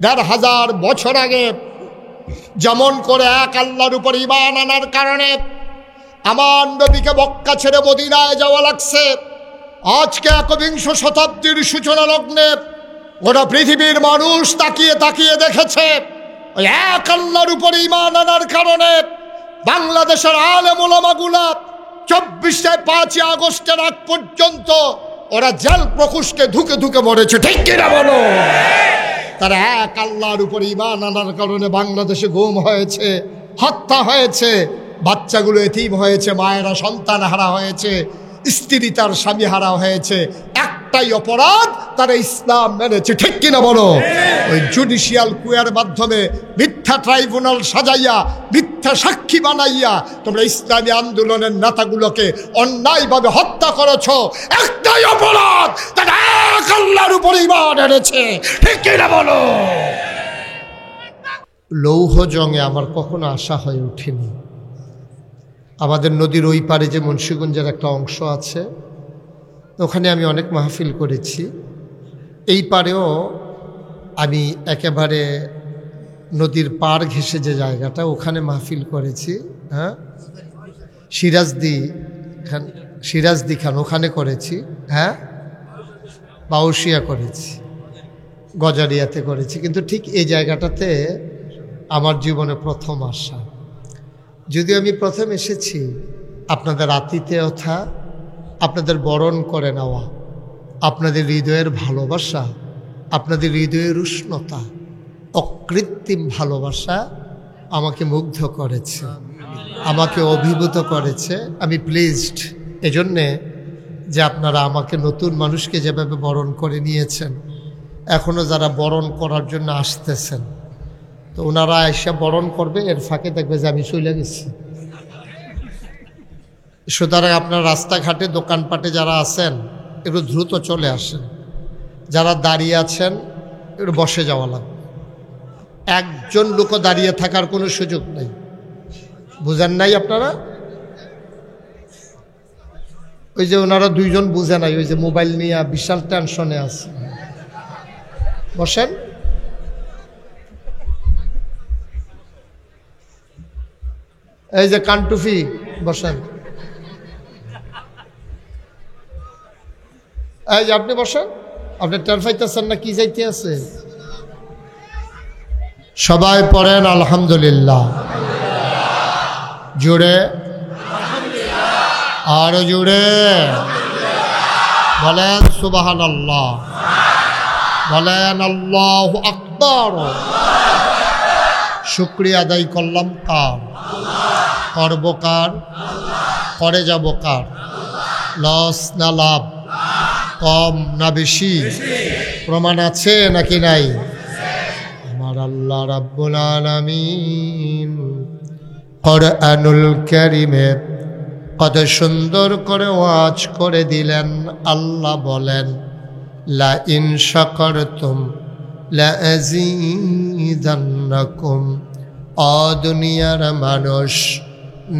১,৫০০ বছর আগে যেমন করে এক আল্লাহর উপর ঈমান আনার কারণে আমার নবীকে মক্কা ছেড়ে মদিনায় যাওয়া লাগছে, আজকে ১বিংশ শতাব্দীর সূচনা লগ্নে গোটা পৃথিবীর মানুষ তাকিয়ে তাকিয়ে দেখেছে ওই এক আল্লাহর উপর ঈমান আনার কারণে বাংলাদেশের আলেম ওলামাগুলা ৫ই আগস্টের আগ পর্যন্ত ওরা জেল প্রকুশকে ধুকে ধুকে মরেছে, ঠিক কিনা বলো? তারা এক আল্লাহর উপর ঈমান আনার কারণে বাংলাদেশে গুম হয়েছে, হত্যা হয়েছে, বাচ্চাগুলো এতিম হয়েছে, মায়েরা সন্তান হারা হয়েছে, স্ত্রী তার স্বামী হারা হয়েছে। একটাই অপরাধ, তারা ইসলাম মেনেছে, ঠিক কিনা বলো? ওই জুডিশিয়াল কুয়ের মাধ্যমে মিথ্যা ট্রাইব্যুনাল সাজাইয়া মিথ্যা সাক্ষী বানাইয়া তোমরা ইসলামী আন্দোলনের নেতাগুলোকে অন্যায়ভাবে হত্যা করেছ। একটাই অপরাধ, তারা এক আল্লাহর উপর ঈমান এনেছে, ঠিক কিনা বলো? লৌহ জংয়ে আমার কখনো আশা হয়ে ওঠেনি। আমাদের নদীর ওই পারে যে মুন্সিগঞ্জের একটা অংশ আছে, ওখানে আমি অনেক মাহফিল করেছি। এই পারেও আমি একেবারে নদীর ঘেঁষে যে জায়গাটা, ওখানে মাহফিল করেছি। হ্যাঁ, সিরাজদি খান ওখানে করেছি। হ্যাঁ, বাউশিয়া করেছি, গজারিয়াতে করেছি। কিন্তু ঠিক এই জায়গাটাতে আমার জীবনে প্রথম আসা। যদিও আমি প্রথম এসেছি আপনাদের আতিথেয়তা, আপনাদের বরণ করে নেওয়া, আপনাদের হৃদয়ের ভালোবাসা, আপনাদের হৃদয়ের উষ্ণতা, অকৃত্রিম ভালোবাসা আমাকে মুগ্ধ করেছে, আমাকে অভিভূত করেছে। আমি প্লিজড এজন্যে যে আপনারা আমাকে নতুন মানুষকে যেভাবে বরণ করে নিয়েছেন, এখনও যারা বরণ করার জন্য আসতেছেন, তো ওনারা এসে বরণ করবে, এর ফাঁকে দেখবে যে আমি চলে গেছি। সুতরাং আপনার রাস্তাঘাটে দোকানপাটে যারা আছেন একটু দ্রুত চলে আসেন, যারা দাঁড়িয়ে আছেন একটু বসে যাওয়া লাগবে। একজন লোকও দাঁড়িয়ে থাকার কোনো সুযোগ নেই, বুঝেন নাই আপনারা? ওই যে ওনারা দুইজন বুঝে নাই, ওই যে মোবাইল নিয়ে বিশাল টেনশনে আছে। বসেন। এই যে কানটুফি, বসেন। এই যে আপনি বসেন, আপনি টের পাইতেছেন না কি যাইতে আছে? সবাই পড়েন আলহামদুলিল্লাহ, জুড়ে আরো জুড়ে বলেন সুবহানাল্লাহ, বলেন আল্লাহু আকবার। শুকরিয়া আদায় করলাম কার? করব কার? করে যাব কার? লস না লাভ? কম না বেশি? প্রমাণ আছে নাকি নাই? আমার আল্লাহ রাব্বুল আলামিন কুরআনুল কারীমে কত সুন্দর করে ওয়াজ করে দিলেন। আল্লাহ বলেন, লা ইন শাকারতুম লা আযীদান্নাকুম। দুনিয়ার মানুষ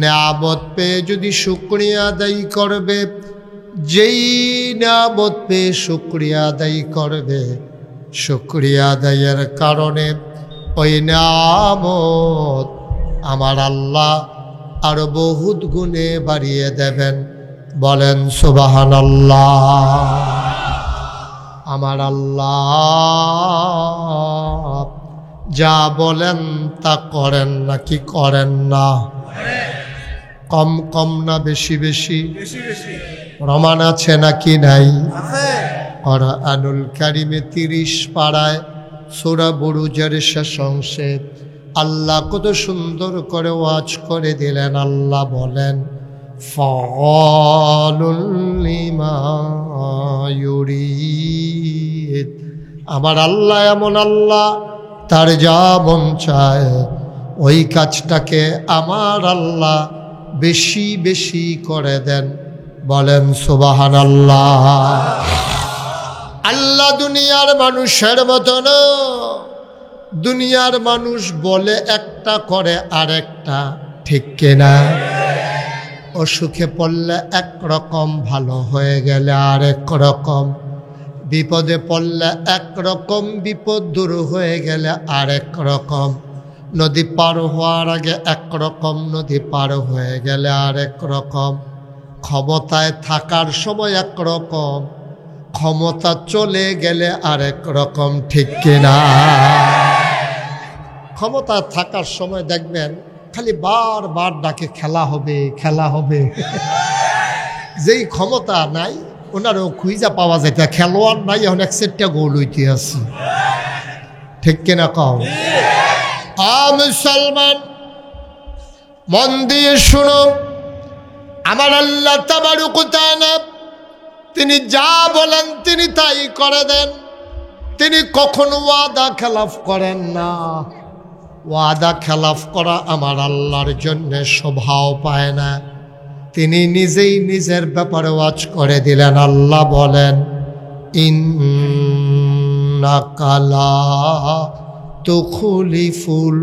নিয়ামত পেয়ে যদি শুকরিয়া আদায় করবে, যেই নিয়ামত পেয়ে শুকরিয়া আদায় করবে, শুকরিয়া আদায়ের কারণে ওই নিয়ামত আমার আল্লাহ আরো বহুত গুণে বাড়িয়ে দেবেন। বলেন সুবহানাল্লাহ। আমার আল্লাহ যা বলেন তা করেন নাকি করেন না? কম কম না বেশি বেশি? প্রমাণ আছে নাকি নাই? কুরআনুল কারীমে ৩০ পারায় সূরা বুরুজের শেষ অংশে আল্লাহ কত সুন্দর করে ওয়াজ করে দিলেন। আল্লাহ বলেন, ফাআলুল লিমা ইউরিদ। আমার আল্লাহ এমন আল্লাহ, তার যা মন চায় ওই কাজটাকে আমার আল্লাহ বেশি বেশি করে দেন। বলেন সুবহানাল্লাহ। আল্লাহ দুনিয়ার মানুষের মতো না। দুনিয়ার মানুষ বলে একটা করে আরেকটা, ঠিক কিনা? অসুখে পড়লে একরকম, ভালো হয়ে গেলে আরেক রকম। বিপদে পড়লে একরকম, বিপদ দূর হয়ে গেলে আরেক রকম। নদী পার হওয়ার আগে একরকম, নদী পার হয়ে গেলে আরেক রকম। ক্ষমতায় থাকার সময় একরকম, ক্ষমতা চলে গেলে আরেক রকম, ঠিক কিনা? ক্ষমতায় থাকার সময় দেখবেন খালি বারবার ডাকে খেলা হবে, খেলা হবে। যেই ক্ষমতা নাই ওনারও খুঁজা পাওয়া যায়, খেলোয়াড় নাই, এখন এক সেটটা গোল হইতে আছে, ঠিক কিনা কও? মুসলমান মন দিয়ে শুনো, আমার আল্লাহ তাবারক ওয়া তাআলা তিনি যা বলেন তিনি তাই করে দেন। তিনি কখনো ওয়াদা খেলাফ করেন না। ওয়াদা খেলাফ করা আমার আল্লাহর জন্য শোভাও পায় না। তিনি নিজেই নিজের ব্যাপারে ওয়াজ করে দিলেন। আল্লাহ বলেন, ইন্নাকা লা তুখলিফুল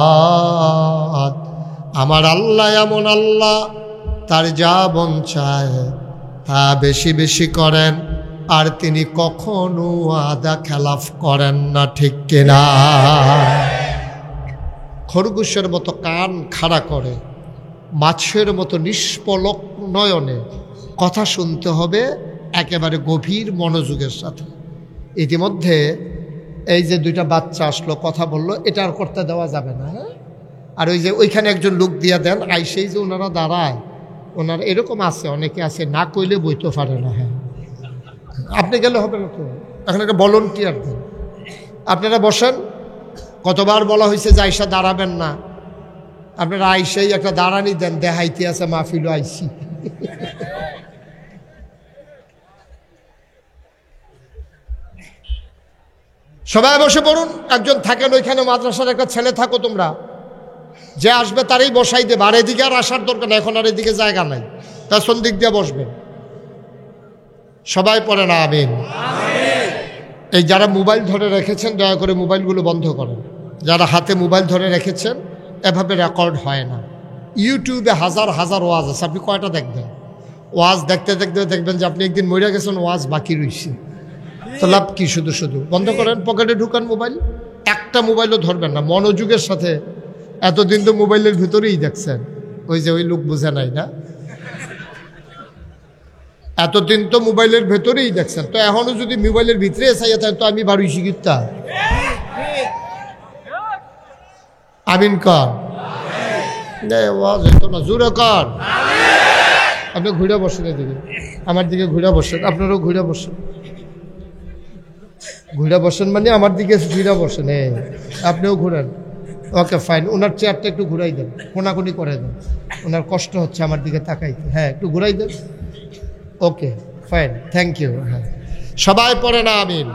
মিআদ। আমার আল্লাহ এমন আল্লাহ, তার যা মন চায় তা বেশি বেশি করেন, আর তিনি কখনো ওয়াদা খেলাফ করেন না, ঠিক কিনা? খরগোশের মতো কান খাড়া করে, মাছের মতো নিষ্পলক নয়নে কথা শুনতে হবে একেবারে গভীর মনোযোগের সাথে। ইতিমধ্যে এই যে দুইটা বাচ্চা আসলো, কথা বললো, এটা আর করতে দেওয়া যাবে না। হ্যাঁ, আর ওই যে ওইখানে একজন লোক দিয়া দেন, আইসেই যে ওনারা দাঁড়ায়, ওনারা এরকম আছে, অনেকে আছে না কইলে বইতে পারে না। হ্যাঁ, আপনি গেলে হবে না তো, এখন একটা ভলান্টিয়ার দেন। আপনারা বসেন, কতবার বলা হয়েছে যে আইসা দাঁড়াবেন না, আপনারা আইসাই একটা দাঁড়ানি দেন, দেখাইতে আছে মাহফিলও আইসি। সবাই বসে পড়ুন। একজন থাকেন ওইখানে, মাদ্রাসার একটা ছেলে থাকো তোমরা, যে আসবে তারই বসাই দেবে, আর এদিকে আর আসার দরকার নেই, এখন আর এদিকে জায়গা নাই, তার কোন দিক দিয়ে বসবেন। সবাই পড়ে না আমিন। এই যারা মোবাইল ধরে রেখেছেন দয়া করে মোবাইলগুলো বন্ধ করেন। যারা হাতে মোবাইল ধরে রেখেছেন, এভাবে রেকর্ড হয় না। ইউটিউবে হাজার হাজার ওয়াজ আছে, আপনি কয়টা দেখবেন? ওয়াজ দেখতে দেখতে দেখবেন যে আপনি একদিন মরে গেছেন, ওয়াজ বাকি রয়েছে, তো লাভ কি? শুধু শুধু বন্ধ করেন, পকেটে ঢুকান মোবাইল, একটা মোবাইলও ধরবেন না, মনোযোগের সাথে। এতদিন তো মোবাইলের ভিতরেই দেখছেন, ওই যে ওই লোক বুঝে নাই না, এতদিন তো মোবাইলের ভেতরেই দেখছেন, তো এখনো যদি মোবাইলের ভিতরে চাইয়া থাকে তো আমি বারুই শিখিতা। আমিন কর, ওয়াজ হইতো না, জোরে কর। আপনি ঘুরে বসেন, এদিকে আমার দিকে ঘুরে বসেন, আপনারাও ঘুরে বসেন। ঘুরে বসেন মানে আমার দিকে ঘুরে বসেন, আপনিও ঘুরেন। ওকে ফাইন, ওনার চেয়ারটা একটু ঘুরাই দেন, কোনাকুনি করে দেন, ওনার কষ্ট হচ্ছে আমার দিকে তাকাইতে। হ্যাঁ, একটু ঘুরাই দেন। Okay fine, thank you. হ্যাঁ, সবাই পড়ে না আমিন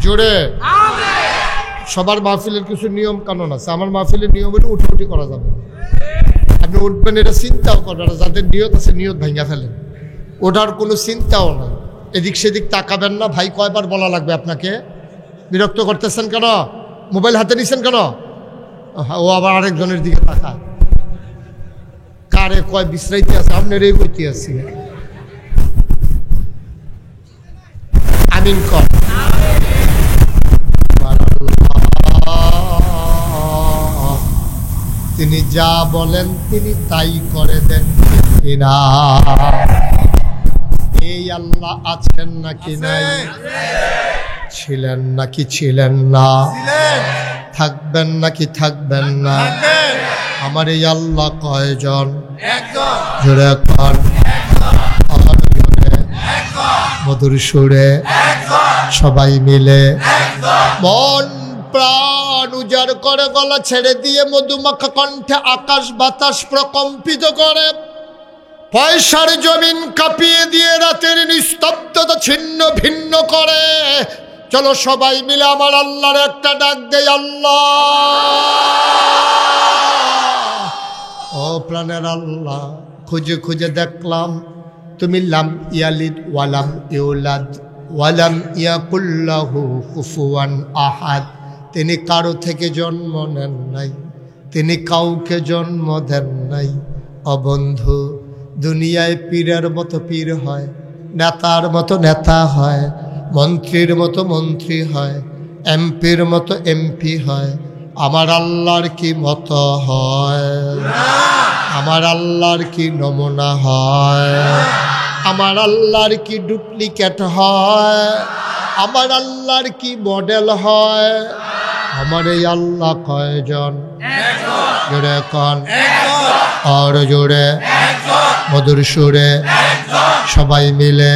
জোরে। সবার মাহফিলের কিছু নিয়ম কানুন আছে, আমার মাহফিলের নিয়ম হলে উঠি করা যাবে না। আপনি উঠবেন এটা চিন্তাও করবেন না, যাদের নিয়ত আছে নিয়ত ভাঙা ফেলেন, ওটার কোনো চিন্তাও না। এদিক সেদিক তাকাবেন না। ভাই কয়বার বলা লাগবে আপনাকে? বিরক্ত করতেছেন কেন? মোবাইল হাতে নিছেন কেন? ও আবার আরেকজনের দিকে তাকায়, কারে কয় বিশ্রাইতে আছে, আপনার এই করতে আছি। আমিন কর। তিনি যা বলেন তিনি তাই করে দেন, কিনা? এই আল্লাহ আছেন নাকি নাই? ছিলেন নাকি ছিলেন না? থাকবেন নাকি থাকবেন না? আমার এই আল্লাহ কয়জন? জোরে কর, মধুর সুরে সবাই মিলে মন প্রাণ উজাড় করে, গলা ছেড়ে দিয়ে মধুমাখা কণ্ঠে আকাশ বাতাস প্রকম্পিত করে, পয়সার জমিন কাঁপিয়ে দিয়ে রাতের নিস্তব্ধতা ছিন্ন ভিন্ন করে। চলো সবাই মিলে আমার আল্লাহর একটা ডাক দেই, আল্লাহ। ও প্রাণের আল্লাহ, খুঁজে খুঁজে দেখলাম তুমি লাম ইয়ালিদ ওয়ালাম ইউলাদ ওয়ালাম ইয়াকুল্লাহু কুফুয়ান আহাদ। তিনি কারো থেকে জন্ম নেন নাই, তিনি কাউকে জন্ম দেন নাই। অবন্ধু, দুনিয়ায় পীরের মতো পীর হয়, নেতার মতো নেতা হয়, মন্ত্রীর মতো মন্ত্রী হয়, এমপির মতো এমপি হয়। আমার আল্লাহর কি মতো হয়? আমার আল্লাহর কি নমুনা হয়? আমার আল্লাহর কি ডুপ্লিকেট হয়? আমার আল্লাহর কি মডেল হয়? আমার এই আল্লাহ কয়জন? জোরে কন, আর জোরে, মধুর সুরে, সবাই মিলে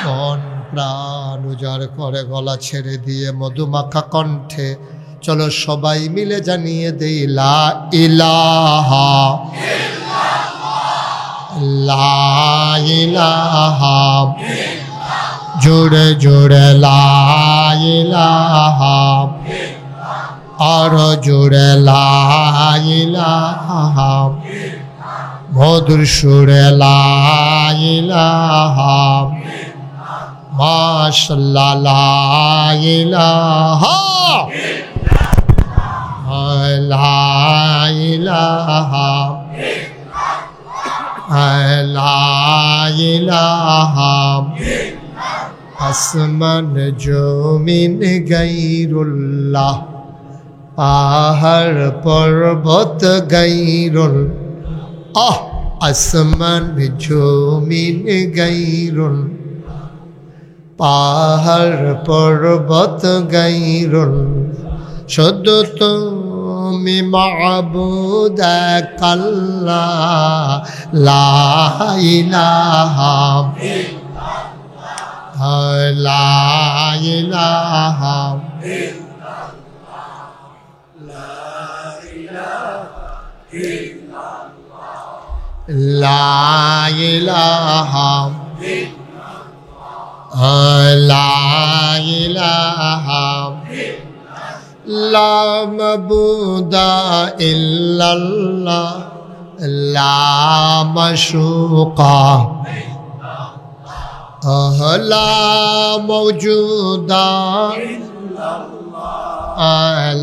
মন প্রাণ উজাড় করে গলা ছেড়ে দিয়ে মধুমাখা কণ্ঠে চলো সবাই মিলে জানিয়ে দেই লা ইলাহা লা ইলাহা, জোরে জোরে লা ইলাহা, আর জোরে লা ইলাহা, মধুর সুরে লা ইলাহা, মাশাআল্লাহ লা ইলাহা লা ইলাহা লা ইলাহা, আসমান জমিন গায়রুল্লাহ, পাহাড় পর্বত গায়রুল, আসমান জমিন গায়রুল, পাহাড় পর্বত গায়রুল, শুধু তুমি মাবুদ এক আল্লাহ, লা ইলাহা লা ইলাহা লা ইলাহা লা ইলাহা লা মাবুদা ইল্লাল্লাহ, লা মাশুকা লা মাওজুদা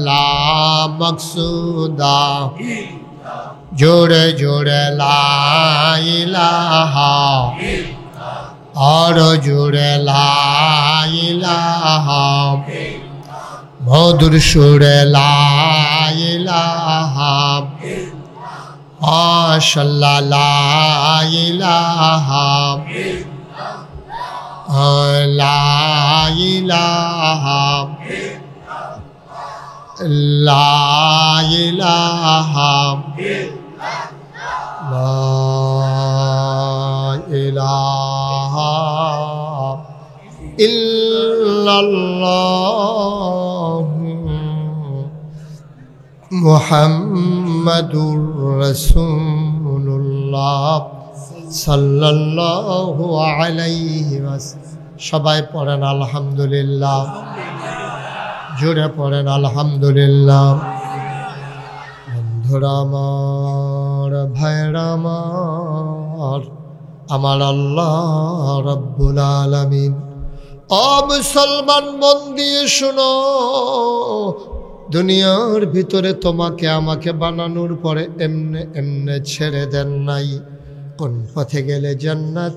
লা মাকসুদা, জোরে জোরে লা ইলাহা, আর জোরে লা ইলাহা, মধুর সুরে লা ইলাহা, মাশাআল্লাহ লা ইলাহা লা ইলাহা লা ইলাহা লা ইলাহা ইল্লাল্লাহ মুহাম্মাদুর রাসূলুল্লাহ সাল্লাল্লাহু আলাইহি ওয়াসাল্লাম। সবাই পড়েন আলহামদুলিল্লাহ, জোরে পড়েন আলহামদুলিল্লাহ। বন্ধুরা আমার, ভাইরা আমার, আমার আল্লাহ রাব্বুল আলামিন, ও মুসলমান মন দিয়ে শুনো, দুনিয়ার ভিতরে তোমাকে আমাকে বানানোর পরে এমনে এমনে ছেড়ে দেন নাই। কোন পথে গেলে জান্নাত,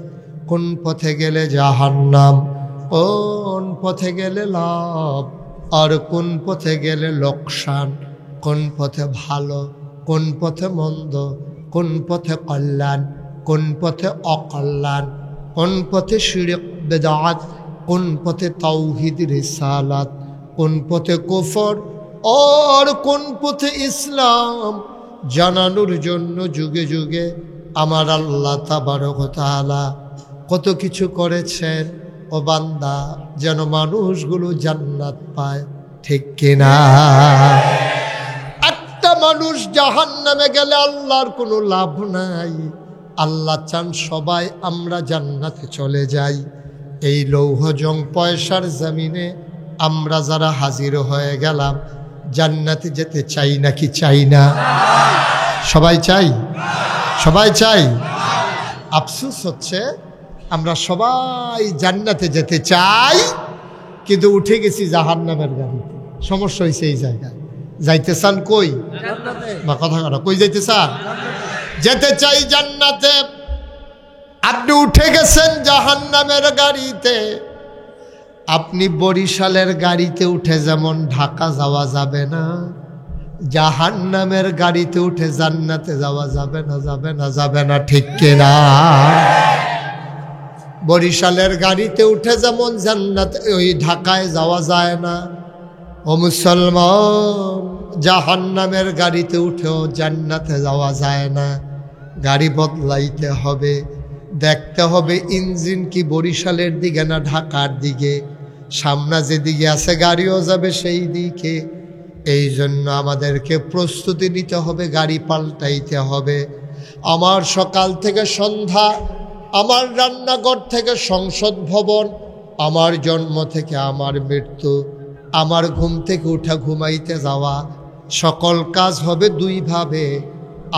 কোন পথে গেলে জাহান্নাম, কোন পথে গেলে লাভ আর কোন পথে গেলে লোকসান, কোন পথে ভালো, কোন পথে মন্দ, কোন পথে কল্যাণ, কোন পথে অকল্যাণ, কোন পথে শিরক বেদাত, কোন পথে তাওহীদ রিসালাত, কোন পথে কুফর আর কোন পথে ইসলাম জানানোর জন্য যুগে যুগে আমার আল্লাহ তাবারক ওয়া তাআলা কত কিছু করেছেন। ও বান্দা, যেন মানুষগুলো জান্নাত পায়, ঠিক কিনা? একটা মানুষ জাহান্নামে গেলে আল্লাহর কোনো লাভ নাই। আল্লাহ চান সবাই আমরা জান্নাতে চলে যাই। এই লৌহজং পয়সার জমিনে আমরা যারা হাজির হয়ে গেলাম, জান্নাতে যেতে চাই নাকি চাই না? সবাই চাই, সবাই চাই। আফসোস হচ্ছে আমরা সবাই জান্নাতে যেতে চাই, কিন্তু উঠে গেছি জাহান্নামের গাড়িতে। সমস্যা হয়েছে এই জায়গায়। যাইতে চান কই? বা কথা কথা কই যাইতে চান? যেতে চাই জান্নাতে, আপনি উঠে গেছেন জাহান্নামের গাড়িতে, আপনি বরিশালের গাড়িতে উঠে যেমন ঢাকা যাওয়া যাবে না, জাহান্নামের গাড়িতে উঠে জান্নাতে যাওয়া যাবে না, যাবে না, যাবে না, ঠিক কিনা? বরিশালের গাড়িতে উঠে যেমন জান্নাতে ওই ঢাকায় যাওয়া যায় না, ও মুসলমান, জাহান্নামের গাড়িতে উঠেও জান্নাতে যাওয়া যায় না। গাড়ি বদলাইতে হবে, দেখতে হবে ইঞ্জিন কি বরিশালের দিকে না ঢাকার দিকে, সামনে যেদিকে আছে গাড়িও যাবে সেই দিকে। এই জন্য আমাদেরকে প্রস্তুতি নিতে হবে, গাড়ি পাল্টাইতে হবে। আমার সকাল থেকে সন্ধ্যা, আমার রান্নাঘর থেকে সংসদ ভবন, আমার জন্ম থেকে আমার মৃত্যু, আমার ঘুম থেকে উঠা ঘুমাইতে যাওয়া, সকল কাজ হবে দুইভাবে,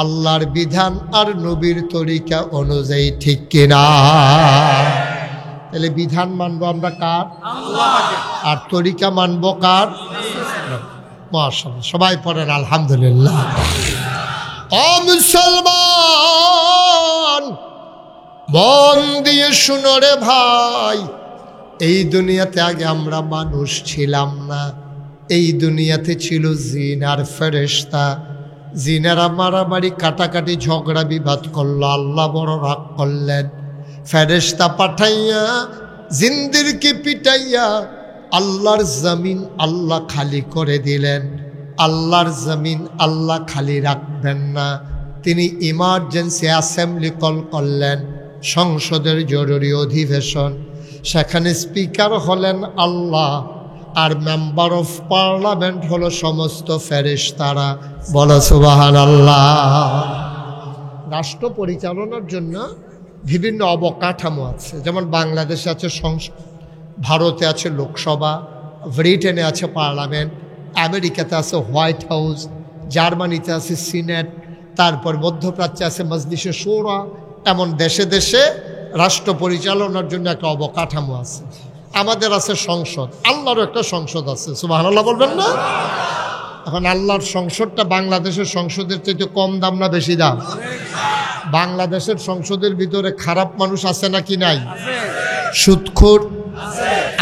আল্লাহর বিধান আর নবীর তরিকা অনুযায়ী, ঠিক কিনা? তাহলে বিধান মানবো আমরা কার? আর তরিকা মানবো কার? মাশাআল্লাহ, সবাই পড়েন আলহামদুলিল্লাহ। ও মুসলমান, মন দিয়ে শুনো রে ভাই, এই দুনিয়াতে আগে আমরা মানুষ ছিলাম না, এই দুনিয়াতে ছিল জিন আর ফেরেশতা। জিনেরা মারামারি কাটাকাটি ঝগড়া বিবাদ করলো, আল্লাহ বড় রাগ করলেন, ফেরেশতা পাঠাইয়া জিনদেরকে পিটাইয়া আল্লাহর জমিন আল্লাহ খালি করে দিলেন। আল্লাহর জমিন আল্লাহ খালি রাখবেন না, তিনি ইমার্জেন্সি অ্যাসেম্বলি কল করলেন, সংসদের জরুরি অধিবেশন। সেখানে স্পিকার হলেন আল্লাহ, আর মেম্বার অফ পার্লামেন্ট হলো সমস্ত ফেরেশতারা। বলো সুবহানাল্লাহ। রাষ্ট্র পরিচালনার জন্য বিভিন্ন অবকাঠামো আছে, যেমন বাংলাদেশে আছে সংসদ, ভারতে আছে লোকসভা, ব্রিটেনে আছে পার্লামেন্ট, আমেরিকাতে আছে হোয়াইট হাউস, জার্মানিতে আছে সিনেট, তারপর মধ্যপ্রাচ্যে আছে মজলিসে শুরা। এমন দেশে দেশে রাষ্ট্র পরিচালনার জন্য একটা অবকাঠামো আছে। আমাদের আছে সংসদ, আল্লাহরও একটা সংসদ আছে, সুবহানাল্লাহ বলবেন না? এখন আল্লাহর সংসদটা বাংলাদেশের সংসদের চাইতে কম দাম না বেশি দাম? বাংলাদেশের সংসদের ভিতরে খারাপ মানুষ আছে নাকি নাই? সুদখোর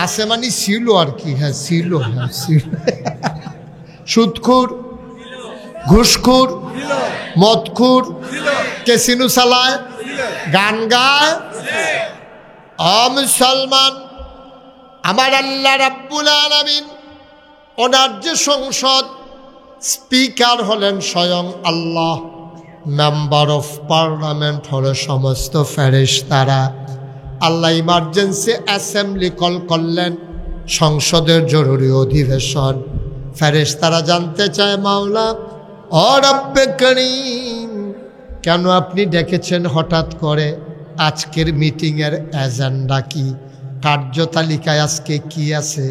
আছে, মানে ছিল আর কি। হ্যাঁ ছিল, হ্যাঁ ছিল। সুদখোর, ঘুষখোর, মদখোর, ক্যাসিনো চালায়, গান গায়। ও মুসলমান, আমার আল্লাহ রাব্বুল আলামিন, ওনার যে সংসদ, স্পিকার হলেন স্বয়ং আল্লাহ, মেম্বার অফ পার্লামেন্ট হলো সমস্ত ফেরেশতারা। আল্লাহ ইমার্জেন্সি অ্যাসেম্বলি কল করলেন, সংসদের জরুরি অধিবেশন। ফেরেশতারা জানতে চায়, মাওলা ও রব্বে করিম, কেন আপনি ডেকেছেন হঠাৎ করে? আজকের মিটিংয়ের এজেন্ডা কি? কার্যতালিকায় আজকে কি আছে?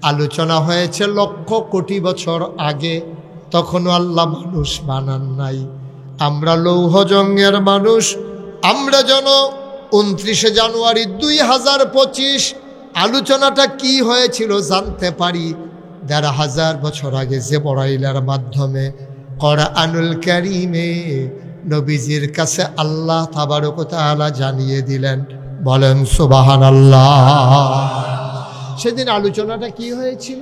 আলোচনা হয়েছে লক্ষ কোটি বছর আগে, তখনও আল্লাহ মানুষ বানান নাই। আমরা লৌহজঙ্গের মানুষ, আমরা যেন 29শে জানুয়ারি 2025 আলোচনাটা কি হয়েছিল জানতে পারি। 1500 বছর আগে জিবরাইলের মাধ্যমে কোরআনুল কারীমে নবীজির কাছে আল্লাহ তাবারক ওয়া তাআলা জানিয়ে দিলেন। বলেন সুবহানাল্লাহ। সেদিন আলোচনাটা কি হয়েছিল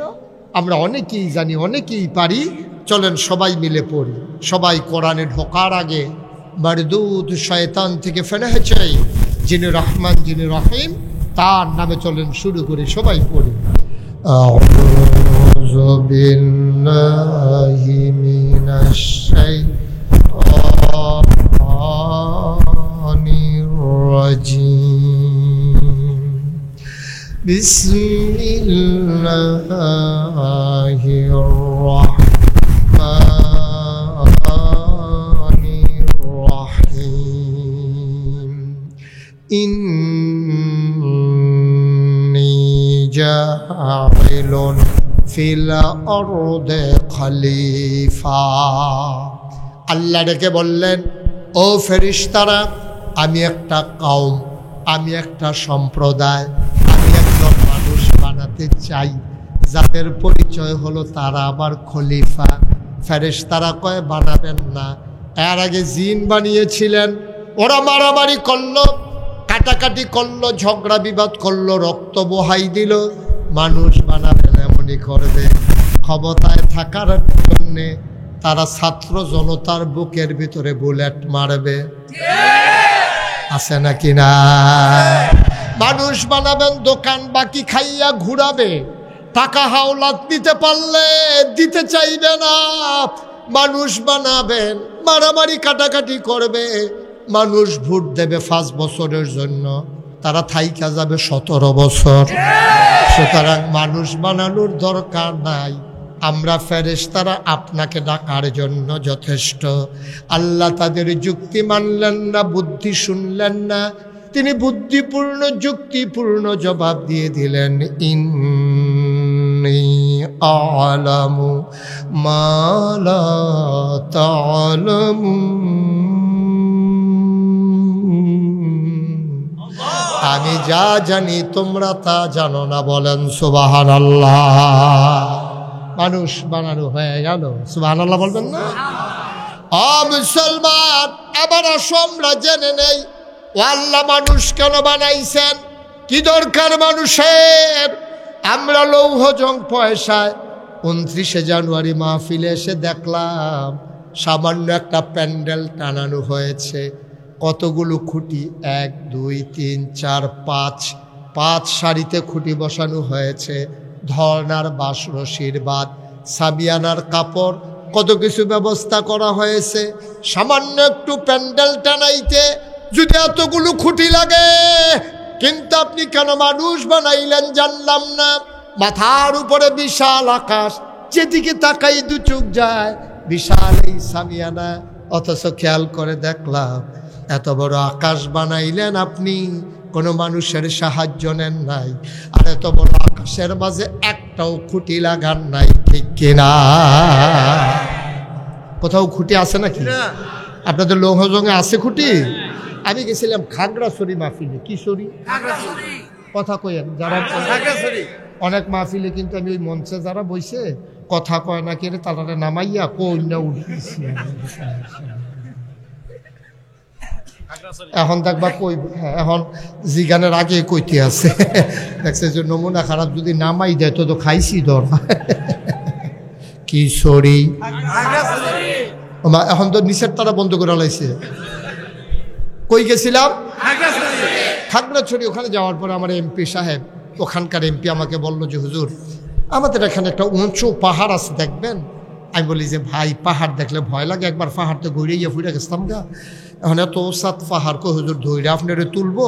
আমরা অনেকেই জানি, অনেকেই পারি। চলেন সবাই মিলে পড়ি। সবাই কোরআনে ঢোকার আগে মারদুদ শয়তান থেকে ফেরহ চাই, যিনি রহমান যিনি রহিম, তার নামে চলেন শুরু করি। সবাই পড়ি। আউযু বিল্লাহি মিনাশ শাইতানির রাজিম। বিসমিল্লাহির রাহমানির রাহিম। ইন্নী জাইলুন ফিল আরদি খলিফা। আল্লাহ ডেকে বললেন, ও ফেরেশতারা, আমি একটা কওম, আমি একটা সম্প্রদায়, আমি একজন মানুষ বানাতে চাই, যাদের পরিচয় হলো তারা আমার খলিফা। ফেরেশতারা কয়, বানাবেন না। এর আগে জিন বানিয়েছিলেন, ওরা মারামারি করলো, কাটাকাটি করলো, ঝগড়া বিবাদ করলো, রক্ত বহাই দিল। মানুষ বানাবেন এমনই করবে। ক্ষমতায় থাকার জন্যে তারা ছাত্র জনতার বুকের ভিতরে বুলেট মারবে, আছে নাকি না? মানুষ বানাবেন, দোকান বাকি খাইয়া ঘুরাবে, টাকা হাওলাত দিতে পারলে দিতে চাইবে না। মানুষ বানাবেন, মারামারি কাটাকাটি করবে। মানুষ ভোট দেবে 5 বছরের জন্য, তারা থাইকা যাবে 17 বছর। সুতরাং মানুষ বানানোর দরকার নাই। আমরা ফেরেশতারা আপনাকে ডাকার জন্য যথেষ্ট। আল্লাহ তাদের যুক্তি মানলেন না, বুদ্ধি শুনলেন না। তিনি বুদ্ধিপূর্ণ যুক্তিপূর্ণ জবাব দিয়ে দিলেন, ইন্নী আ'লামু মা লা তা'লামুন। আমি যা জানি তোমরা তা জানো না। বলেন সুবহানাল্লাহ। মানুষ বানানো হয়ে গেল, সুবহানাল্লাহ বলবেন না? মুসলমান, এবার আসো আমরা জেনে নেই ও আল্লাহ মানুষ কেন বানাইছেন, কি দরকার মানুষের। আমরা লৌহ জং পয়সায় 29শে জানুয়ারি মাহফিলে এসে দেখলাম সামান্য একটা প্যান্ডেল টানানো হয়েছে। কতগুলো খুঁটি, 1 2 3 4 5 সারিতে খুঁটি বসানো হয়েছে। ধর্নার বাঁশ, রশির বাদ, সাবিয়ানার কাপড়, কত কিছু ব্যবস্থা করা হয়েছে। সামান্য একটু প্যান্ডেল টানাইতে যদি এতগুলো খুঁটি লাগে, কিন্তু আপনি কেন মানুষ বানাইলেন জানলাম না। মাথার উপরে বিশাল আকাশ, যেদিকে তাকাই 2 চোখ যায় বিশাল এই সামিয়ানা, অথচ খেয়াল করে দেখলাম এত বড় আকাশ বানাইলেন আপনি, কোনো মানুষের সাহায্য নেন নাই। আর এত বড় আকাশের মাঝে একটাও খুঁটি লাগান নাই, ঠিক কিনা? কোথাও খুঁটি আছে নাকি? আপনাদের লৌহজঙ্গে আছে খুঁটি? আমি গেছিলাম খাগড়াছড়ি মাহফিলে। কি সরি? কথা কইেন যারা অনেক মাহফিলে, কিন্তু আমি ওই মঞ্চে যারা বইছে কথা কয় না কেড়ে তারা নামাইয়া কই না উঠেছি। এখন দেখবা কই, এখন জিগানের আগে কইতে আছে। দেখছে যে নমুনা খারাপ, যদি নামাই দেয় তো খাইছি ধর। কি সরি, এখন তো নিচের তারা বন্ধ করে লাইছে। কই গেছিলাম? খাগড়াছড়ি। ওখানে যাওয়ার পরে আমার এমপি সাহেব, ওখানকার এমপি আমাকে বলল যে হুজুর আমাদের এখানে একটা উঁচু পাহাড় আছে দেখবেন। আমি বলি যে ভাই পাহাড় দেখলে ভয় লাগে, একবার পাহাড় তো ঘুরে গিয়ে ফুরে গেছিলাম গা। এখন এত সাত পাহাড় কো হুজুর ধৈর্য আপনারে তুলবো,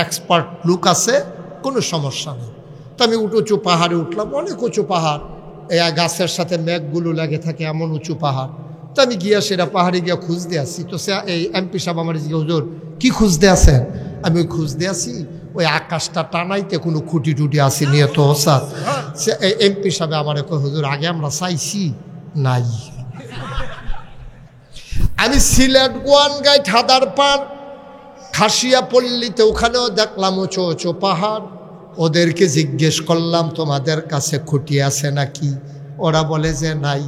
এক্সপার্ট লুক আছে, কোনো সমস্যা নেই। তো আমি উঁচু পাহাড়ে উঠলাম, অনেক উঁচু পাহাড়, এই গাছের সাথে মেঘগুলো লেগে থাকে এমন উঁচু পাহাড়। তো আমি গিয়া সেটা পাহাড়ে গিয়া খুঁজতে আসি। তো সে এই এমপি সাহেব আমার জিজ্ঞেস, হুজুর কি খুঁজতে আছেন? আমি ওই খুঁজতে আসি ওই আকাশটা টানাইতে কোনো খুঁটি টুটি আসেনি, এত ওসাদ। সে এমপি সাহেব আমার কই, হুজুর আগে আমরা চাইছি নাই। আমি সিলেট, গোয়ানগাই, ঠাদারপাড়, খাসিয়া পল্লীতে ওখানেও দেখলাম উঁচু উঁচু পাহাড়। ওদেরকে জিজ্ঞেস করলাম তোমাদের কাছে খুঁটি আছে নাকি? ওরা বলে যে নাই।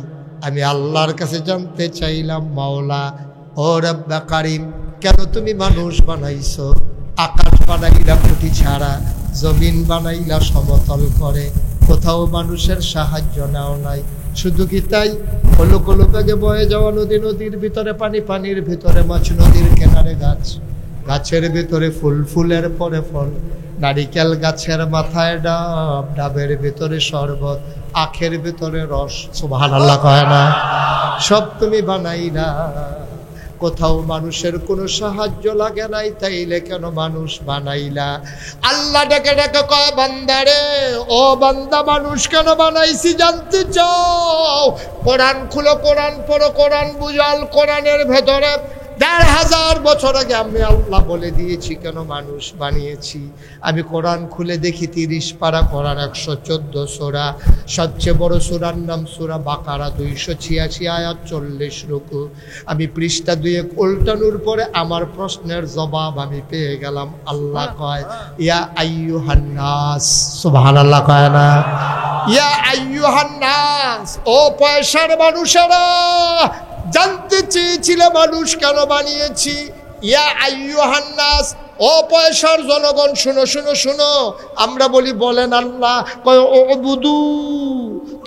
আমি আল্লাহর কাছে জানতে চাইলাম, মাওলা ও রব্বা কারিম, কেন তুমি মানুষ বানাইছো? আকাশ বানাইলা খুঁটি ছাড়া, জমিন বানাইলা সমতল করে, কোথাও মানুষের সাহায্য নাও নাই। শুধু কি তাই? কলু কলু বেগে বয়ে যাওয়া নদী, নদীর ভিতরে পানি, পানির ভিতরে মাছ, নদীর কিনারে গাছ, গাছের ভিতরে ফুল, ফুলের পরে ফল, নারিকেল গাছের মাথায় ডাব, ডাবের ভিতরে শরবত, আখের ভিতরে রস। সুবহানাল্লাহ কয় না? সব তুমি বানাইলা, কোথাও মানুষের কোনো সাহায্য লাগে নাই, তাইলে কেন মানুষ বানাইলা? আল্লাহ ডেকে ডেকে কয়, বান্দারে ও বান্দা, মানুষ কেন বানাইছি জানতে চাও? কোরআন খুলো, কোরআন পড়ো, কোরআন বুঝাল। কোরআনের ভেতরে ১,৫০০ বছর আগে আমি আল্লাহ বলে দিয়েছি কেন মানুষ বানিয়েছি। আমি কোরআন খুলে দেখি ৩০ পারা কোরআন, ১১৪ সূরা। সবচেয়ে বড় সূরার নাম সূরা বাকারা, ২৮৬ আয়াত, ৪০ রুকু। আমি পৃষ্ঠা ২ উল্টানোর পরে আমার প্রশ্নের জবাব আমি পেয়ে গেলাম। আল্লাহ কয়, ইয়া আইয়ুহান নাস। সুবহানাল্লাহ কয় না? ইয়া আইয়ুহান নাস, ও পয়সার মানুষেরা, জানতে চেয়েছিলে মানুষ কেন বানিয়েছি? ইয়া আইয়ুহান নাস, ও পয়সার জনগণ শুনো শুনো শুনো, আমরা বলি বলেন আল্লাহ, কয় ও বুদু,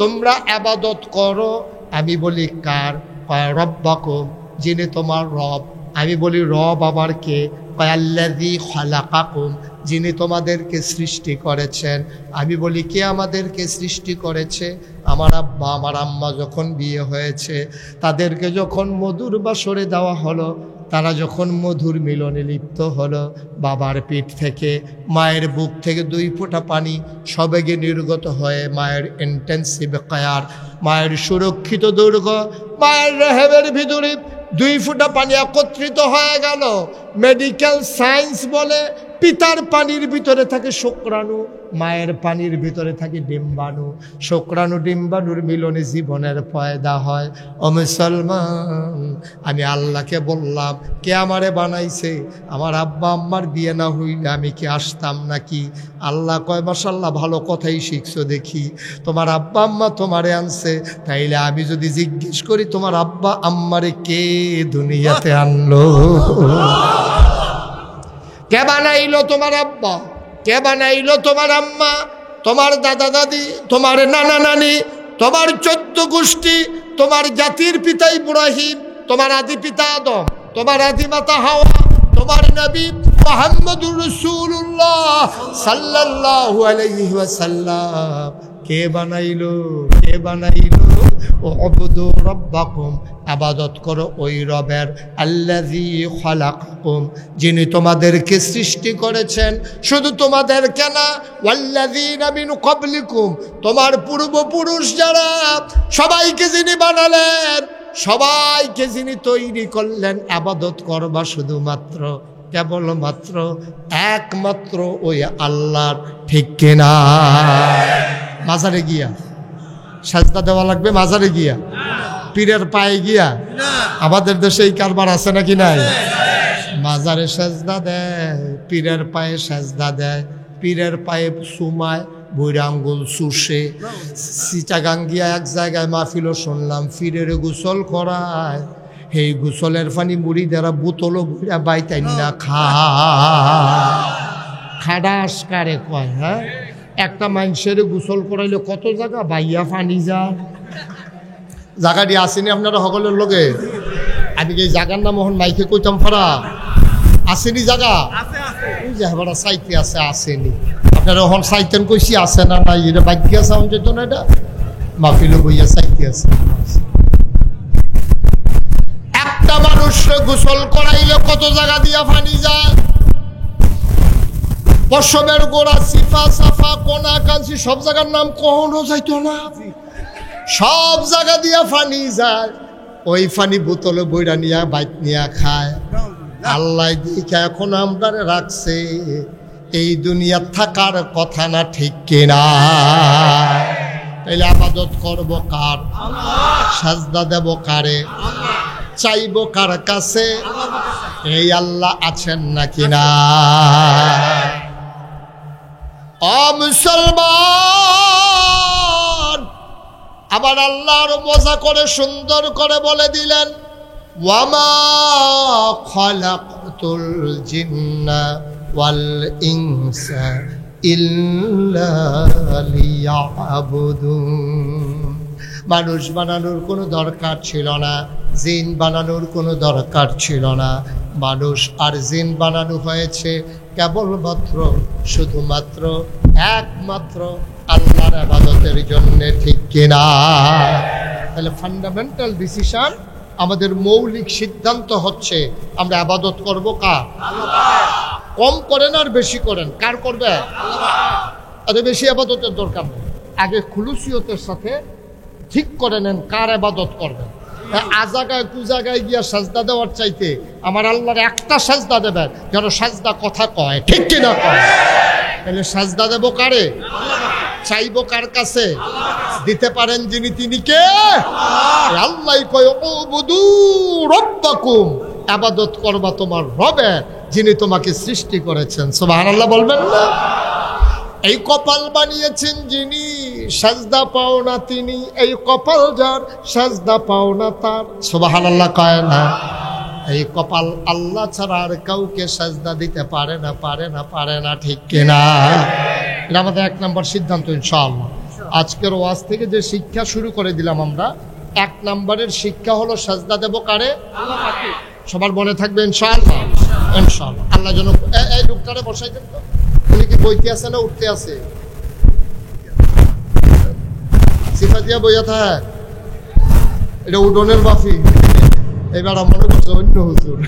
তোমরা ইবাদত করো। আমি বলি কার? কয় রব্বাকুম, যিনি তোমার রব। আমি বলি রব আবার কে? কয় আল্লাযী খালাকাকুম, যিনি তোমাদেরকে সৃষ্টি করেছেন। আমি বলি কে আমাদেরকে সৃষ্টি করেছে? আমার আব্বা আমার আম্মা যখন বিয়ে হয়েছে, তাদেরকে যখন মধুর বাসরে দেওয়া হলো, তারা যখন মধুর মিলনে লিপ্ত হলো, বাবার পিঠ থেকে মায়ের বুক থেকে 2 ফোঁটা পানি সবেগে নির্গত হয়ে মায়ের ইন্টেন্সিভ কেয়ার, মায়ের সুরক্ষিত দুর্গ, মায়ের রেহেবের ভিতরে 2 ফোঁটা পানি একত্রিত হয়ে গেল। মেডিকেল সায়েন্স বলে পিতার পানির ভিতরে থাকে শুক্রাণু, মায়ের পানির ভিতরে থাকে ডিম্বাণু। শুক্রাণু ডিম্বাণুর মিলনে জীবনের পয়দা হয়। ও মুসলমান, আমি আল্লাহকে বললাম, কে আমারে বানাইছে? আমার আব্বা আম্মার বিয়ে না হইলে আমি কি আসতাম নাকি? আল্লাহ কয় মাশাআল্লাহ, ভালো কথাই শিখছো দেখি। তোমার আব্বা আম্মা তোমারে আনছে, তাইলে আমি যদি জিজ্ঞেস করি তোমার আব্বা আম্মারে কে দুনিয়াতে আনলো? কে বানাইলো তোমার আব্বা? কে বানাইলো তোমার আম্মা? তোমার দাদা দাদি, তোমার নানা নানি, তোমার 14 গোষ্ঠী, তোমার জাতির পিতা ইব্রাহিম, তোমার আদি পিতা আদম, তোমার আদি মাতা হাওয়া, তোমার নবী মুহাম্মদুর রাসূলুল্লাহ সাল্লাল্লাহু আলাইহি ওয়াসাল্লাম। কে বানাইলো? কে বানাইলো? ও উবুদু রাব্বাকুম, ইবাদত করো ওই রবের, আল্লাযী খালাকাকুম, যিনি তোমাদেরকে সৃষ্টি করেছেন। শুধু তোমাদেরকে না, ওয়াল্লাযীনা মিন ক্বাবলিকুম, তোমার পূর্বপুরুষ যারা, সবাইকে যিনি বানালেন, সবাইকে যিনি তৈরি করলেন ইবাদত করবা শুধুমাত্র, কেবলমাত্র, একমাত্র ওই আল্লাহর। ঠিক কিনা? মাজারে গিয়া সাজদা দেওয়া লাগবে? মাজারে গিয়া? পীরের পায়ে গিয়া? আমাদের দেশে এই কারবার আছে নাকি নাই? মাজারে সাজদা দেয়, পীরের পায়ে সাজদা দেয়, পীরের পায়ে সুমায়, বুড়া আঙ্গুল চুষে। চিটাগাং গিয়া এক জায়গায় মাহফিলও শুনলাম, পীরের গোসল করায়, এই গোসলের পানি মুড়ি দ্বারা বোতলও বুড়া বাইতাই না খাডাস কারে কয়। হ্যাঁ, একটা মানুষের গোসল করাইলে কত জায়গা বাইয়া পানি যায়। জায়গাটি আসেনি আপনারা সকলের লগে? আমি এই জায়গার নাম ওখান মাইকে কইতাম ফারা, আসেনি জায়গা? ওই যে হেবারা সাইতে আছে, আসেনি। আপনারা ওখান সাইতেন কইছি, আসে না নাই? এটা বাক্য আছে, আমি যেত না, এটা মাহফিলে বইয়া সাইতে আছে। একটা মানুষ গোসল করাইলে কত জায়গা দিয়া পানি যায়। পশমের গোড়া, সিফা, সাফা, কোনা, কাঞ্চি, সব জায়গার নাম কখনো যাইতো না, সব জায়গা দিয়া পানি যায়। ওই পানি বোতলে বইরা নিয়া বাইক নিয়া খায়। আল্লাহ দেখা এখন আমরা রাখছে, এই দুনিয়া থাকার কথা না, ঠিক কিনা? তাইলে ইবাদত করব কার? সাজদা দেব কারে? চাইব কার কাছে? এই আল্লাহ আছেন নাকি না? ও মুসলমান, আবার আল্লাহ আরো মজা করে সুন্দর করে বলে দিলেন, ওয়ামা খালাকতুল জিন্না ওয়াল ইনসা ইল্লা লিয়াবুদুন। মানুষ বানানোর কোনো দরকার ছিল না, জিন বানানোর কোনো দরকার ছিল না। মানুষ আর জিন বানানো হয়েছে কেবলমাত্র, শুধুমাত্র, একমাত্র আল্লাহর ইবাদতের জন্য। ঠিক কিনা? তাহলে ফান্ডামেন্টাল ডিসিশন, আমাদের মৌলিক সিদ্ধান্ত হচ্ছে আমরা ইবাদত করব কার? কম করেন আর বেশি করেন, কার করবে? আরে বেশি ইবাদতের দরকার নেই, আগে খুলুসিয়তের সাথে ঠিক করে নেন কার ইবাদত করবেন। আজাগায় কুজাগায় গিয়া সাজদা দেওয়ার চাইতে আমার আল্লাহর একটা সাজদা দেবেন, যেন সাজদা কথা কয়। ঠিক কিনা কয়? তাহলে সাজদা দেব কারে? চাইব কার কাছে? দিতে পারেন যিনি, তিনি কে? আল্লাহ কয় উবুদু রাব্বাকুম, ইবাদত করবা তোমার রবের, যিনি তোমাকে সৃষ্টি করেছেন। সুবহানাল্লাহ বলবেন না? এই কপাল বানিয়েছেন যিনি, সাজদা পাও না তিনি। এই কপাল যার, সাজদা পাও না তার। সুবহানাল্লাহ কয় না? এই কপাল আল্লাহ ছাড়া আর কাউকে সাজদা দিতে পারে না, পারে না, পারে না, ঠিক কিনা? এটা আমাদের 1 নম্বর সিদ্ধান্ত ইনশাআল্লাহ। আজকের ওয়াজ থেকে যে শিক্ষা শুরু করে দিলাম আমরা, 1 নম্বরের শিক্ষা হলো সাজদা দেব কারে? সবার মনে থাকবে ইনশাআল্লাহ। ইনশাআল্লাহ আল্লাহ যেন এই লোকটারে বসাই দেন তো। উনি কি বইতে আছে না উঠতে আছে? সিফাতিয়া বইয়া থাকে, এটা উডনের বাফি। এবার মনে করছে অন্য হুজুর।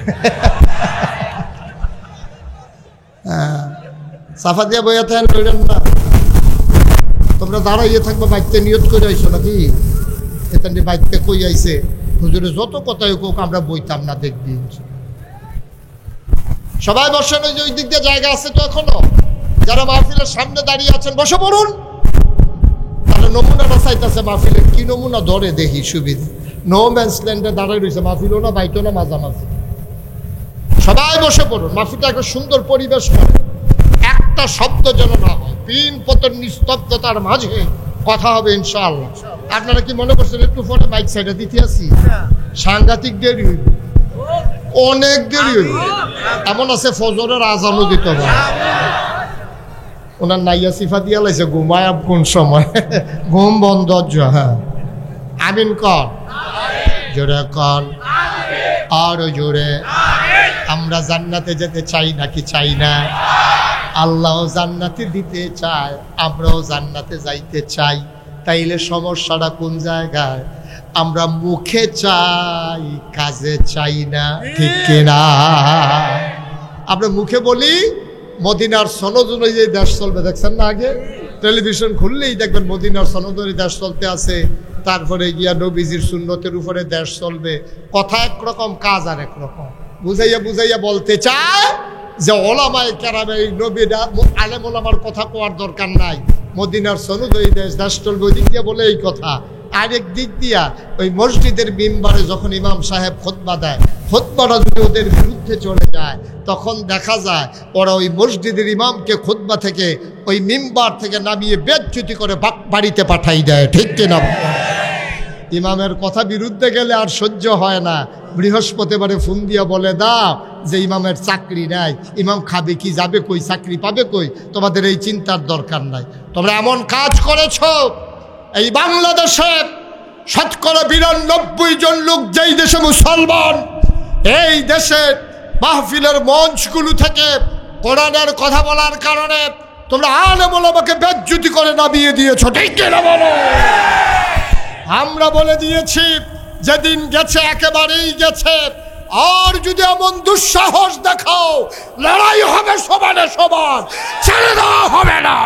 সাফা দিয়া বইয়া থাকেন কইলেন না, তোমরা দাঁড়াইয়ে থাকবে। বাইতে নিয়ত করে আইসো নাকি? এখানে বাইতে কই আইছে হুজুরে যত কথাই হোক আমরা বইতাম না, দেখবি। সবাই বসেন, ওই যে ওই দিক দিয়ে জায়গা আছে তো এখনো। যারা মাহফিলের সামনে দাঁড়িয়ে আছেন বসে পড়ুন। তাহলে নমুনাটা চাইতেছে মাহফিলের, কি নমুনা ধরে দেখি সুবিধা। নো ম্যানস ল্যান্ডে দাঁড়াই রয়েছে, মাহফিলও না বাইতো না, মাঝামাঝি। সবাই বসে পড়ুন, মাহফিলটা একটা সুন্দর পরিবেশ করে। একটা শব্দ যেন না হয়, 3 পতন নিস্তব্ধতার মাঝে কথা হবে ইনশাআল্লাহ। আপনারা কি মনে করছেন একটু পরে বাইক সাইডে দিতে আসি? সাংঘাতিক দেরি হইব, অনেক দেরি হইব। এমন আছে ফজরের আজানও দিতে হবে। ওনার নাইয়া সিফা দিয়া লাইছে ঘুমায় কোন সময়, ঘুম বন্ধ। হ্যাঁ আমিন কর, জোরে কর, আরো জোরে। আমরা জান্নাতে যেতে চাই নাকি চাই না? আল্লাহ জান্নাতে দিতে চায়, আমরাও জান্নাতে যাইতে চাই। তাইলে সমস্যাটা কোন জায়গায়? আমরা মুখে চাই, কাজে চাই না, ঠিক কিনা? আমরা মুখে বলি মদিনার সনদ অনুযায়ী দেশ চলবে, দেখছেন না? আগে টেলিভিশন খুললেই দেখবেন মদিনার সনদ অনুযায়ী দেশ চলতে আছে। তারপরে গিয়া নবীজির সুন্নতের উপরে দেশ চলবে। কথা একরকম, কাজ আর একরকম। বুঝাইয়া বুঝাইয়া বলতে চায় যে ওলামায়ে কেরামে নবীরা আলেম ওলামার কথা কোয়ার দরকার নাই, মদিনার সনদ ওই দেশ চলবে। ওই দিক দিয়ে বলে এই কথা। আরেক দিক দিয়া ওই মসজিদের মিম্বারে যখন ইমাম সাহেব খুতবা দেয়, খুতবাটা যদি ওদের বিরুদ্ধে চলে যায়, তখন দেখা যায় ওরা ওই মসজিদের ইমামকে খুতবা থেকে, ওই মিম্বার থেকে নামিয়ে বেজ্জতি করে বাড়িতে পাঠাই দেয়, ঠিক কিনা? ইমামের কথা বিরুদ্ধে গেলে আর সহ্য হয় না। বৃহস্পতিবারে ফোন দিয়া বলে দাও যে ইমামের চাকরি নাই, ইমাম খাবে কি, যাবে কই, চাকরি পাবে কই? তোমাদের এই চিন্তার দরকার নাই। তোমরা এমন কাজ করেছ, এই বাংলাদেশে 99% জন লোক যেই দেশে মুসলমান, এই দেশে মাহফিলের মঞ্চগুলো থেকে কোরআনের কথা বলার কারণে তোমরা আলেম ওলামাকে বেজ্জতি করে নামিয়ে দিয়েছ, ঠিক কিনা বলো? আমরা বলে দিয়েছি যেদিন গেছে একেবারেই গেছে। আর যদি এমন দুঃসাহস দেখাও, লড়াই হবে সমানে সমান, ছেড়ে দেওয়া হবে না।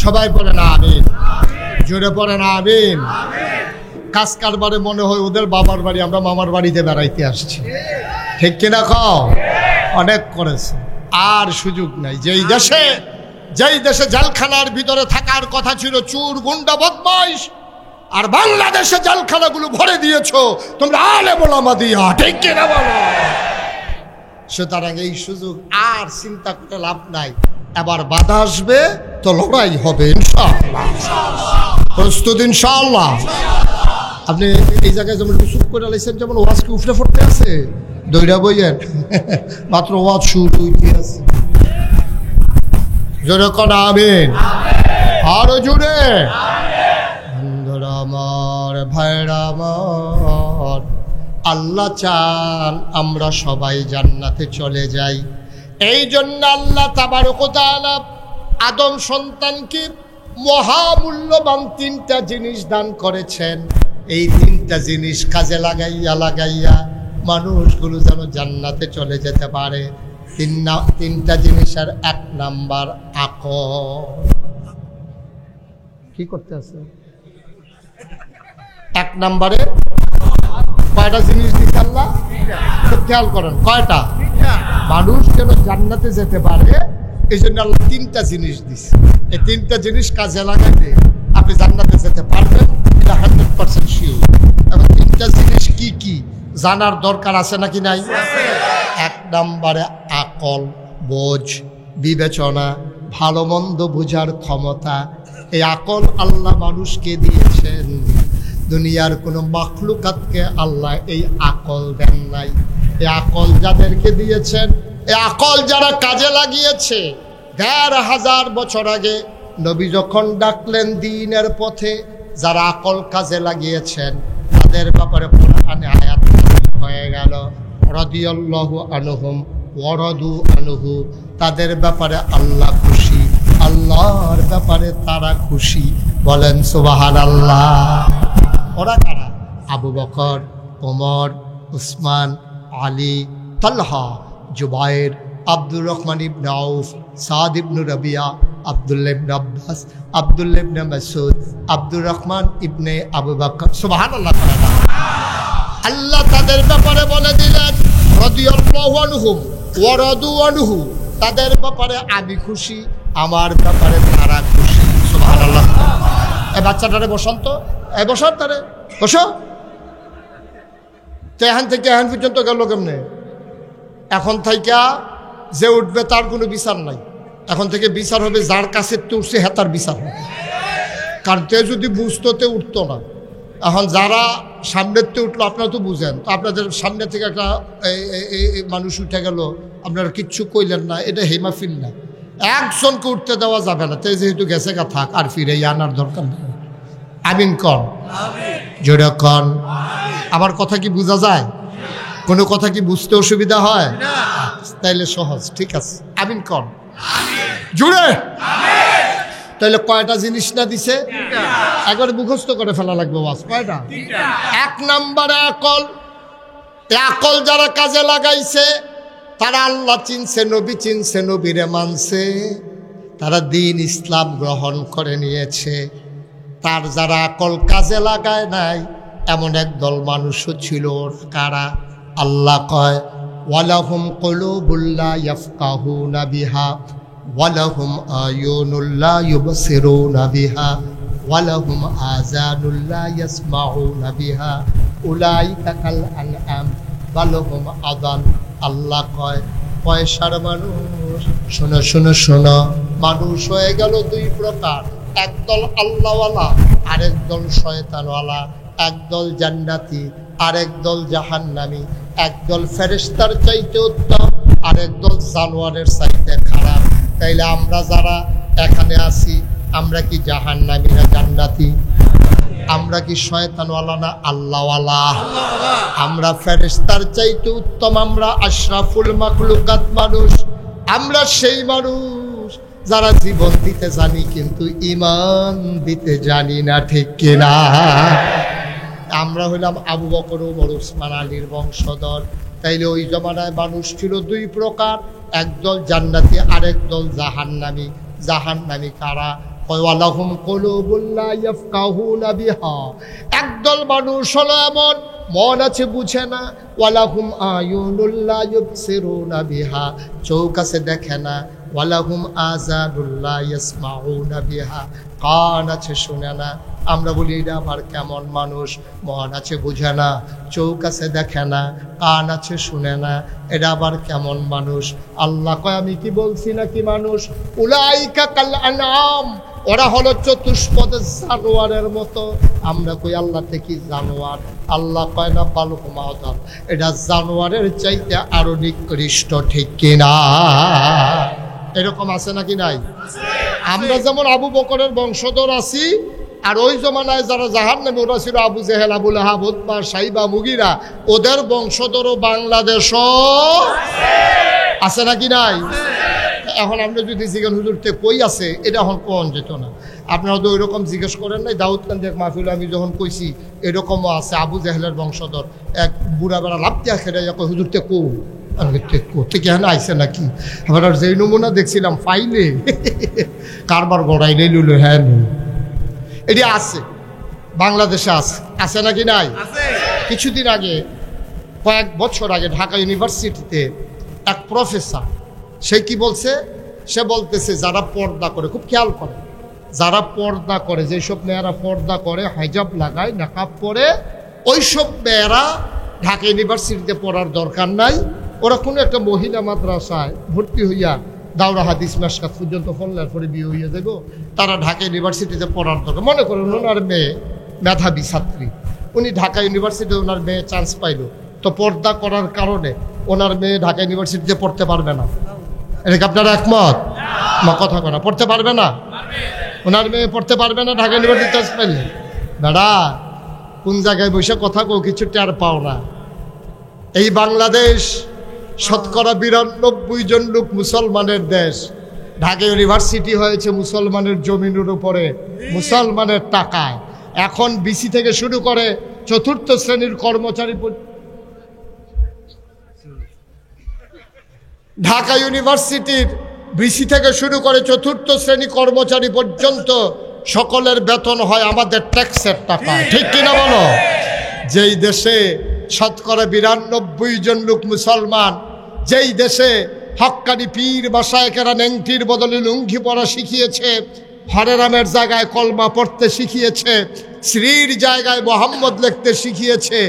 সবাই পড়ে না আমিন, জোরে পড়ে না আমিন। কাজ কারবারে মনে হয় ওদের বাবার বাড়ি, আমরা মামার বাড়িতে বেড়াইতে আসছি, ঠিক কিনা? খাও অনেক করেছে, আর সুযোগ নাই। যেই দেশে জেলখানার ভিতরে থাকার কথা ছিল চোর, গুন্ডা, বদমাইশ, আর বাংলাদেশে জেলখানাগুলো ভরে দিয়েছো তোমরা আলেম ওলামা দিয়া, ঠিক কিনা বলো? সুতরাং এই সুযোগ আর চিন্তা করে লাভ নাই। এবার বাধা আসবে তো লড়াই হবে ইনশাআল্লাহ। প্রস্তুত ইনশাআল্লাহ? আপনি এই জায়গায় যেমন চুপ করে লাইছেন, যেমন ওয়াজ কি উফরে পড়তে আছে, দইরা বইয়েন, মাত্র ওয়াজ শুরু হইতে আছে। জোরে করা আমিন, আরো জোরে। বন্ধুরা আমার, ভাইরা আমার, আল্লাহ চান আমরা সবাই জান্নাতে চলে যাই। এই জন্য আল্লাহ তাবারক ওয়া তাআলা আদম সন্তানকে মহামূল্যবান 3টা জিনিস দান করেছেন। এই 3টা জিনিস কাজে লাগাইয়া মানুষগুলো যেন জান্নাতে চলে যেতে পারে। 3টা জিনিসের 1 নাম্বার আকল। কি করতে আছে? 1 নম্বরে কয়টা জিনিস দিচ্ছে আল্লাহ? খেয়াল করেন, কয়টা? মানুষ যেন জান্নাতে যেতে পারে এই জন্য আল্লাহ 3টা জিনিস দিচ্ছে। এই 3টা জিনিস কাজে লাগাইলে আপনি জান্নাতে যেতে পারবেন, এটা 100% শিওর। এবং তিনটা জিনিস কি কি জানার দরকার আছে নাকি নাই? এক নম্বরে আকল, বোঝ, বিবেচনা, ভালো মন্দ বোঝার ক্ষমতা। এই আকল আল্লাহ মানুষকে দিয়েছেন, দুনিয়ার কোনো মাখলুকাতকে আল্লাহ এই আকল দেন নাই। এই আকল যাদেরকে দিয়েছেন, এই আকল যারা কাজে লাগিয়েছে, ১৫০০ বছর আগে নবী যখন ডাকলেন দ্বীনের পথে, যারা আকল কাজে লাগিয়েছেন তাদের ব্যাপারে কোরআনে আয়াত হয়ে গেল, রাদিয়াল্লাহু আনহুম ওয়া রাদু আনহু। তাদের ব্যাপারে আল্লাহ খুশি, আল্লাহর ব্যাপারে তারা খুশি। বলেন সুবহানাল্লাহ। ওরা কারা? আবু বকর, ওমর, উসমান, আলী, তালহা, জুবায়ের, আব্দুর রহমান ইবনে আউফ, সাদ ইবনে রাবিয়া, আব্দুল্লাহ ইবনে আব্বাস, আব্দুল্লাহ ইবনে মাসউদ, আব্দুর রহমান ইবনে আবু বকর। সুবহানাল্লাহ। আল্লাহ তাদের ব্যাপারে বলে দিলেন, রাদিয়াল্লাহু আনহুম ওয়া রাদু আনহু। তাদের ব্যাপারে আমি খুশি, আমার ব্যাপারে তারা খুশি। সুবহানাল্লাহ। এই বাচ্চাটারে বসন্ত, এই বসো, তারে বসো। তো এখান থেকে এখান পর্যন্ত গেল কেমনে? এখন থেকে যে উঠবে তার কোনো বিচার নাই। এখন থেকে বিচার হবে যার কাছে উঠছে হ্যাঁ তার বিচার হবে। কারণ তে যদি বুঝতো তে উঠতো না। এখন যারা সামনের তে উঠলো, আপনারা তো বুঝেন, তো আপনাদের সামনে থেকে একটা মানুষ উঠে গেল, আপনারা কিচ্ছু কইলেন না, এটা হেমাফিল না। একজনকে উঠতে দেওয়া যাবে না। তাই যেহেতু গেছে গা থাক, আর ফিরে আনার দরকার নেই। আমিন কন, জোরে কন। আমার কথা কি বোঝা যায়? কোনো কথা কি বুঝতে অসুবিধা হয়? তাইলে সহজ, ঠিক আছে। আমিন কন, জুড়ে। তাইলে কয়টা জিনিস না দিছে? একবার মুখস্থ করে ফেলা লাগবে। বাস কয়টা? এক নম্বরে আকল। আকল যারা কাজে লাগাইছে তারা আল্লাহ চিনছে, নবী চিনছে, নবীরে মানছে, তারা দ্বীন ইসলাম গ্রহণ করে নিয়েছে। তার যারা আকল কাজে লাগায় নাই, এমন একদল মানুষও ছিল। কারা? আল্লাহ কয়, ওয়ালাহুম কুলুবুল লা ইয়াফকাহুনা বিহা ওয়ালাহুম আয়ুনুল লা ইউবসিরুনা বিহা ওয়ালাহুম আযানুল লা ইয়াসমাউনা বিহা উলাইকা কাল আনআম বাল হুম আযাল। আল্লাহ কয়, পয়সার মানুষ, শোনো শোনো শোনো, মানুষ হয়ে গেল দুই প্রকার। একদল আল্লাহওয়ালা, আরেক দল শয়তানওয়ালা। একদল জান্নাতি, আরেক দল জাহান্নামী। একদল ফেরেশতার চাইতে উত্তম, আরেক দল জানোয়ারের চাইতে খারাপ। তাইলে আমরা যারা এখানে আছি, আমরা কি জাহান্নামী না জান্নাতি? আমরা কি শয়তানওয়ালা না আল্লাহওয়ালা? আমরা ফেরেশতার চাইতে উত্তম, আমরা আশরাফুল মাখলুকাত মানুষ। আমরা সেই মানুষ যারা জীবন দিতে জানি কিন্তু ঈমান দিতে জানি না, ঠিক কিনা? আমরা হইলাম আবু বকর, ওমর, উসমান, আলীর বংশধর। তাইলে ওই জমানায় মানুষ ছিল দুই প্রকার, একদল জান্নাতি, আরেক দল জাহান্নামী। জাহান্নামী কারা? ওয়ালাহুম কুলুবুল লা ইয়াফকাহুনা বিহা। একদল মানুষ হলো এমন, মন আছে বুঝে না। ওয়ালাহুম আয়ুনুল লা ইউবসিরুনা বিহা, চোখ আছে দেখে না। ওয়ালাহুম আযানুল লা ইয়াসমাউনা বিহা, কান আছে শুনে না। আমরা বলি এটা আবার কেমন মানুষ? মন আছে বুঝে না, চোখ আছে দেখে না, কান আছে শুনে না, এটা আবার কেমন মানুষ? আল্লাহ কয়, আমি কি বলছি নাকি মানুষ? উলাইকা কাল আনআম, ওরা হলো চতুষ্পদের জানোয়ারের মতো। আমরা কই আল্লাহ থেকে জানোয়ার? আল্লাহ কয় না, বাল হুম আযাল, এটা জানোয়ারের চাইতে আরো নিকৃষ্ট, ঠিক কিনা? এরকম আছে নাকি নাই? আমরা যেমন আবু বকরের বংশধর আছি, আর ওই জমানায় যারা জাহান্নামী ওরা ছিল আবু জেহেল, আবু লাহাব, উতবা, সাইবা, মুগিরা। ওদের বংশধরও বাংলাদেশও আছে নাকি নাই? এখন আমরা যদি জিজ্ঞেস হুজুরতে কই আছে, এটা এখন কোন যেত না। আপনারা তো ওই রকম জিজ্ঞেস করেন নাই। দাউদকান্দের মাহফিলে আমি যখন কইছি এরকমও আছে, আবু জেহেলের বংশধর এক বুড়া বেড়া লাভতে খেলে হুজুরতে কো থেকে এখানে আইসে নাকি? আবার আর যেই নমুনা দেখছিলাম ফাইলে কারবার গড়াইলে লুলো। হ্যাঁ, এটি আছে, বাংলাদেশে আছে। আছে নাকি নাই? কিছুদিন আগে, কয়েক বছর আগে ঢাকা ইউনিভার্সিটিতে এক প্রফেসর, সে কি বলছে? সে বলতেছে যারা পর্দা করে, খুব খেয়াল করে, যারা পর্দা করে, যেসব মেয়েরা পর্দা করে, হাইজাব লাগায়, নাকাব পরে, ওইসব মেয়েরা ঢাকা ইউনিভার্সিটিতে পড়ার দরকার নাই। ওরা কোনো একটা মহিলা মাদ্রাসায় ভর্তি হইয়া দাওরা হাদিস মাসকাত পর্যন্ত পড়লার পরে বিয়ে হইয়া দেবো, তারা ঢাকা ইউনিভার্সিটিতে পড়ার দরকার। মনে করেন ওনার মেয়ে মেধাবী ছাত্রী, উনি ঢাকা ইউনিভার্সিটিতে ওনার মেয়ে চান্স পাইল, তো পর্দা করার কারণে ওনার মেয়ে ঢাকা ইউনিভার্সিটিতে পড়তে পারবে না। এটা কি আপনারা একমত? কথা করা পড়তে পারবে না, ওনার মেয়ে পড়তে পারবে না ঢাকা ইউনিভার্সিটি চান্স পাইলে। বেড়া কোন জায়গায় বসে কথা কো, কিছু টের পাও না। এই বাংলাদেশ শতকরা 92 জন লোক মুসলমানের দেশ। ঢাকা ইউনিভার্সিটি হয়েছে মুসলমানের জমিনের উপরে, মুসলমানের টাকায়। এখন বিসি থেকে শুরু করে চতুর্থ শ্রেণীর কর্মচারী, ঢাকা ইউনিভার্সিটির বিসি থেকে শুরু করে চতুর্থ শ্রেণী কর্মচারী পর্যন্ত সকলের বেতন হয় আমাদের ট্যাক্সের টাকা, ঠিক কিনা বলো? যেই দেশে শতকরা 92 জন লোক মুসলমান, যেই দেশে হক্কানি পীর বাসায়কেরা নেংটির বদলে লুঙ্গি পরা শিখিয়েছে, হরে রামের জায়গায় কলমা পড়তে শিখিয়েছে, শ্রীর জায়গায় মোহাম্মদ লিখতে শিখিয়েছে,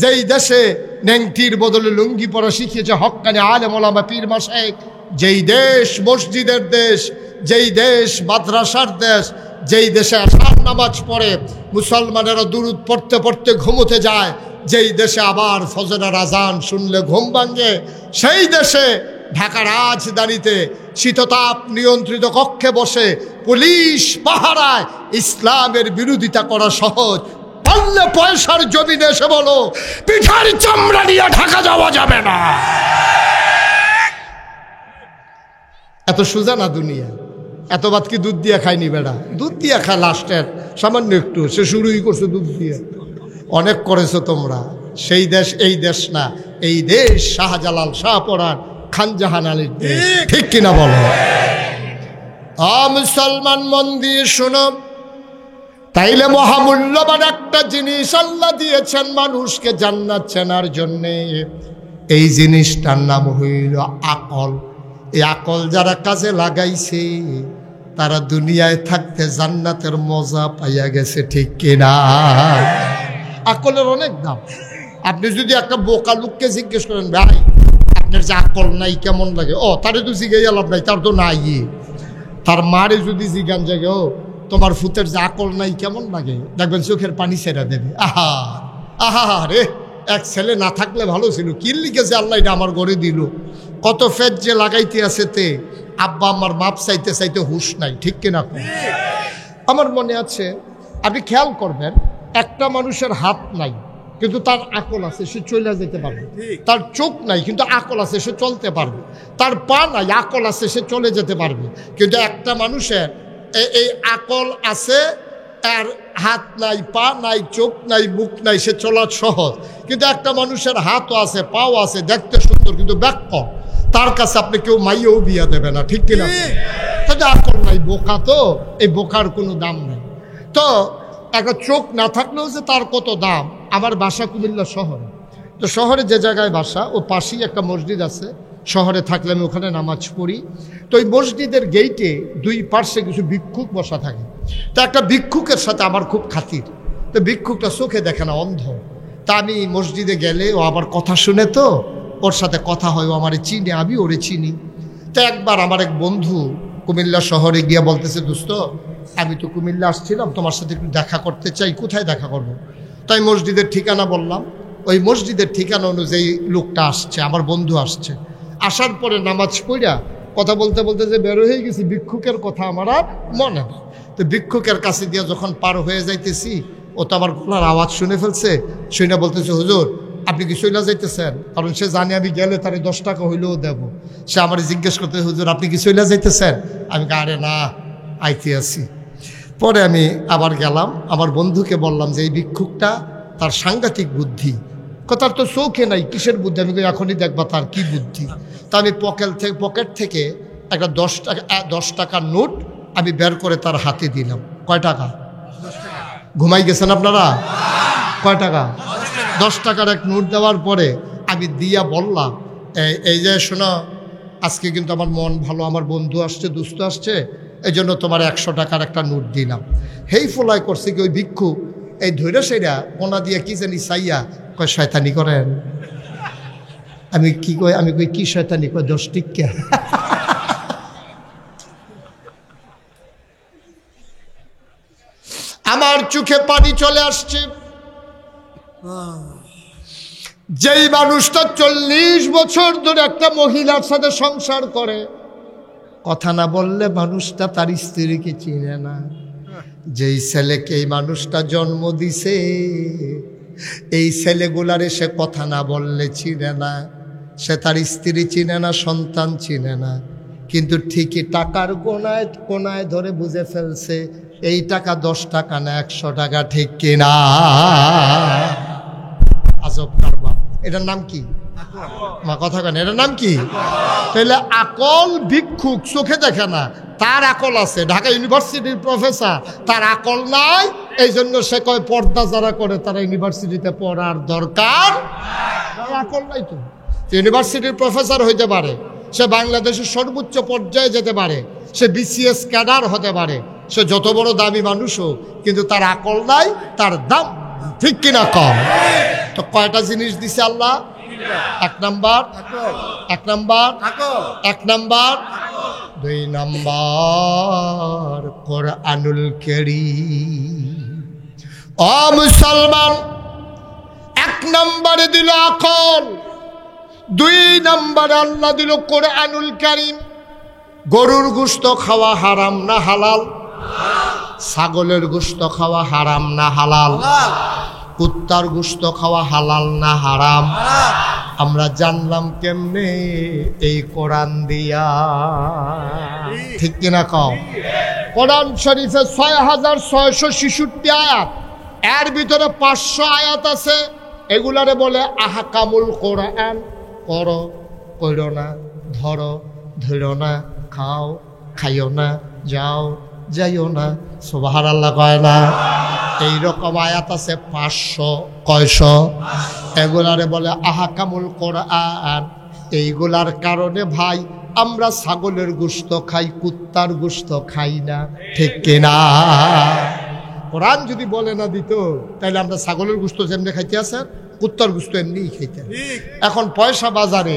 যেই দেশে নেংটির বদলে লুঙ্গি পরা শিখিয়েছে হক্কানি আলেম ওলামা পীর মাশায়েখ, যেই দেশ মসজিদের দেশ, যেই দেশ মাদ্রাসার দেশ, যেই দেশে আশার নামাজ পড়ে মুসলমানেরা দুরূদ পড়তে পড়তে ঘুমোতে যায়, যেই দেশে আবার ফজরের আজান শুনলে ঘুম ভাঙে, সেই দেশে ঢাকা রাজধানীতে শীততাপ নিয়ন্ত্রিত কক্ষে বসে পুলিশ পাহারায় ইসলামের বিরোধিতা করা সহজ। পারলে পয়সার জমিনে এসে বলো পিঠার চামড়া নিয়ে ঢাকা যাওয়া যাবে না। এত সোজা না দুনিয়া। এত ভাত কি দুধ দিয়ে খায়নি বেড়া? দুধ দিয়ে খায় লাস্টের সামান্য একটু, সে শুরুই করছে দুধ দিয়ে। অনেক করেছো তোমরা। সেই দেশ এই দেশ না, এই দেশ শাহজালাল শাহপরান খানজাহান আলীর দেশ, ঠিক কিনা বলো? মুসলমান মন দিয়ে শোনো, তাইলে মহামূল্যবান একটা জিনিস আল্লাহ দিয়েছেন মানুষকে জান্নাত চেনার জন্যে। এই জিনিসটার নাম হইল আকল। এই আকল যারা কাজে লাগাইছে তারা দুনিয়ায় থাকতে জান্নাতের মজা পাইয়া গেছে, ঠিক কিনা? আকলের অনেক দাম। আপনি যদি একটা বোকা লোককে জিজ্ঞেস করেন, ভাই আপনার যে আকল নাই কেমন লাগে, ও তারে তো জিজ্ঞাসা লাভ নাই, তার তো নাই। তার মারে যদি জিজ্ঞান জাগে, ও তোমার ফুতের যে আকল নাই কেমন লাগে, দেখবেন চোখের পানি ছেড়ে দেবে। আহা আহা রে, এক ছেলে না থাকলে ভালো ছিল, কি লিখেছে আল্লাহ এটা আমার ঘরে দিল। কত ফেট যে লাগাইতে আছে তে, আব্বা আমার মাপ চাইতে চাইতে হুশ নাই, ঠিক কিনা? আমার মনে আছে, আপনি খেয়াল করবেন, একটা মানুষের হাত নাই কিন্তু তার আকল আছে, সে চলে যেতে পারবে। তার চোখ নাই কিন্তু আকল আছে, সে চলতে পারবে। তার পা নাই, আকল আছে, সে চলে যেতে পারবে। কিন্তু একটা মানুষের এই আকল আছে, আর হাত নাই, পা নাই, চোখ নাই, মুখ নাই, সে চলা সহজ। কিন্তু একটা মানুষের হাতও আছে, পাও আছে, দেখতে সুন্দর কিন্তু ব্যাক, তার কাছে আপনি কেউ মাইয়েও বিয়া দেবে না, ঠিক কিনা? তাহলে আকল নাই, বোকা, তো এই বোকার কোনো দাম নেই। তো একটা চোখ না থাকলেও যে তার কত দাম। আমার বাসা কুমিল্লা শহরে, তো শহরে যে জায়গায় বাসা ও পাশেই একটা মসজিদ আছে। শহরে থাকলে আমি ওখানে নামাজ পড়ি। তো ওই মসজিদের গেইটে দুই পার্শ্বে কিছু ভিক্ষুক বসা থাকে। তো একটা ভিক্ষুকের সাথে আমার খুব খাতির। তো ভিক্ষুকটা চোখে দেখে না, অন্ধ। তা আমি মসজিদে গেলে ও আবার কথা শুনে, তো ওর সাথে কথা হয়, ও আমারে চিনে, আমি ওরে চিনি। তো একবার আমার এক বন্ধু কুমিল্লা শহরে গিয়ে বলতেছে, দোস্ত আমি তো কুমিল্লা আসছিলাম, তোমার সাথে একটু দেখা করতে চাই, কোথায় দেখা করবো? তাই মসজিদের ঠিকানা বললাম। ওই মসজিদের ঠিকানা অনুযায়ী লোকটা আসছে, আমার বন্ধু আসছে। আসার পরে নামাজ পড়া কথা বলতে বলতে যে বের হয়ে গেছি, ভিক্ষুকের কথা আমার আর মনে নেই। তো ভিক্ষুকের কাছে দিয়ে যখন পার হয়ে যাইতেছি, ও তো আমার গলার আওয়াজ শুনে ফেলছে। শুনে বলতেছে, হুজুর আপনি কি চইলা যাইতেছেন? কারণ সে জানে আমি গেলে তারে 10 টাকা হইলেও দেব। সে আমার জিজ্ঞেস করতে, হুজুর আপনি কি চইলা যাইতেছেন? আমি আরে না, আইতে আছি। পরে আমি আবার গেলাম, আমার বন্ধুকে বললাম যে এই ভিক্ষুকটা, তার সাংঘাতিক বুদ্ধি। তার তো চোখে নাই, কিসের বুদ্ধি? আমি এখনই দেখবা তার কি বুদ্ধি। তা আমি পকেট থেকে একটা 10 টাকার নোট আমি বের করে তার হাতে দিলাম। কয় টাকা? ঘুমাই গেছেন আপনারা? কয় টাকা? 10 টাকার এক নোট দেওয়ার পরে আমি দিয়া বললাম, এই যে শোনো, আজকে কিন্তু আমার মন ভালো, আমার বন্ধু আসছে, দুস্থ আসছে, এই জন্য তোমার 100 টাকার একটা নোট দিলাম। হেই ফোলাই করছে কি ওই ভিক্ষু এই ধৈর্য সেরা কোনা দিয়ে কি জানি চাইয়া কয় শয়তানি করেন। আমি কই কি শয়তানি কয় 10 টিকা। আমার চোখে পানি চলে আসছে। যেই মানুষটা 40 বছর ধরে একটা মহিলার সাথে সংসার করে, কথা না বললে মানুষটা তার স্ত্রীকে চিনে না। যেই ছেলেকে এই মানুষটা জন্ম দিছে এই ছেলেগুলারে সে কথা না বললে চিনে না, সে তার স্ত্রী চিনে না, সন্তান চিনে না, কিন্তু ঠিকই টাকার কোনায় ধরে বুঝে ফেলছে এই টাকা 10 টাকা না 100 টাকা, ঠিক কিনা? আজব কারবার। এটার নাম কি? মা কথা কেন, এটার নাম কি? তাহলে আকল ভিক্ষুক চোখে দেখে না, তার আকল আছে। ঢাকা ইউনিভার্সিটির প্রফেসর, তার আকল নাই, এই জন্য সে কয় পর্দা যারা করে তারা ইউনিভার্সিটিতে পড়ার দরকার। আকল নাই তো। ইউনিভার্সিটির প্রফেসর হইতে পারে, সে বাংলাদেশের সর্বোচ্চ পর্যায়ে যেতে পারে, সে বিসিএস ক্যাডার হতে পারে, সে যত বড় দামি মানুষ হোক, কিন্তু তার আকল নাই, তার দাম ঠিক কিনা কম। তো কয়টা জিনিস দিছে আল্লাহ? 1 নাম্বার 2 নাম্বার কোরআনুল কারীম। ও মুসলমান, 1 নম্বরে দিল আকল, 2 নম্বরে আল্লাহ দিল কোরআনুল কারীম। গরুর গোশত খাওয়া হারাম না হালাল? ছাগলের গোশত খাওয়া হারাম না হালাল? কুত্তার গোশত খাওয়া হালাল না হারাম? আমরা জানলাম কেমনে? এই কোরআন দিয়া, ঠিক কিনা কও? কোরআন শরীফে 6666 আয়াত, এর ভিতরে 500 আয়াত আছে, এগুলারে বলে আহকামুল কোরআন। করো, করো না, ধরো, ধরো না, খাও, খাইও না, যাও, যাইও না, সুবহানাল্লাহ কয় না? এইরকম আয়াত আছে 500। কয়শো? এগুলারে বলে আহকামুল কোরআন। এইগুলার কারণে ভাই আমরা ছাগলের গোশত খাই, কুত্তার গোশত খাই না, ঠিক কিনা? কোরআন যদি বলে না দিত তাহলে আমরা ছাগলের গোশত যেমনি খাইতে আছে, কুত্তার গোশত এমনিই খাইতে। এখন পয়সা বাজারে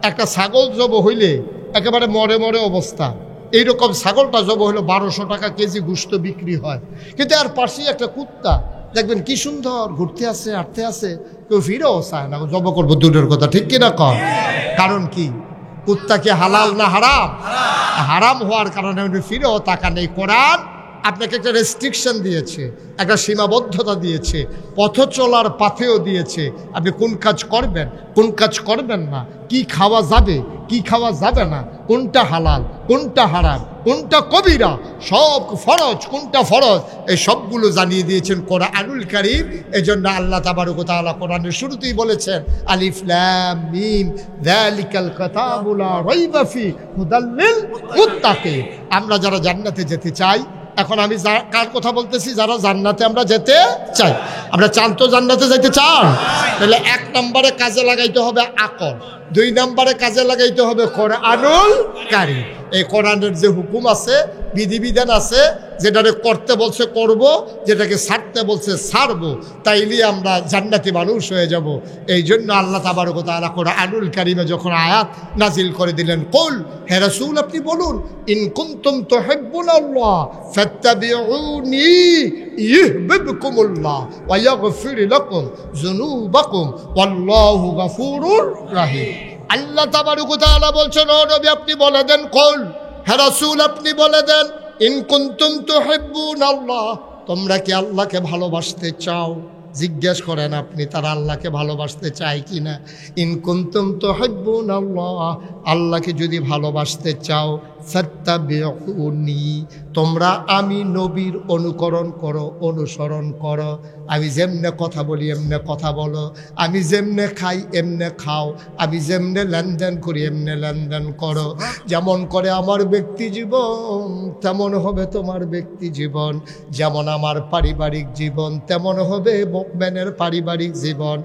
একটা ছাগল জব হইলে একেবারে মরে মরে অবস্থা, এইরকম ছাগলটা জব হইলো 1200 টাকা কেজি গোশত বিক্রি হয়। কিন্তু আর পাশেই একটা কুত্তা দেখবেন কি সুন্দর ঘুরতে আছে, আটতে আছে, কেউ ফিরেও চায় না জব করবো, দূরের কথা, ঠিক কিনা কম? কারণ কি? কুত্তা কি হালাল না হারাম? হারাম হওয়ার কারণে ফিরেও টাকা নেই। কোরআন আপনাকে একটা রেস্ট্রিকশন দিয়েছে, একটা সীমাবদ্ধতা দিয়েছে, পথ চলার পাথেও দিয়েছে। আপনি কোন কাজ করবেন, কোন কাজ করবেন না, কি খাওয়া যাবে, কি খাওয়া যাবে না, কোনটা হালাল, কোনটা হারাম, কোনটা কবিরা, সব ফরজ, কোনটা ফরজ, এই সবগুলো জানিয়ে দিয়েছেন কোরআনুল কারীম। এই জন্য আল্লাহ তাবারক ওয়া তাআলা কোরআনের শুরুতেই বলেছেন আলিফ লাম মিম যালিকাল কিতাবু লা রাইবা ফি হুদাল লিল মুত্তাকিন। আমরা যারা জান্নাতে যেতে চাই, এখন আমি কার কথা বলতেছি? যারা জান্নাতে আমরা যেতে চাই। আমরা চান তো জান্নাতে যাইতে চান? তাহলে 1 নম্বরে কাজে লাগাইতে হবে আকল, 2 নম্বরে কাজে লাগাইতে হবে কোরআনুল কারীম। এই কোরআনের যে হুকুম আছে, বিধিবিধান আছে, যেটাকে করতে বলছে করব, যেটাকে ছাড়তে বলছে ছাড়বো, তাইলে আমরা জান্নাতি মানুষ হয়ে যাব। এই জন্য আল্লাহ তাবারক ওয়া তাআলা কোরআনুল কারীমে যখন আয়াত নাজিল করে দিলেন, কুল, হে রাসূল আপনি বলুন, ইন কুনতুম তুহিব্বুনাল্লাহ ফাত্তাবিউনি ইউহিব্বুকুমুল্লাহ ওয়া ইয়াগফির লাকুম যুনুবাকুম ওয়াল্লাহু গফুরুর রহিম। আল্লাহ তাবারক ওয়া তাআলা বলছেন, ও নবী আপনি বলে দেন, কুল, হে রাসূল আপনি বলে দেন, ইন কুনতুম তুহিব্বুনাল্লাহ, তোমরা কি আল্লাহকে ভালোবাসতে চাও? জিজ্ঞেস করেন আপনি তারা আল্লাহকে ভালোবাসতে চায় কিনা। ইন কুনতুম তুহিব্বুনাল্লাহ, আল্লাহকে যদি ভালোবাসতে চাও, ফাত্তাবিউনি, তোমরা আমি নবীর অনুকরণ করো, অনুসরণ করো। আমি যেমনে কথা বলি এমনে কথা বলো, আমি যেমনে খাই এমনে খাও, আমি যেমনে লেনদেন করি এমনে লেনদেন করো। যেমন করে আমার ব্যক্তি জীবন তেমন হবে তোমার ব্যক্তি জীবন, যেমন আমার পারিবারিক জীবন তেমন হবে মুমিনের পারিবারিক জীবন,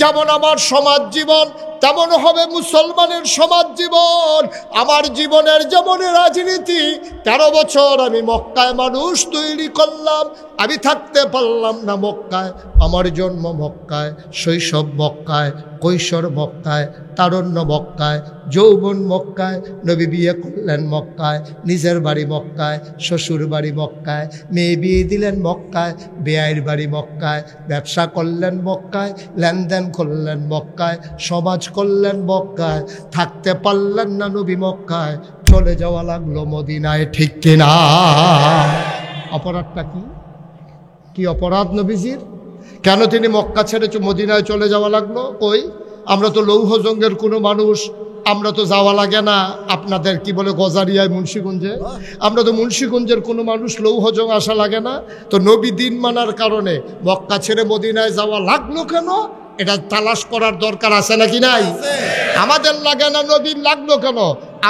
যেমন আমার সমাজ জীবন তেমন হবে মুসলমানের সমাজ জীবন। আমার জীবনের যেমন এমন রাজনীতি, 13 বছর আমি মক্কায় মানুষ তৈরি করলাম, আমি থাকতে পারলাম না মক্কায়। আমার জন্ম মক্কায়, শৈশব মক্কায়, কৈশোর মক্কায়, তারুণ্য মক্কায়, যৌবন মক্কায়, নবী বিয়ে করলেন মক্কায়, নিজের বাড়ি মক্কায়, শ্বশুর বাড়ি মক্কায়, মেয়ে বিয়ে দিলেন মক্কায়, বেয়াইর বাড়ি মক্কায়, ব্যবসা করলেন মক্কায়, লেনদেন করলেন মক্কায়, সমাজ করলেন মক্কায়, থাকতে পারলেন না নবী মক্কায়, চলে যাওয়া লাগলো মদিনায়, ঠিক কিনা? অপরাধটা কি? কি অপরাধ নবীজির? কেন তিনি মক্কা ছেড়ে মদিনায় চলে যাওয়া লাগলো? ওই আমরা তো লৌহ জঙ্গের কোনো মানুষ, আমরা তো যাওয়া লাগে না আপনাদের কি বলে গজারিয়ায়, মুন্সিগঞ্জে। আমরা তো মুন্সিগঞ্জের কোনো মানুষ, লৌহজং আসা লাগে না। তো নবী দিন মানার কারণে মক্কা ছেড়ে মদিনায় যাওয়া লাগলো কেন? এটা তালাশ করার দরকার আছে নাকি নাই? আমাদের লাগে না, নবীর লাগলো কেন?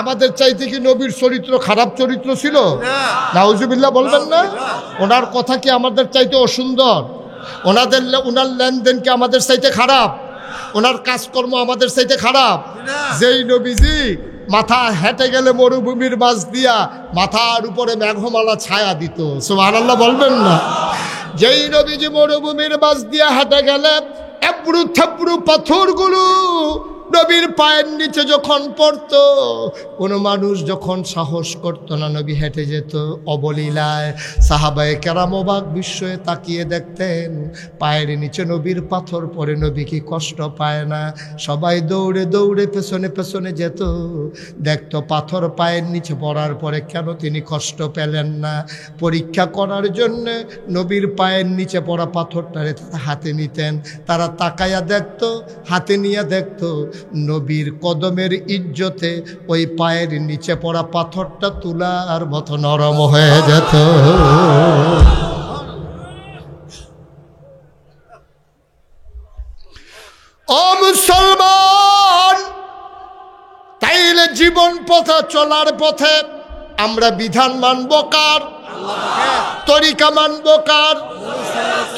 আমাদের চাইতে কি নবীর চরিত্র খারাপ চরিত্র ছিল? নাউজুবিল্লাহ বলবেন না? ওনার কথা কি আমাদের চাইতে অসুন্দর? ওনার লেনদেন কি আমাদের চাইতে খারাপ? ওনার কাজকর্ম আমাদের চাইতে খারাপ? যেই নবীজি মাথা হেঁটে গেলে মরুভূমির মাঝ দিয়া মাথার উপরে মেঘমালা ছায়া দিত, সুবহানাল্লাহ বলবেন না? যেই নবীজি মরুভূমির মাঝ দিয়া হেঁটে গেলে এবড়ু থেবড়ু পাথরগুলো নবীর পায়ের নিচে যখন পড়তো, কোনো মানুষ যখন সাহস করতো না, নবী হেঁটে যেত অবলীলায়। সাহাবায়ে কেরাম অবাক বিস্ময়ে তাকিয়ে দেখতেন, পায়ের নিচে নবীর পাথর পড়ে, নবী কি কষ্ট পায় না? সবাই দৌড়ে দৌড়ে পেছনে পেছনে যেত, দেখতো পাথর পায়ের নিচে পড়ার পরে কেন তিনি কষ্ট পেলেন না। পরীক্ষা করার জন্যে নবীর পায়ের নিচে পড়া পাথরটারে হাতে নিতেন। তারা তাকায়া দেখতো, হাতে নিয়ে দেখতো নবীর কদমের ইজ্জতে ওই পায়ের নিচে পড়া পাথরটা তুলার মতো নরম হয়ে যেত। ও মুসলমান, তাইলে জীবন পথে চলার পথে আমরা বিধান মানব কার? তরিকা মানব কার?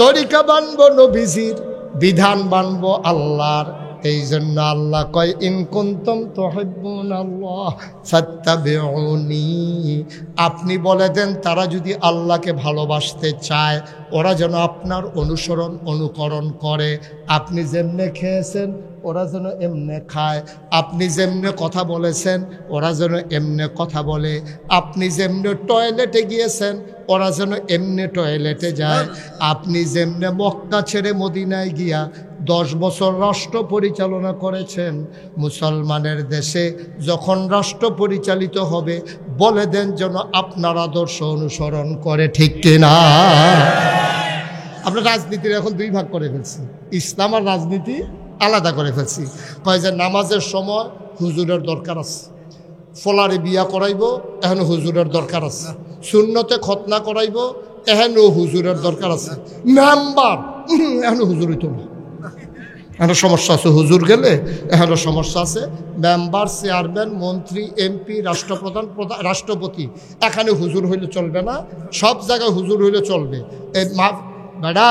তরিকা মানব নবীজির, বিধান মানব আল্লাহর। এই জন্য আল্লাহ কয়, ইন কুনতুম তুহিব্বুনাল্লাহ ফাত্তাবিউনি। আপনি বলে দেন তারা যদি আল্লাহকে ভালোবাসতে চায়, ওরা যেন আপনার অনুসরণ অনুকরণ করে। আপনি যেমনে খেয়েছেন ওরা যেন এমনে খায়, আপনি যেমনে কথা বলেছেন ওরা যেন এমনে কথা বলে, আপনি যেমনে টয়লেটে গিয়েছেন ওরা যেন এমনে টয়লেটে যায়, আপনি যেমনে মক্কা ছেড়ে মদিনায় গিয়া 10 বছর রাষ্ট্র পরিচালনা করেছেন, মুসলমানের দেশে যখন রাষ্ট্র পরিচালিত হবে বলে দেন যেন আপনার আদর্শ অনুসরণ করে, ঠিক কিনা? আমরা রাজনীতির এখন 2 ভাগ করে ফেলছি, ইসলাম আর রাজনীতি আলাদা করে ফেলছি। কয় যে নামাজের সময় হুজুরের দরকার আছে, ফলারে বিয়া করাইব এখন হুজুরের দরকার আছে, সুন্নতে খতনা করাইব এহেনও হুজুরের দরকার আছে, মেম্বার এখন হুজুর হইতো না, এখন সমস্যা আছে, হুজুর গেলে এখনও সমস্যা আছে। মেম্বার, চেয়ারম্যান, মন্ত্রী, এমপি, রাষ্ট্রপ্রধান, রাষ্ট্রপতি, এখানে হুজুর হইলে চলবে না, সব জায়গায় হুজুর হইলে চলবে। এই বেড়া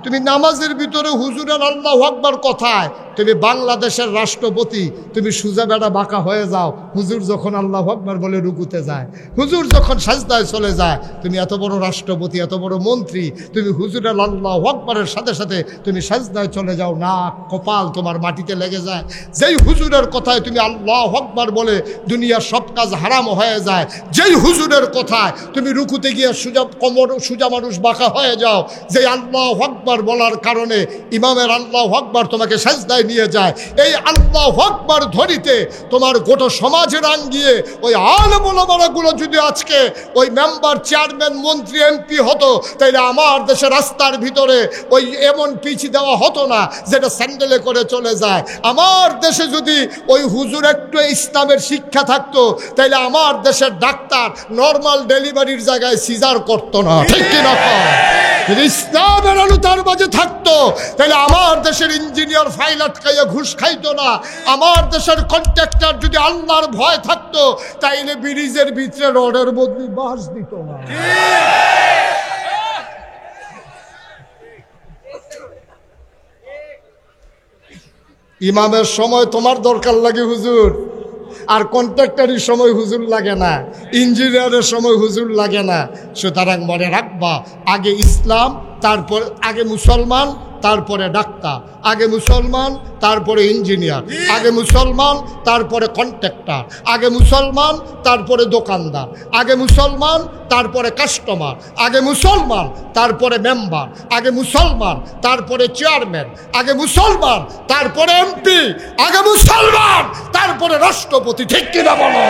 তুমি নামাজের ভিতরে হুজুরের আল্লাহু আকবার কথায় তুমি বাংলাদেশের রাষ্ট্রপতি, তুমি সুজা বেড়া বাঁকা হয়ে যাও। হুজুর যখন আল্লাহু আকবার বলে রুকুতে যায়, হুজুর যখন সাজদায় চলে যায়, তুমি এত বড় রাষ্ট্রপতি, এত বড় মন্ত্রী, তুমি হুজুরের আল্লাহু আকবারের সাথে সাথে তুমি সাজদায় চলে যাও, না কপাল তোমার মাটিতে লেগে যায়। যেই হুজুরের কথায় তুমি আল্লাহু আকবার বলে দুনিয়ার সব কাজ হারাম হয়ে যায়, যেই হুজুরের কথায় তুমি রুকুতে গিয়ে সুজা মানুষ বাঁকা হয়ে যাও, যেই আল্লাহু আকবার বলার কারণে ইমামের আল্লাহু আকবার তোমাকে সাজদায় নিয়ে যায়, এই আল্লাহু আকবার ধরিতে তোমার গোটা সমাজের আঙ্গিয়ে ওই আলেম ওলামাগুলো যদি আজকে ওই মেম্বার, চেয়ারম্যান, মন্ত্রী, এমপি হতো, তাইলে আমার দেশের রাস্তার ভিতরে ওই এমন পিচ দেওয়া হতো না যেটা স্যান্ডেলে করে চলে যায়। আমার দেশে যদি ওই হুজুর একটু ইসলামের শিক্ষা থাকতো, তাইলে আমার দেশের ডাক্তার নর্মাল ডেলিভারির জায়গায় সিজার করতো না, ঠিক কিনা? যদি ইসলামের আলো তার মাঝে থাকতো, তাহলে আমার দেশের ইঞ্জিনিয়ার ফাইল আটকাইয়া ঘুষ খাইতো না। আমার দেশের কন্ট্রাক্টর যদি আল্লাহর ভয় থাকতো, তাইলে ব্রিজের ভিতরে রডের বদলি বাঁশ দিত না। ইমামের সময় তোমার দরকার লাগে হুজুর, আর কন্ট্রাক্টরের সময় হুজুর লাগে না, ইঞ্জিনিয়ারের সময় হুজুর লাগে না। সুতরাং মনে রাখবা, আগে ইসলাম, তারপর আগে মুসলমান, তারপরে ডাক্তার, আগে মুসলমান তারপরে ইঞ্জিনিয়ার, আগে মুসলমান তারপরে কন্ট্রাক্টর, আগে মুসলমান তারপরে দোকানদার, আগে মুসলমান তারপরে কাস্টমার, আগে মুসলমান তারপরে মেম্বার, আগে মুসলমান তারপরে চেয়ারম্যান, আগে মুসলমান তারপরে এমপি, আগে মুসলমান তারপরে রাষ্ট্রপতি। ঠিক কিনা বলো?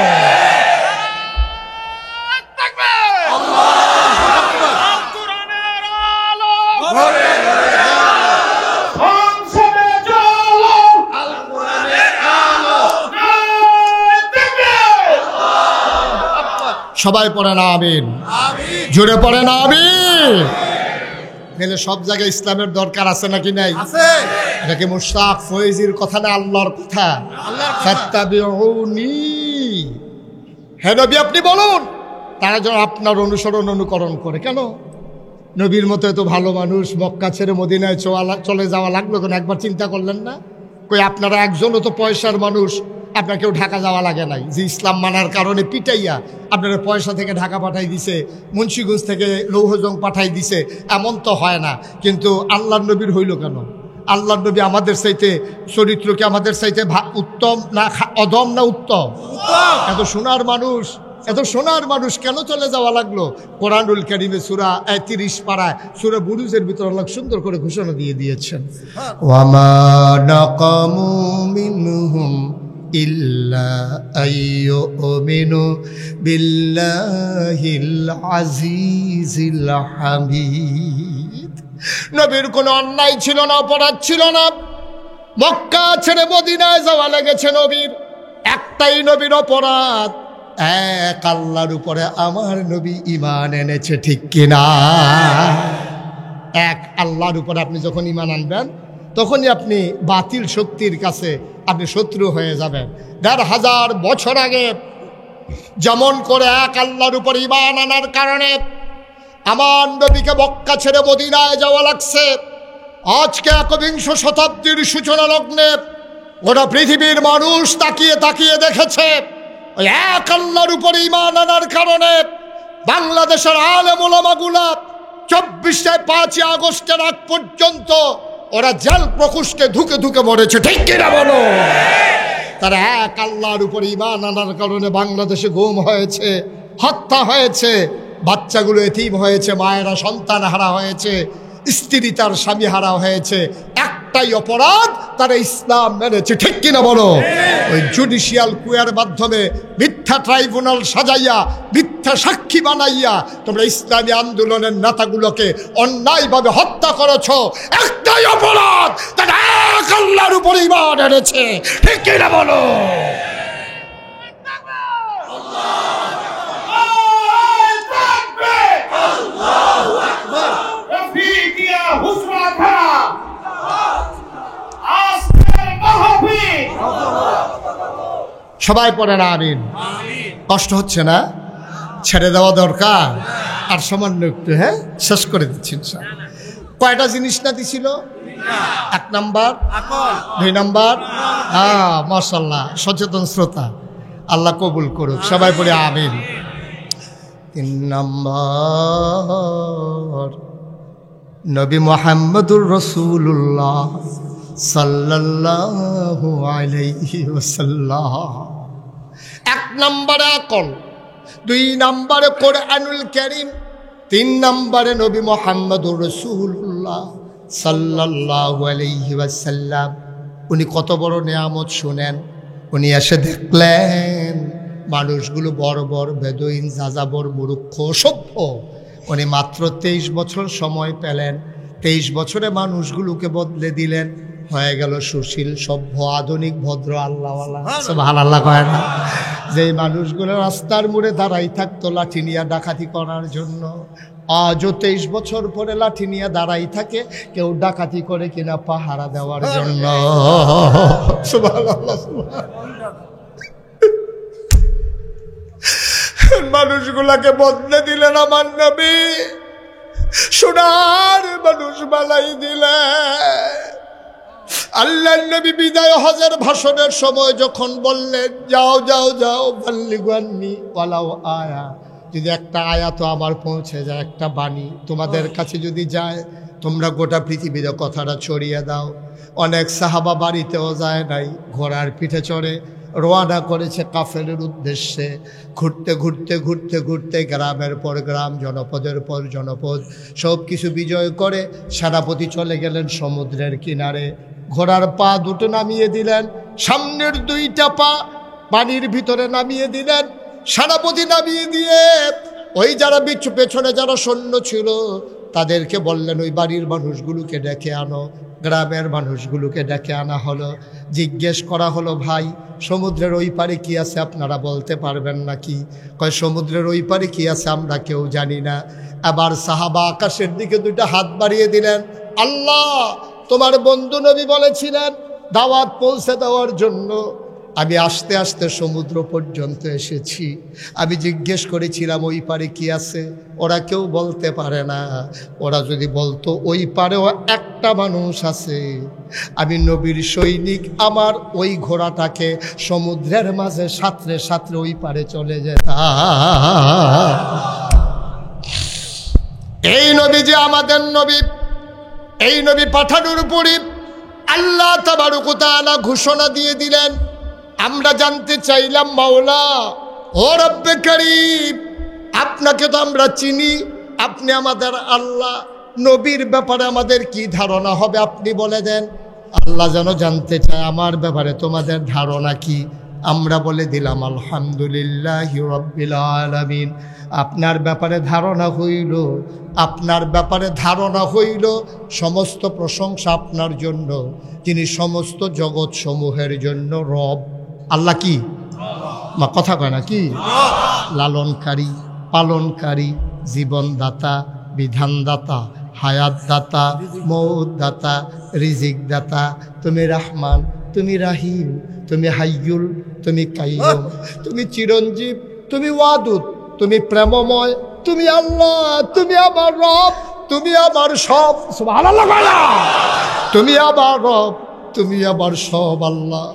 সবাই পড়ে না আমিন, জোরে পড়ে না আমিন। তাহলে সব জায়গায় ইসলামের দরকার আছে নাকি নাই? এটা কি মুশতাক ফয়েজির কথা না আল্লাহর কথা? ফাত্তাবিউনি, হে নবী আপনি বলুন, তারা যেন আপনার অনুসরণ অনুকরণ করে। কেন? নবীর মতো এত ভালো মানুষ মক্কা ছেড়ে মদিনায় চলে যাওয়া লাগলো কেন? একবার চিন্তা করলেন না? কই আপনারা একজনও তো পয়সার মানুষ, আপনাকেও ঢাকা যাওয়া লাগে নাই যে ইসলাম মানার কারণে পিটাইয়া আপনারা পয়সা থেকে ঢাকা পাঠাই দিছে, মুন্সিগঞ্জ থেকে লৌহজং পাঠাই দিছে, এমন তো হয় না। কিন্তু আল্লাহর নবীর হইল কেন? আল্লাহর নবী আমাদের চাইতে চরিত্র কি আমাদের চাইতে উত্তম না অদম না উত্তম? এত সোনার মানুষ কেন চলে যাওয়া লাগলো? কোরআনুল কারীমে সূরা ৩০ পারায় সূরা বুরুজের ভিতর আল্লাহ সুন্দর করে ঘোষণা দিয়ে দিয়েছেন, ওয়ামা নাকামু মিনহুম ইল্লা আইয়ুমিনু বিল্লাহিল আজিজিল হামিদ। নবীর কোনো অন্যায় ছিল না, অপরাধ ছিল না। মক্কা ছেড়ে মদিনায় যাওয়া লেগেছে নবীর, একটাই নবীর অপরাধ, এক আল্লাহর উপরে আমার নবী ঈমান এনেছে। ঠিক কিনা? এক আল্লাহর উপরে আপনি যখন ঈমান আনবেন তখনই আপনি বাতিল শক্তির কাছে আপনি শত্রু হয়ে যাবেন। ১,৫০০ বছর আগে যেমন করে এক আল্লাহর উপর ঈমান আনার কারণে আমার নবীকে মক্কা ছেড়ে মদিনায় যাওয়া লাগছে, আজকে ১বিংশ শতাব্দীর সূচনা লগ্নে গোটা পৃথিবীর মানুষ তাকিয়ে তাকিয়ে দেখেছে ওই এক আল্লাহর উপর ঈমান আনার কারণে বাংলাদেশের আলেম ওলামাগুলা ৫ই আগস্টের আগ পর্যন্ত ওরা জেল প্রকোষ্ঠে ধুকে ধুকে মরেছে। ঠিক কিনা বলো? তারা এক আল্লাহর উপর ঈমান আনার কারণে বাংলাদেশে গুম হয়েছে, হত্যা হয়েছে, বাচ্চাগুলো এতিম হয়েছে, মায়েরা সন্তান হারা হয়েছে, স্ত্রী তার স্বামী হারা হয়েছে। একটাই অপরাধ, তারা ইসলাম মেনেছে। ঠিক কিনা বলো? ওই জুডিশিয়াল কুয়ের মাধ্যমে মিথ্যা ট্রাইব্যুনাল সাজাইয়া মিথ্যা সাক্ষী বানাইয়া তোমরা ইসলামী আন্দোলনের নেতাগুলোকে অন্যায়ভাবে হত্যা করেছ। একটাই অপরাধ, তারা এক আল্লাহর উপর ঈমান এনেছে। ঠিক কিনা বলো? সবাই পড়ে না আমিন। কষ্ট হচ্ছে না? ছেড়ে দেওয়া দরকার। আর সামান্য একটু, হ্যাঁ শেষ করে দিচ্ছি। কয়টা জিনিস না দিছিল? ১ নাম্বার, ২ নাম্বার, হ্যাঁ মাশাআল্লাহ, সচেতন শ্রোতা, আল্লাহ কবুল করুক। সবাই পড়ে আমিন। ৩ নাম্বার, নবী মুহাম্মদুর রাসূলুল্লাহ সাল্লাল্লাহু আলাইহি ওয়াসাল্লাম। ১ নম্বরে আকল, ২ নম্বরে কোরআনুল কারীম, ৩ নম্বরে নবী মুহাম্মদুর রাসূলুল্লাহ সাল্লাল্লাহু আলাইহি ওয়াসাল্লাম। উনি কত বড় নিয়ামত শুনেন। উনি এসে দেখলেন মানুষগুলো বর্বর, বেদুইন, যাযাবর, মূর্খ, সভ্য। উনি মাত্র ২৩ বছর সময় পেলেন। ২৩ বছরে মানুষগুলোকে বদলে দিলেন, হয়ে গেল সুশীল, সভ্য, আধুনিক, ভদ্র, আল্লাহওয়ালা। সুবহানাল্লাহ কয় না? যে মানুষগুলো রাস্তার মোড়ে দাঁড়াই থাকতো লাঠি নিয়ে ডাকাতি করার জন্য, আজও ২৩ বছর পরে লাঠি নিয়ে দাঁড়াই থাকে, কেউ ডাকাতি করে কিনা পাহারা দেওয়ার জন্য। সুবহানাল্লাহ। মানুষগুলাকে বদলে দিলেন আমার নবী, সোনার মানুষ বালাই দিলেন। আল্লাহর নবী বিদায় হজের ভাষণের সময় যখন বললেন, যাও যাও যাও বাল্লিগান্নি ওয়ালাউ আয়া, যদি একটা আয়াত আমার পৌঁছে যায়, একটা বাণী তোমাদের কাছে যদি যায়, তোমরা গোটা পৃথিবীতে কথাটা ছড়িয়ে দাও। অনেক সাহাবা বাড়িতেও যায় নাই, ঘোড়ার পিঠে চড়ে রওনা করেছে কাফেলের উদ্দেশ্যে। ঘুরতে ঘুরতে ঘুরতে ঘুরতে গ্রামের পর গ্রাম, জনপদের পর জনপদ সব কিছু বিজয় করে সেনাপতি চলে গেলেন সমুদ্রের কিনারে। ঘোড়ার পা দুটো নামিয়ে দিলেন, সামনের দুইটা পা পানির ভিতরে নামিয়ে দিলেন। সেনাপতি নামিয়ে দিয়ে ওই যারা পেছনে যারা সৈন্য ছিল তাদেরকে বললেন, ওই বাড়ির মানুষগুলোকে ডেকে আনো। গ্রামের মানুষগুলোকে ডেকে আনা হলো। জিজ্ঞেস করা হলো, ভাই সমুদ্রের ওই পারে কি আছে আপনারা বলতে পারবেন নাকি? কয় সমুদ্রের ওই পারে কি আছে আমরা কেউ জানি না। আবার সাহাবা আকাশের দিকে দুইটা হাত বাড়িয়ে দিলেন, আল্লাহ তোমার বন্ধু নবী বলেছিলেন দাওয়াত পৌঁছে দেওয়ার জন্য। আমি আস্তে আস্তে সমুদ্র পর্যন্ত এসেছি। আমি জিজ্ঞেস করেছিলাম ওই পারে কি আছে, ওরা কেউ বলতে পারে না। ওরা যদি বলতো ওই পারেও একটা মানুষ আছে, আমি নবীর সৈনিক আমার ওই ঘোড়াটাকে সমুদ্রের মাঝে সাঁতরে সাঁতরে ওই পারে চলে যেতাম। এই নবী যে আমাদের নবী, এই নবী পাঠানোর উপরে আল্লাহ তাবারক ওয়া তাআলা ঘোষণা দিয়ে দিলেন। আমরা জানতে চাইলাম, মাওলা ও রব্বে কারীম, আপনাকে তো আমরা চিনি, আপনি আমাদের আল্লাহ, নবীর ব্যাপারে আমাদের কি ধারণা হবে আপনি বলে দেন। আল্লাহ যেন জানতে চায় আমার ব্যাপারে তোমাদের ধারণা কি। আমরা বলে দিলাম আলহামদুলিল্লাহি রাব্বিল আলামিন। আপনার ব্যাপারে ধারণা হইল, আপনার ব্যাপারে ধারণা হইল সমস্ত প্রশংসা আপনার জন্য, যিনি সমস্ত জগৎ সমূহের জন্য রব। আল্লাহ কি? মা কথা কয় না কি? লালনকারী, পালনকারী, জীবনদাতা, বিধানদাতা, হায়াতদাতা, মৌতদাতা, রিজিকদাতা। তুমি রহমান, তুমি রাহিম, তুমি হাইয়ুল, তুমি কাইয়ুম, তুমি চিরঞ্জীব, তুমি ওয়াদুদ, তুমি প্রেমময়, তুমি আল্লাহ, তুমি আমার রব, তুমি আমার সব। সুবহানাল্লাহ, তুমি আমার রব, তুমি আমার সব। আল্লাহ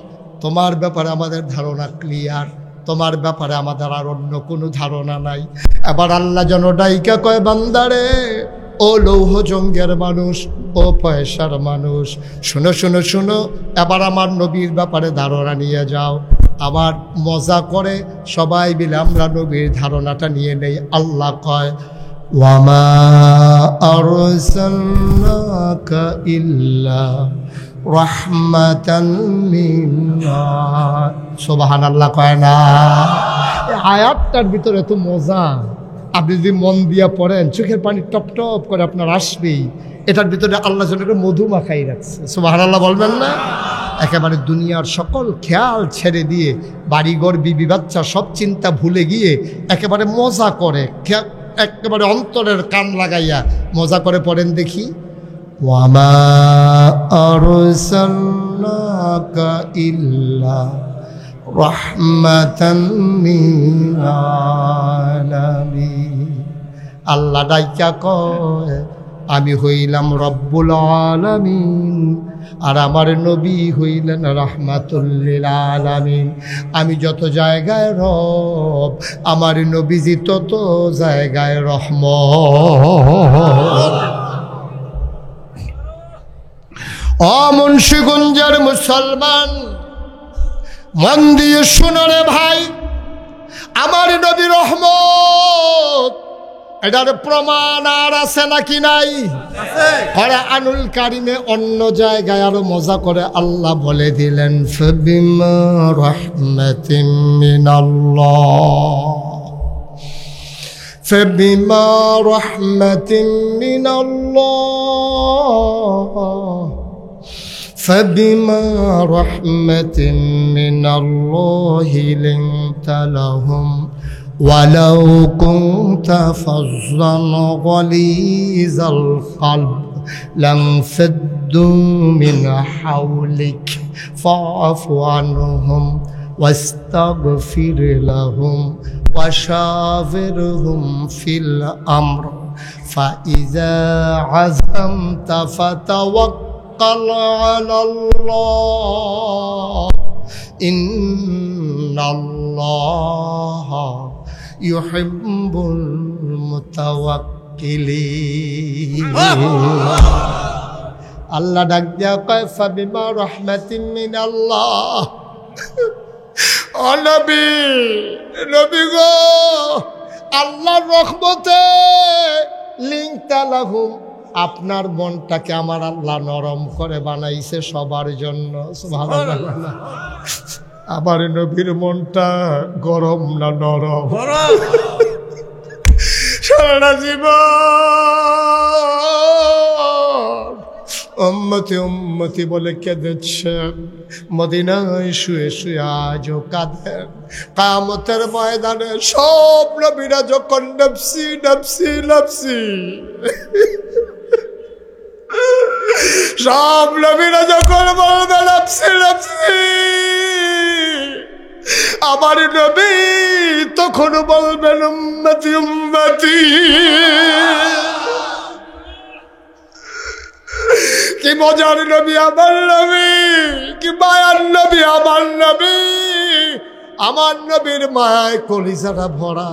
তোমার ব্যাপারে আমাদের ধারণা ক্লিয়ার, তোমার ব্যাপারে আমাদের আর অন্য কোনো ধারণা নাই। এবার আল্লাহ যেন ডাইকা কয়, বান্দারে ও লৌহ জঙ্গের মানুষ, ও পয়সার মানুষ, শুনো শুনো শুনো, এবার আমার নবীর ব্যাপারে ধারণা নিয়ে যাও। আবার মজা করে সবাই মিলে আমরা নবীর ধারণাটা নিয়ে নেই। আল্লাহ কয়, ওয়ামা আরসালনাকা ইল্লা রাহমাতাল লিন-নাস। সুবহানাল্লাহ কয় না? আয়াতটার ভিতরে তো মজা, আপনি যদি মন দিয়া পড়েন চোখের পানি টপ টপ করে আপনার আসবেই। এটার ভিতরে আল্লাহ যেন মধু মাখাই রাখছে। সুবহানাল্লাহ বলবেন না? একেবারে দুনিয়ার সকল খেয়াল ছেড়ে দিয়ে, বাড়িঘর বিবি বাচ্চা সব চিন্তা ভুলে গিয়ে একেবারে মজা করে, একেবারে অন্তরের কান লাগাইয়া মজা করে পড়েন দেখি। ওয়ামা আরসালনাকা ইল্লা রাহমাতাল লিল আলামিন। আল্লাহ ডাইকা কয়, আমি হইলাম রব্বুল আলামিন, আর আমার নবী হইলেন রাহমাতুল লিল আলামিন। আমি যত জায়গায় রব, আমার নবীজি তত জায়গায় রহমত। ও মুন্সিগঞ্জের মুসলমান, মন দিয়ে শুনো রে ভাই, আমার নবী রহমত, এটার প্রমাণ আর আছে নাকি নাই? কোরআনুল কারিমে অন্য জায়গায় আরো মজা করে আল্লাহ বলে দিলেন, ফাবিমা রাহমাতিন মিনাল্লাহ, ফাবিমা রাহমাতিন মিনাল্লাহ, فبما رحمة من الله لنت لهم ولو كنت فظا غليظ القلب لانفضوا من حولك فاعف عنهم واستغفر لهم وشاورهم في الأمر فإذا عزمت فتوكل তাওয়াক্কাল আলাল্লাহ ইন্নাল্লাহা ইউহিব্বুল মুতাওয়াক্কিলিন। আল্লাহ ডাক দিয়া কয় ফাবিমা রাহমাতিন মিনাল্লাহ, ও নবী, নবী গো, আল্লাহর রহমতে লিংতা লাহুম, আপনার মনটাকে আমার আল্লাহ নরম করে বানাইছে সবার জন্য। সুবহানাল্লাহ। আমার নবীর মনটা গরম না নরম? সারা জীবন উম্মতি উম্মতি বলে কেঁদেছেন, মদিনায় শুয়ে শুয়ে আজও কাঁদেন। কিয়ামতের ময়দানে সব নবীরা যখন নফসি নফসি নফসি, সব নবীরা যখন বলবে নফসি নফসি, আমার নবী তখন বলবেন উম্মতি উম্মতি। কি মজার নবী আমার নবী, কি মায়ার নবী আমার নবী। আমার নবীর মায়ায় কলিজাটা ভরা।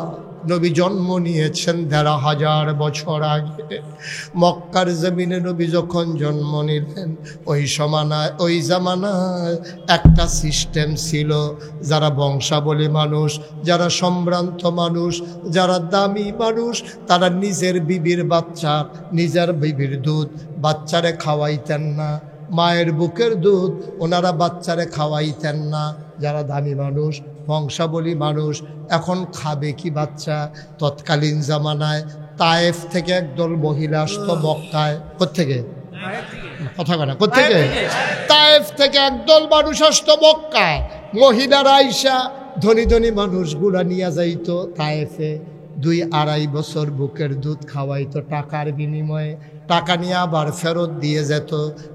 নবী জন্ম নিয়েছেন ১৩,০০০ বছর আগে। মক্কার জমিনে নবী যখন জন্ম নিলেন, ওই জামানায় একটা সিস্টেম ছিল, যারা বংশাবলী মানুষ, যারা সম্ভ্রান্ত মানুষ, যারা দামি মানুষ, তারা নিজের বিবির বাচ্চা, নিজের বিবির দুধ বাচ্চারে খাওয়াইতেন না। মায়ের বুকের দুধ ওনারা বাচ্চারে খাওয়াইতেন না। যারা দামি মানুষ, বংশাবলী মানুষ, এখন খাবে কি বাচ্চা? তৎকালীন জামানায় তায়েফ থেকে একদল মহিলা আসতো মক্কায়। কোত্থেকে? কথা বলে কোত্থেকে? তায়েফ থেকে একদল মানুষ আসতো মক্কায়। মহিলারা আইসা ধনী ধনী মানুষগুলা নিয়ে যাইতো তায়েফে। ২-২.৫ বছর বুকের দুধ খাওয়াইতো টাকার বিনিময়ে। টাকা নিয়ে আবার ফেরত দিয়ে যেত।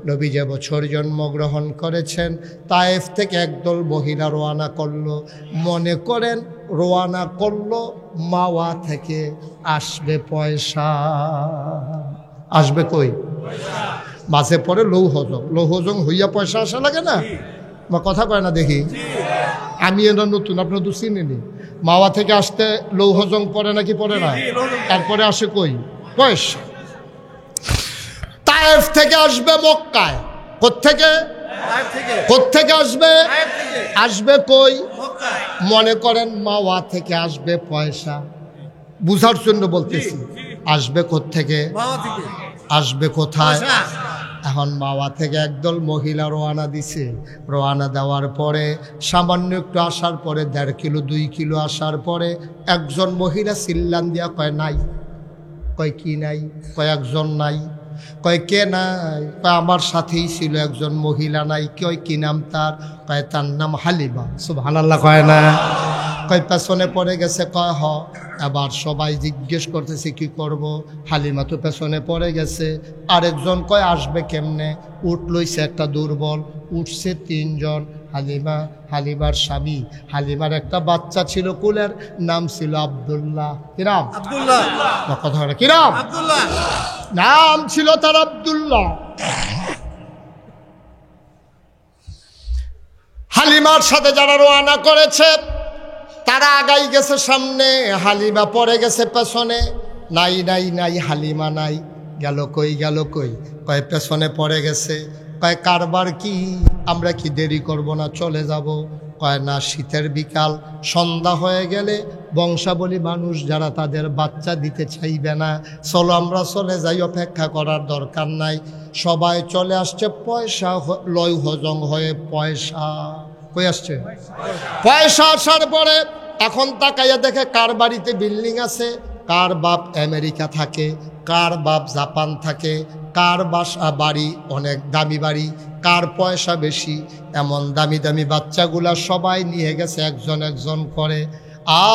নবী যে বছর জন্মগ্রহণ করেছেন, তায়েফ থেকে একদল মহিলা রওনা করলো। মনে করেন রওনা করলো মাওয়া থেকে, আসবে পয়সা। আসবে কই? মাঝে পরে লৌহজং। লৌহজং হইয়া পয়সা আসা লাগে না? বা কথা কয় না দেখি। আমি এটা নতুন, আপনার তো চিনিনি। মাওয়া থেকে আসতে লৌহজং পড়ে নাকি পড়ে না? তারপরে আসে কই? পয়সা। তায়েফ থেকে আসবে মক্কায়। কোত্থেকে? কোত্থেকে আসবে? আসবে কই? মনে করেন মাওয়া থেকে আসবে পয়সা। বুঝার জন্য বলতেছি, আসবে কোত্থেকে? আসবে কোথায়? এখন মাওয়া থেকে একদল মহিলা রওনা দিছে। রওনা দেওয়ার পরে সামান্য একটু আসার পরে ১.৫ কিলো ২ কিলো আসার পরে একজন মহিলা চিল্লান দিয়া কয় নাই। কয় কি নাই? কয় একজন নাই। কয় কে নাই? কয় আমার সাথেই ছিল একজন মহিলা নাই। কয় কি নাম তার? কয় তার নাম হালিমা। সুবহানাল্লাহ কয় না? কয় পেছনে পড়ে গেছে। কয় হ। আবার সবাই জিজ্ঞেস করতেছে কি করব? হালিমা তো পেছনে পড়ে গেছে। আরেকজন কয় আসবে কেমনে? উট লইছে একটা দুর্বল। উঠছে ৩ জন। হালিমা, হালিমার স্বামী, হালিমার একটা বাচ্চা ছিল কুলের, নাম ছিল আব্দুল্লাহ। কি নাম? আব্দুল্লাহ। কথা বলে কি নাম? আব্দুল্লাহ। নাম ছিল তার আব্দুল্লাহ। হালিমার সাথে যারা রওনা করেছে তারা আগাই গেছে সামনে, হালিমা পড়ে গেছে পেছনে। নাই নাই নাই, হালিমা নাই। গেল কই? গেল কই? কয় পেছনে পড়ে গেছে। কয় কারবার কি? আমরা কি দেরি করব না চলে যাব? কয় না, শীতের বিকাল সন্ধ্যা হয়ে গেলে বংশাবলী মানুষ যারা তাদের বাচ্চা দিতে চাইবে না, চলো আমরা চলে যাই, অপেক্ষা করার দরকার নাই। সবাই চলে আসছে পয়সা লয় হজং হয়ে। পয়সা কই আসছে? পয়সা আসার পরে এখন তাকাইয়া দেখে কার বাড়িতে বিল্ডিং আছে, কার বাপ আমেরিকা থাকে, কার বাপ জাপান থাকে, কার বাড়ি অনেক দামি বাড়ি, কার পয়সা বেশি। এমন দামি দামি বাচ্চাগুলা সবাই নিয়ে গেছে একজন একজন করে।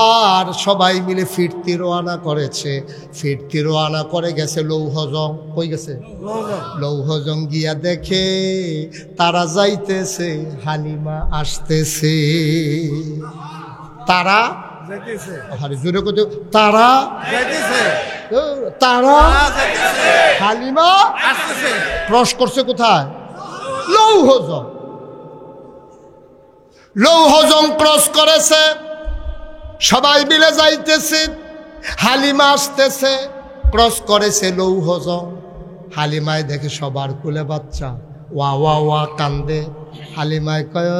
আর সবাই মিলে ফিরতি রওনা করেছে। ফিরতি রওনা করে গেছে লৌহজং। কই গেছে? লৌহজং। গিয়া দেখে তারা যাইতেছে, হালিমা আসতেছে। তারা জোরে কত? তারা তারা হালিমা ক্রস করছে কোথায়? লৌহজং, লৌহজং ক্রস করেছে, সবাই মিলে যাইতেছে, হালিমা আসতেছে, ক্রস করেছে লৌহজং। হালিমায় দেখে সবার কোলে বাচ্চা, ওয়া ওয়া ওয়া কান্দে। হালিমায় কয়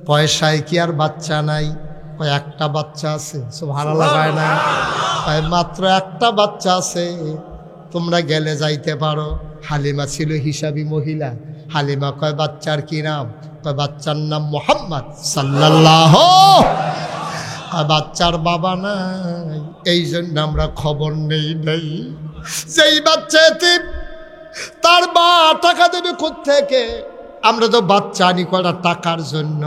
পয়সায় কি আর বাচ্চা নাই? কয় একটা বাচ্চা আছে। সুবহানাল্লাহ কয় না? কয় মাত্র একটা বাচ্চা আছে, তোমরা গেলে যাইতে পারো। হালিমা ছিল হিসাবী মহিলা। হালিমা কয় বাচ্চার কি নাম? কয় বাচ্চার নাম মুহাম্মদ সাল্লাল্লাহু। বাচ্চার বাবা নাই, এই জন্য আমরা খবর নেই নাই। যেই বাচ্চা এতিম, তার মা টাকা দেবে কোত্থেকে? আমরা তো বাচ্চা আনি করা টাকার জন্য,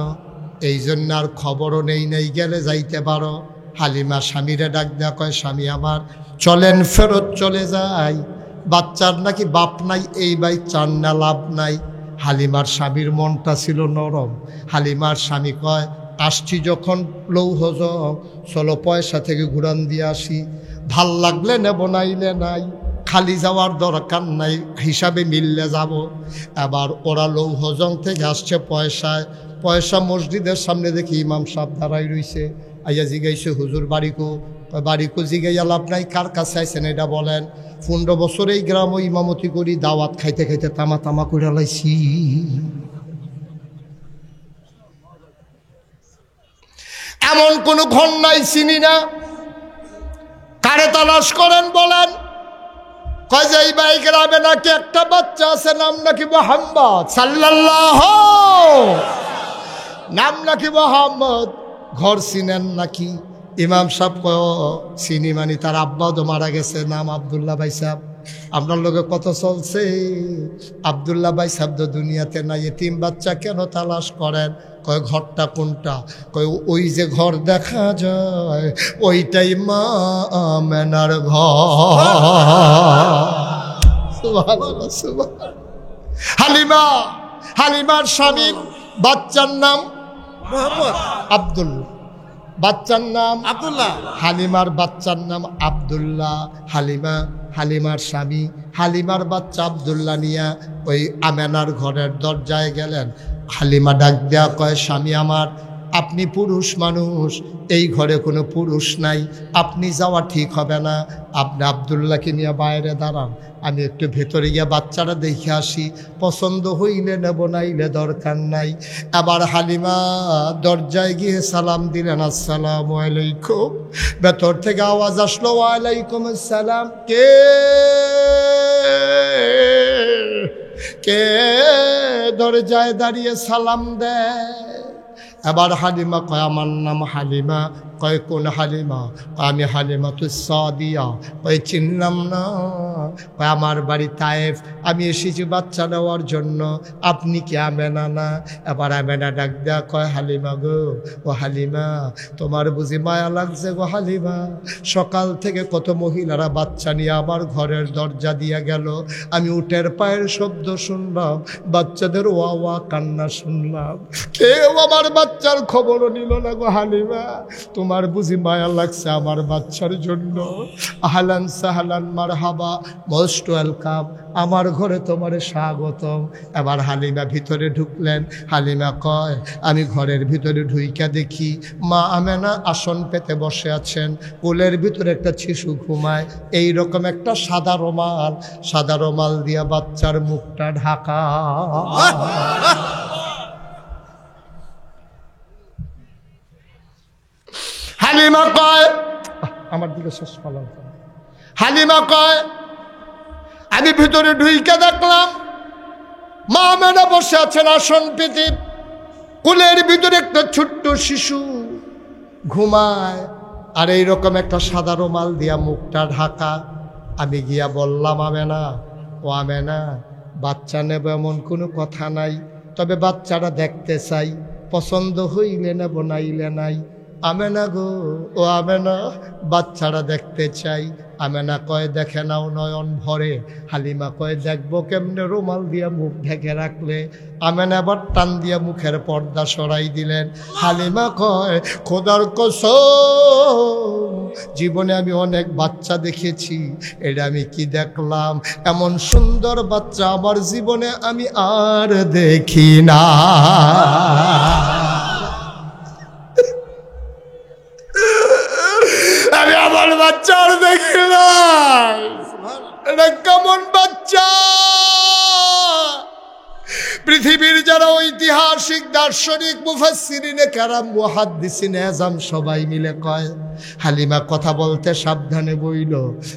এই জন্য আর খবরও নেই নাই, গেলে যাইতে পারো। হালিমা স্বামীরে ডাক দেয়া কয় স্বামী আমার, চলেন ফেরত চলে যাই, বাচ্চার নাকি বাপ নাই, এই ভাই চান না লাভ নাই। হালিমার স্বামীর মনটা ছিল নরম। হালিমার স্বামী কয় আসছি যখন লৌহজং, চলো পয়সা থেকে ঘুরান দিয়ে আসি, ভাল লাগলে নেব, নাইলে নাই, খালি যাওয়ার দরকার নাই, হিসাবে মিললে যাব। এবার ওরা লৌহজং থেকে আসছে পয়সায়। পয়সা মসজিদের সামনে দেখি ইমাম সাহেব দাঁড়াই রইছে। আইয়া জিগাইছে হুজুর বাড়িকো? বাড়িকো জিগাইয়া লাভ নাই, কার কাছে আইছেন এটা বলেন। 15 বছর এই গ্রামও ইমামতি করি, দাওয়াত খাইতে খাইতে তামা তামা করে লাইছি। এমন কোন ঘর নাই চিনি না, কারে তালাশ করেন বলেন? কয় যে এই ভাই গ্রামে নাকি একটা বাচ্চা আছে, নাম নাকি মুহাম্মদ সাল্লাল্লাহু, নাম নাকি মুহাম্মদ। ঘর চিনেন নাকি? ইমাম সাহেব কয় চিনি, মানি তার আব্বাও তো মারা গেছে, নাম আব্দুল্লাহ ভাই সাহেব। আপনার লোকে কত চলছে, আব্দুল্লাহ ভাই সাহেব তো দুনিয়াতে নাই, এতিম বাচ্চা কেন তালাশ করেন? কয় ঘরটা কোনটা? কয় ওই যে ঘর দেখা যায়, ওইটাই মা আমেনার ঘর। সুবহানাল্লাহ, সুবহানাল্লাহ। হালিমা, হালিমার স্বামীর বাচ্চার নাম মুহাম্মদ, আব্দুল্লাহ, বাচ্চার নাম আব্দুল্লাহ। হালিমার বাচ্চার নাম আব্দুল্লাহ। হালিমা, হালিমার স্বামী, হালিমার বাচ্চা আব্দুল্লাহ নিয়া ওই আমেনার ঘরের দরজায় গেলেন। হালিমা ডাক দেয়া কয় স্বামী আমার, আপনি পুরুষ মানুষ, এই ঘরে কোনো পুরুষ নাই, আপনি যাওয়া ঠিক হবে না, আপনি আব্দুল্লাহকে নিয়ে বাইরে দাঁড়ান, আমি একটু ভেতরে গিয়ে বাচ্চারা দেখে আসি, পছন্দ হইলে নেব, নাইলে দরকার নাই। আবার হালিমা দরজায় গিয়ে সালাম দিলেন, আসসালামু আলাইকুম। ভেতর থেকে আওয়াজ আসলো, ওয়ালাইকুম আসসালাম। কে কে দরজায় দাঁড়িয়ে সালাম দেয়? এবার হালিমা কয় আমার নাম হালিমা। কয় কোন হালিমা? আমি হালিমা তো সাদিয়া। কয় চিনলাম না। কয় আমার বাড়ি তায়েফ, আমি এসেছি বাচ্চা নেওয়ার জন্য, আপনি কি আমেনা না? এবার আমেনা ডাক দেয়া কয় হালিমা গো, ও হালিমা তোমার বুঝি মায়া লাগছে গো হালিমা? সকাল থেকে কত মহিলারা বাচ্চা নিয়ে আমার ঘরের দরজা দিয়ে গেল, আমি উটের পায়ের শব্দ শুনলাম, বাচ্চাদের ওয়া ওয়া কান্না শুনলাম, কেউ আমার বাচ্চার খবরও নিল না গো হালিমা। তোমার বুঝি মায়া লাগছে আমার বাচ্চার জন্য? আহলান সাহলান মারহাবা, মোস্ট ওয়েলকাম, আমার ঘরে তোমার স্বাগতম। এবার হালিমা ভিতরে ঢুকলেন। হালিমা কয় আমি ঘরের ভিতরে ঢুইকা দেখি মা আমেনা আসন পেতে বসে আছেন, কোলের ভিতরে একটা শিশু ঘুমায়, এই রকম একটা সাদা রুমাল, সাদা রুমাল দিয়া বাচ্চার মুখটা ঢাকা। হালিমা কয় আমার দিকে শেষ পালাম। হালিমা কয় আমি ভিতরে ঢুইকে দেখলাম মা আমেনা বসে আছেন আসন পেতে, কোলের ভিতরে একটা ছোট্ট শিশু ঘুমায়, আর এইরকম একটা সাদা রুমাল দিয়া মুখটা ঢাকা। আমি গিয়া বললাম আমেনা, ও আমেনা বাচ্চা নেব এমন কোনো কথা নাই, তবে বাচ্চাটা দেখতে চাই, পছন্দ হইলে নেব, নাইলে নাই। আমেনা গো, ও আমেনা বাচ্চারা দেখতে চাই। আমেনা কয় দেখে নাও নয়ন ভরে। হালিমা কয় দেখবো কেমনে, রুমাল দিয়া মুখ ঢেকে রাখলে। আমেনা আবার টান দিয়া মুখের পর্দা সরাই দিলেন। হালিমা কয় খোদার কসম, জীবনে আমি অনেক বাচ্চা দেখেছি, এটা আমি কি দেখলাম, এমন সুন্দর বাচ্চা আমার জীবনে আমি আর দেখি না। আমি আমার বাচ্চা আর দেখি না। এটা কেমন বাচ্চা? পৃথিবীর যারা ঐতিহাসিক দার্শনিক মুফাসসিরিনে কেরাম মুহাদ্দিসিনে আযম সবাই মিলে কয়, হালিমা কথা বলতে সাবধানে বইল,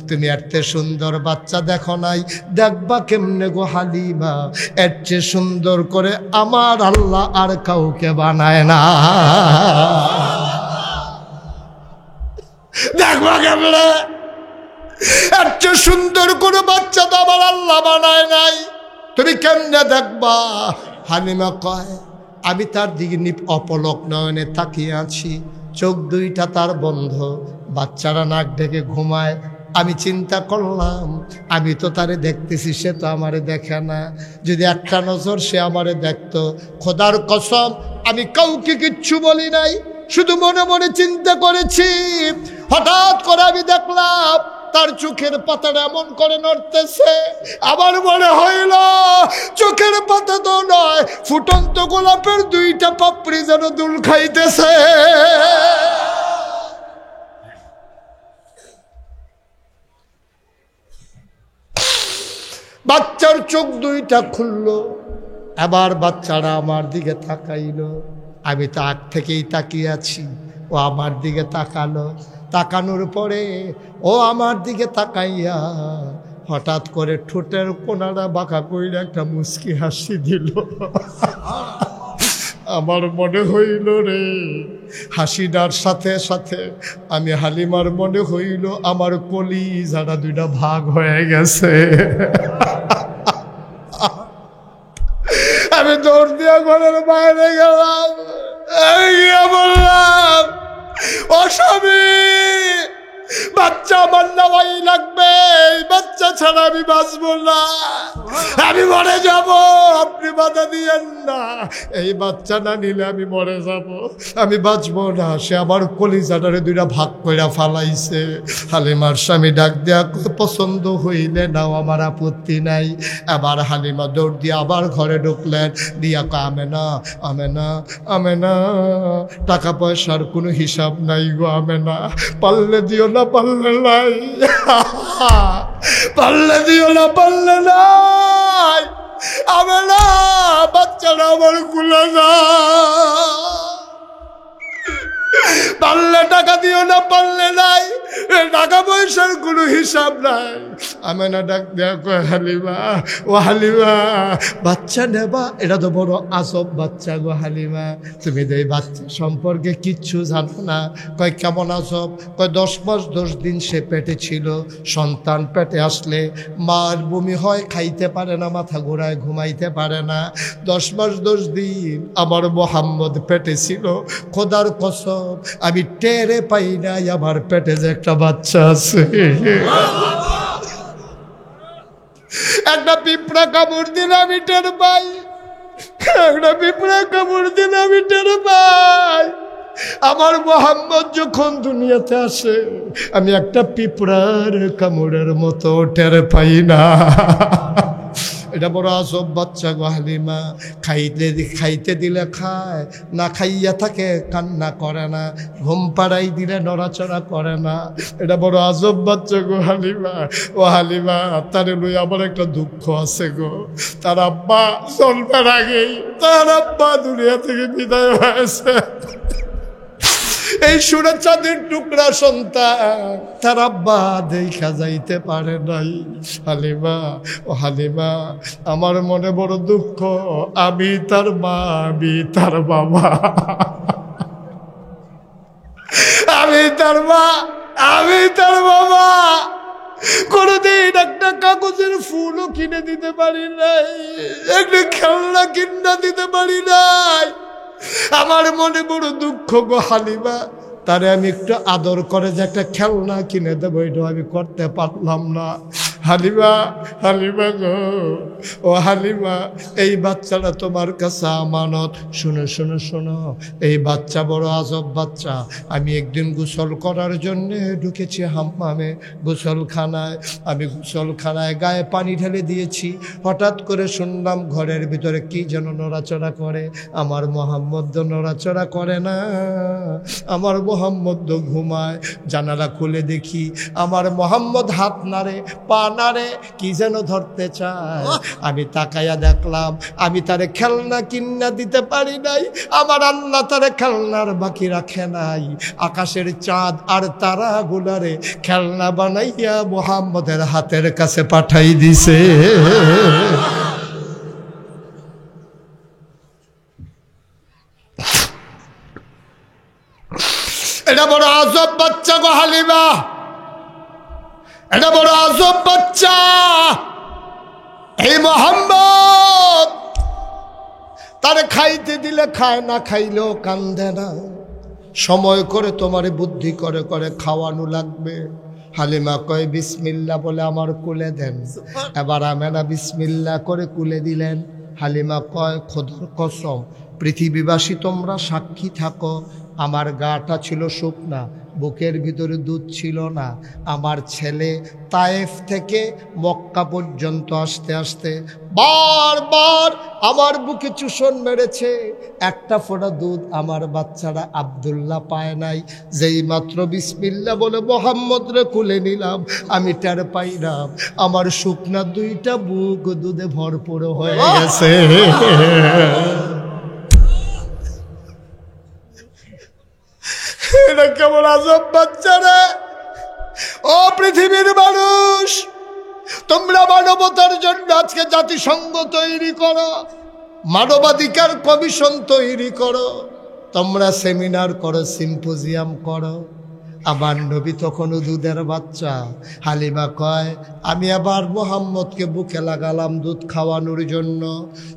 তুমি এর চেয়ে সুন্দর বাচ্চা দেখো নাই, দেখবা কেমনে গো হালিমা, এর চেয়ে সুন্দর করে আমার আল্লাহ আর কাউকে বানায় না। দেখবা কেমনে, এর চেয়ে সুন্দর করে বাচ্চা তো আমার আল্লাহ বানায় নাই, তুমি কেমনে দেখবা? হালিমা কয় আমি তার দিকে অপলক নয়নে তাকিয়ে আছি, চোখ দুইটা তার বন্ধ, বাচ্চারা নাক ঢেকে ঘুমায়। আমি চিন্তা করলাম আমি তো তারে দেখতেছি, সে তো আমারে দেখে না, যদি একটা নজর সে আমারে দেখতো। খোদার কসম আমি কাউকে কিচ্ছু বলি নাই, শুধু মনে মনে চিন্তা করেছি। হঠাৎ করে আমি দেখলাম তার চোখের পাতাটা এমন করে নড়তেছে, আমার মনে হইল চোখের পাতা তো নয়, ফুটন্ত গোলাপের দুইটা পাপড়ি যেন দুল খাইতেছে। বাচ্চার চোখ দুইটা খুললো, আবার বাচ্চারা আমার দিকে তাকাইল। আমি তো আগ থেকেই তাকিয়ে আছি, ও আমার দিকে তাকালো। তাকানোর পরে ও আমার দিকে তাকাইয়া হঠাৎ করে ঠোঁটের কোনাটা বাঁকা কইরা একটা মুচকি হাসি দিল। আমার মনে হইল রে, হাসিটার সাথে সাথে আমি হালিমার মনে হইল আমার কলিজাটা দুইটা ভাগ হয়ে গেছে। আমি দৌড় দিয়া ঘরের বাইরে গেলাম, বললাম ও স্বামী, বাচ্চা আমার নেওয়াই লাগবে, বাচ্চা ছাড়া আমি বাঁচবো না, আমি মরে যাব, আপনি বাধা দিয়েন না, এই বাচ্চা না নিলে আমি মরে যাব, আমি বাঁচবো না। সে আবার কলিজাটারে দুইটা ভাগ কইরা ফালাইছে। হালিমার স্বামী ডাক দেয়া পছন্দ হইলে নাও, আমার আপত্তি নাই। আবার হালিমা দৌড় দিয়ে আবার ঘরে ঢুকলেন, দিয়া আমেনা আমেনা আমেনা, টাকা পয়সার কোনো হিসাব নাই গো আমেনা, পারলে দিও না, পারলে নাই, পারলে দিও না, পারলে নাই, আমেনা বাচ্চারা আমার কুলে না, পারলে টাকা দিও না, পারলে নাই, টাকা পয়সার কোনো হিসাব নাই। আমেনা ডাক দেয়া কয় হালিমা, ও হালিমা বাচ্চা নেবা, এটা তো বড় আজব বাচ্চা গো হালিমা, তুমি তো এই বাচ্চা সম্পর্কে কিচ্ছু জানো না। কয় কেমন আজব? কয় 10 মাস 10 দিন সে পেটে ছিল, সন্তান পেটে আসলে মার বমি হয়, খাইতে পারে না, মাথা ঘোরায়, ঘুমাইতে পারে না। 10 মাস 10 দিন আমার মোহাম্মদ পেটে ছিল, খোদার কসম আমি টেরে পাই নাই আমার পেটে যে একটা বাচ্চা আছে। একটা পিঁপড়া কামড় দিলে আমি টের পাই, একটা পিঁপড়া কামড় দিলে আমি টের পাই। আমার মোহাম্মদ যখন দুনিয়াতে আসে আমি একটা পিঁপড়ার কামড়ের মতো টের পাই না। এটা বড় আজব বাচ্চা গো হালিমা, খাইতে দিলে খায়, না খাইয়া থাকে, কান্না করে না, ঘুম পাড়াই দিলে নড়াচড়া করে না। এটা বড় আজব বাচ্চা গো হালিমা। ও হালিমা, তার লই আমার একটা দুঃখ আছে গো, তার আব্বা জন্মের আগেই তার আব্বা দুনিয়া থেকে বিদায় হয়েছে। এই সুরে চাঁদের টুকরা সন্তান তার আব্বা দেখা যাইতে পারে নাই। হালিমা, ও হালিমা আমার মনে বড় দুঃখ, আমি তার মা, আমি তার বাবা, আমি তার মা, আমি তার বাবা। কোনদিন একটা কাগজের ফুলও কিনে দিতে পারি নাই, একটা খেলনা কিনে দিতে পারি নাই। আমার মনে বড় দুঃখ গো হালিমা, তারে আমি একটু আদর করে যে একটা খেলনা কিনে দেবো, এটা আমি করতে পারলাম না। হালিমা, হালিমা গো, ও হালিমা, এই বাচ্চাটা তোমার কাছে আমানত। শুনো শুনো শোনো, এই বাচ্চা বড় আজব বাচ্চা। আমি একদিন গোসল করার জন্যে ঢুকেছি হাম্মামে, গোসলখানায়। আমি গোসলখানায় গায়ে পানি ঢেলে দিয়েছি, হঠাৎ করে শুনলাম ঘরের ভিতরে কি যেন নড়াচড়া করে। আমার মোহাম্মদ নড়াচড়া করে না, আমার মোহাম্মদ ঘুমায়। জানালা খুলে দেখি আমার মোহাম্মদ হাত নাড়ে, পা নাড়ে, কি যেন ধরতে চায়। আমি তাকাইয়া দেখলাম আমি তারে খেলনা কিনা দিতে পারি নাই, আমার আল্লাহ তারে খেলনার বাকি রাখে নাই। আকাশের চাঁদ আর তারা গুলারে খেলনা বানাইয়া মোহাম্মদের হাতের কাছে পাঠাই দিছে। এটা বড় আজব বাচ্চা গো হালিমা, এটা বড় আজব বাচ্চা। এই মোহাম্মদ তারে খাইতে দিলে খায়, না খাইলেও কান্দে না। সময় করে তোমারে বুদ্ধি করে করে খাওয়ানো লাগবে। হালিমা কয় বিসমিল্লাহ বলে আমার কুলে দেন। এবার আমেনা বিসমিল্লাহ করে কুলে দিলেন। হালিমা কয় খোদার কসম, পৃথিবীবাসী তোমরা সাক্ষী থাকো, আমার গাটা ছিল শুকনা, বুকের ভিতরে দুধ ছিল না। আমার ছেলে তায়েফ থেকে মক্কা পর্যন্ত আসতে আসতে বারবার আমার বুকে চুষণ মেরেছে, একটা ফোঁটা দুধ আমার বাচ্চারা আব্দুল্লাহ পায় নাই। যেই মাত্র বিসমিল্লাহ বলে মোহাম্মদরে কুলে নিলাম, আমি টের পাইলাম আমার শুকনা দুইটা বুক দুধে ভরপুর হয়ে গেছে। এটা কেমন আজব বাচ্চা রে! ও পৃথিবীর মানুষ, তোমরা মানবতার জন্য আজকে জাতিসংঘ তৈরি করো, মানবাধিকার কমিশন তৈরি করো, তোমরা সেমিনার করো, সিম্পোজিয়াম করো। আমার নবী তখনও দুধের বাচ্চা। হালিমা কয় আমি আবার মোহাম্মদকে বুকে লাগালাম দুধ খাওয়ানোর জন্য।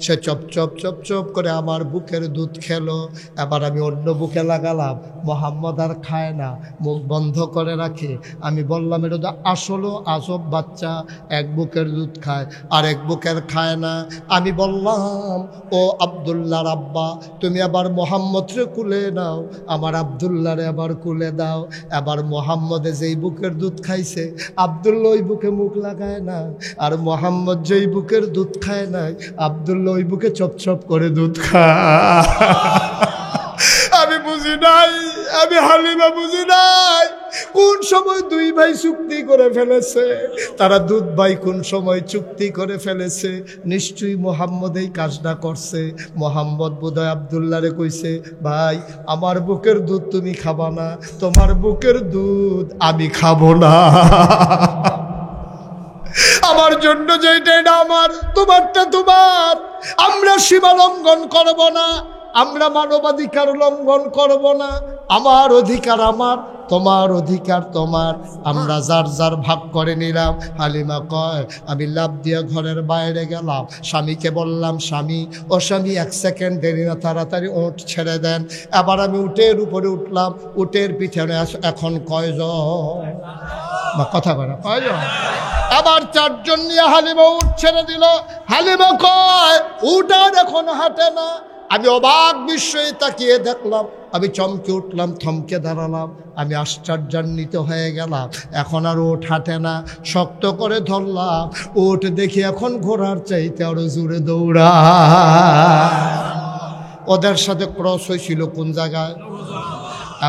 সে চপ চপ চপ চপ করে আমার বুকের দুধ খেলো। এবার আমি অন্য বুকে লাগালাম, মোহাম্মদ আর খায় না, মুখ বন্ধ করে রাখে। আমি বললাম এটা তো আসলেও আজব বাচ্চা, এক বুকের দুধ খায় আর এক বুকের খায় না। আমি বললাম ও আব্দুল্লাহর আব্বা, তুমি আবার মোহাম্মদরে কুলে নাও, আমার আব্দুল্লাহরে আবার কুলে দাও। আবার মোহাম্মদে যেই বুকের দুধ খাইছে, আব্দুল্লাহ ওই বুকে মুখ লাগায় না। আর মোহাম্মদ যেই বুকের দুধ খায় নাই, আব্দুল্লাহ ওই বুকে চপ চপ করে দুধ খায়। আমি বুঝি নাই, আমি হালিমা বুঝি নাই কোন সময় দুই ভাই চুক্তি করে ফেলেছে। তারা দুধ ভাই কোন সময় চুক্তি করে ফেলেছে। নিশ্চয়ই মোহাম্মদ এই কাজটা করছে। মোহাম্মদ বোধহয় আব্দুল্লাহরে কইছে, ভাই আমার বুকের দুধ তুমি খাবা না, তোমার বুকের দুধ আমি খাবো না। আমার জন্য যেটা এটা আমার, তোমারটা তোমার। আমরা সীমা লঙ্ঘন করব না, আমরা মানবাধিকার লঙ্ঘন করব না। আমার অধিকার আমার, তোমার অধিকার তোমার, আমরা যার যার ভাগ করে নিলাম। হালিমা কয় আমি লাফ দিয়ে ঘরের বাইরে গেলাম, স্বামীকে বললাম স্বামী ও স্বামী 1 সেকেন্ড দেরি না, তাড়াতাড়ি উঠ ছেড়ে দেন। এবার আমি উটের উপরে উঠলাম, উটের পিছনে এখন কয়জন, কথা বলে কয়জন, আবার 4 জন নিয়ে হালিমা উঠ ছেড়ে দিল। হালিমা কয় উট আর এখন হাঁটে না। আমি অবাক বিস্ময়ে তাকিয়ে দেখলাম, আমি চমকে উঠলাম, থমকে দাঁড়ালাম। আমি আশ্চর্যান্বিত হয়ে গেলাম। এখন আর ওঠ হাঁটে না, শক্ত করে ধরলাম। ওঠ দেখি এখন ঘোড়ার চাইতে আরো জোরে দৌড়া। ওদের সাথে ক্রস হয়েছিল কোন জায়গায়?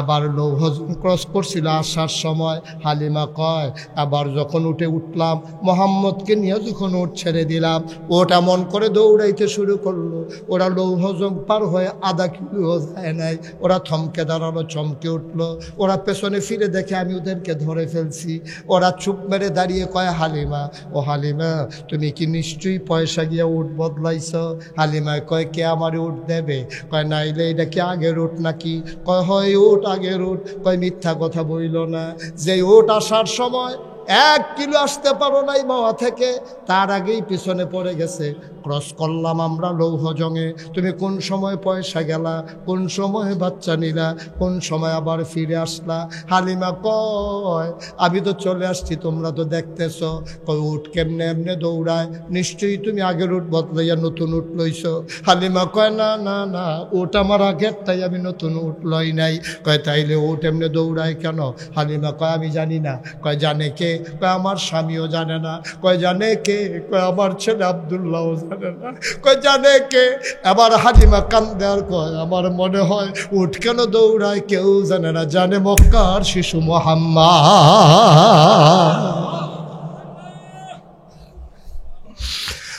আবার লৌহজন ক্রস করছিল আসার সময়। হালিমা কয় আবার যখন উঠে উঠলাম, মোহাম্মদকে নিয়ে যখন ওট ছেড়ে দিলাম, ওট এমন করে দৌড়াইতে শুরু করলো। ওরা লৌহজন পার হয়ে আধা কিলো যায় নাই, ওরা থমকে দাঁড়ালো, চমকে উঠলো। ওরা পেছনে ফিরে দেখে আমি ওদেরকে ধরে ফেলছি। ওরা চুপ মেরে দাঁড়িয়ে কয় হালিমা, ও হালিমা তুমি কি নিশ্চয়ই পয়সা গিয়ে উট বদলাইছ? হালিমায় কয় কে আমার উট দেবে? কয় নাইলে এটা কি আগের উট নাকি? কয় হয় উট আগের উট। কয় মিথ্যা কথা বইল না, যে ওট আসার সময় 1 কিলো আসতে পারো নাই মাওয়া থেকে, তার আগেই পিছনে পড়ে গেছে। ক্রস করলাম আমরা লৌহজঙে, তুমি কোন সময় পয়সা গেলা, কোন সময় বাচ্চা নিলা, কোন সময় আবার ফিরে আসলা। হালিমা কয় আমি তো চলে আসছি, তোমরা তো দেখতেছ। কয় উঠ কেমনে এমনে দৌড়ায়, নিশ্চয়ই তুমি আগের উঠ বদলাইয়া নতুন উঠ লইছ। হালিমা কয় না না না, উঠ আমার আগেরটাই, আমি নতুন উঠ লই নাই। কয় তাইলে উঠ এমনে দৌড়ায় কেন? হালিমা কয় আমি জানি না। কয় জানে কে? কয় আমার স্বামীও জানে না। কয় জানে কে? কয় আমার ছেলে আব্দুল্লাহ জানে না। কয় জানে কে? আবার হালিমা কান্দে আর কয় আমার মনে হয় উঠ কেন দৌড়ায় কেউ জানে না, জানে মক্কার শিশু মুহাম্মদ।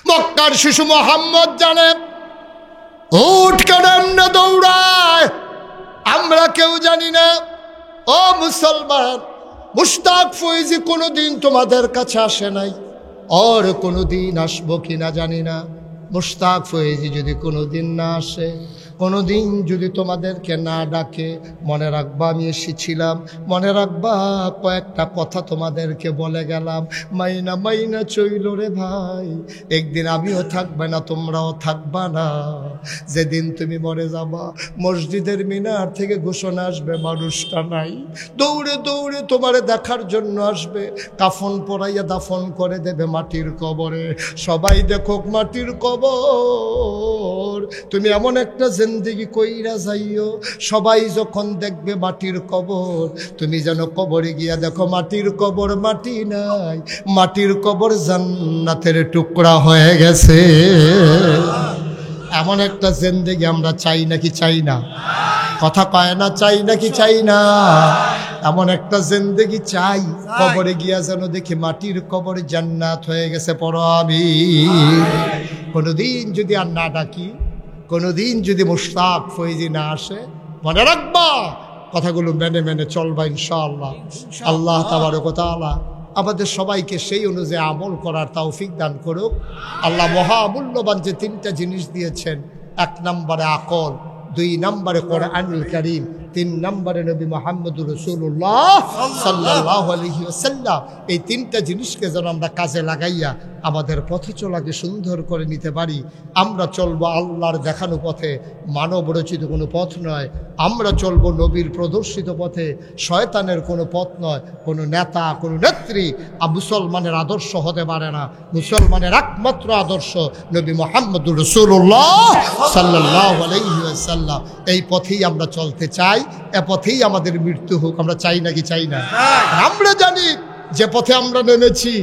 মক্কার শিশু মুহাম্মদ জানে উঠ কেন এমনে দৌড়ায়, আমরা কেউ জানি না। ও মুসলমান, মুশতাক ফৈজি কোনোদিন তোমাদের কাছে আসে নাই, আর কোনোদিন আসবো কিনা জানি না। মুশতাক ফৈজি যদি কোনোদিন না আসে, কোনোদিন যদি তোমাদেরকে না ডাকে, মনে রাখবা আমি এসেছিলাম, মনে রাখবা কয়েকটা কথা তোমাদেরকে বলে গেলাম। মাইনা মাইনা চইল রে ভাই, একদিন আমিও থাকবে না, তোমরাও থাকবা না। যেদিন তুমি মরে যাবা, মসজিদের মিনার থেকে ঘোষণা আসবে মানুষটা নাই, দৌড়ে দৌড়ে তোমারে দেখার জন্য আসবে, কাফন পরাইয়া দাফন করে দেবে মাটির কবরে। সবাই দেখো মাটির কবর, তুমি এমন একটা জিন্দেগি কইরা যাইও, সবাই যখন দেখবে মাটির কবর, তুমি যেন কবরে গিয়া দেখো মাটির কবর মাটি নাই, মাটির কবর জান্নাতের টুকরা হয়ে গেছে। এমন একটা জিন্দেগি আমরা চাই নাকি চাই না? কথা কয় না, চাই নাকি চাই না? এমন একটা জিন্দেগি চাই, কবরে গিয়া যেন দেখি মাটির কবর জান্নাত হয়ে গেছে। পড়ো আমিন। কোনোদিন যদি আর না ডাকি, কোনোদিন যদি মুশতাক ফৈজি না আসে, মনে রাখবা কথাগুলো মেনে মেনে চলবা ইনশাআল্লাহ। আল্লাহ তাবারক ওয়া তাআলা আমাদের সবাইকে সেই অনুযায়ী আমল করার তৌফিক দান করুক। আল্লাহ মহামূল্যবান যে 3টা জিনিস দিয়েছেন, 1 নম্বরে আকল, 2 নম্বরে কোরআনুল কারীম, 3 নম্বরে নবী মুহাম্মদুর রাসূলুল্লাহ সাল্লাল্লাহু আলাইহি ওয়াসাল্লাম। এই 3টা জিনিসকে যেন আমরা কাজে লাগাইয়া আমাদের পথে চলাকে সুন্দর করে নিতে পারি। আমরা চলবো আল্লাহর দেখানো পথে, মানব রচিত কোনো পথ নয়। আমরা চলবো নবীর প্রদর্শিত পথে, শয়তানের কোনো পথ নয়। কোনো নেতা, কোনো নেত্রী মুসলমানের আদর্শ হতে পারে না। মুসলমানের একমাত্র আদর্শ নবী মুহাম্মদুর রাসূলুল্লাহ সাল্লাল্লাহু আলাইহি ওয়াসাল্লাম। এই পথেই আমরা চলতে চাই, এ পথেই আমাদের মৃত্যু হোক। আমরা চাই নাকি চাই না? আমরা জানি যে পথে আমরা নেমেছি,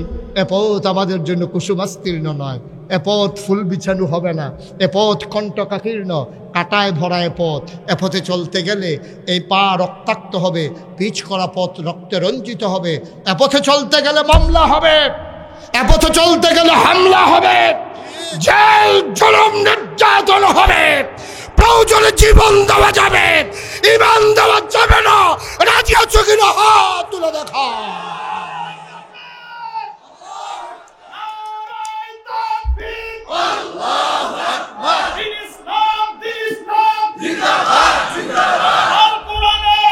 এ পথ আমাদের জন্য কুসুমাস্তীর্ণ নয়, এ পথ ফুল বিছানো হবে না, এ পথ কণ্টকাকীর্ণ, কাটায় ভরা এ পথ। এ পথে চলতে গেলে এই পা রক্তাক্ত হবে, পিচ করা পথ রক্তে রঞ্জিত হবে। এ পথে চলতে গেলে মামলা হবে, এ পথে চলতে গেলে হামলা হবে, জেল জুলুম নির্যাতন হবে, প্রয়োজনে জীবন দেওয়া যাবে, ঈমান দেওয়া যাবে না। রাজি আছো কিনা হাত তুলে দেখা। আল্লাহু আকবার। দিন ইসলাম, দিন ইসলাম জিন্দাবাদ, জিন্দাবাদ। আল কোরআনের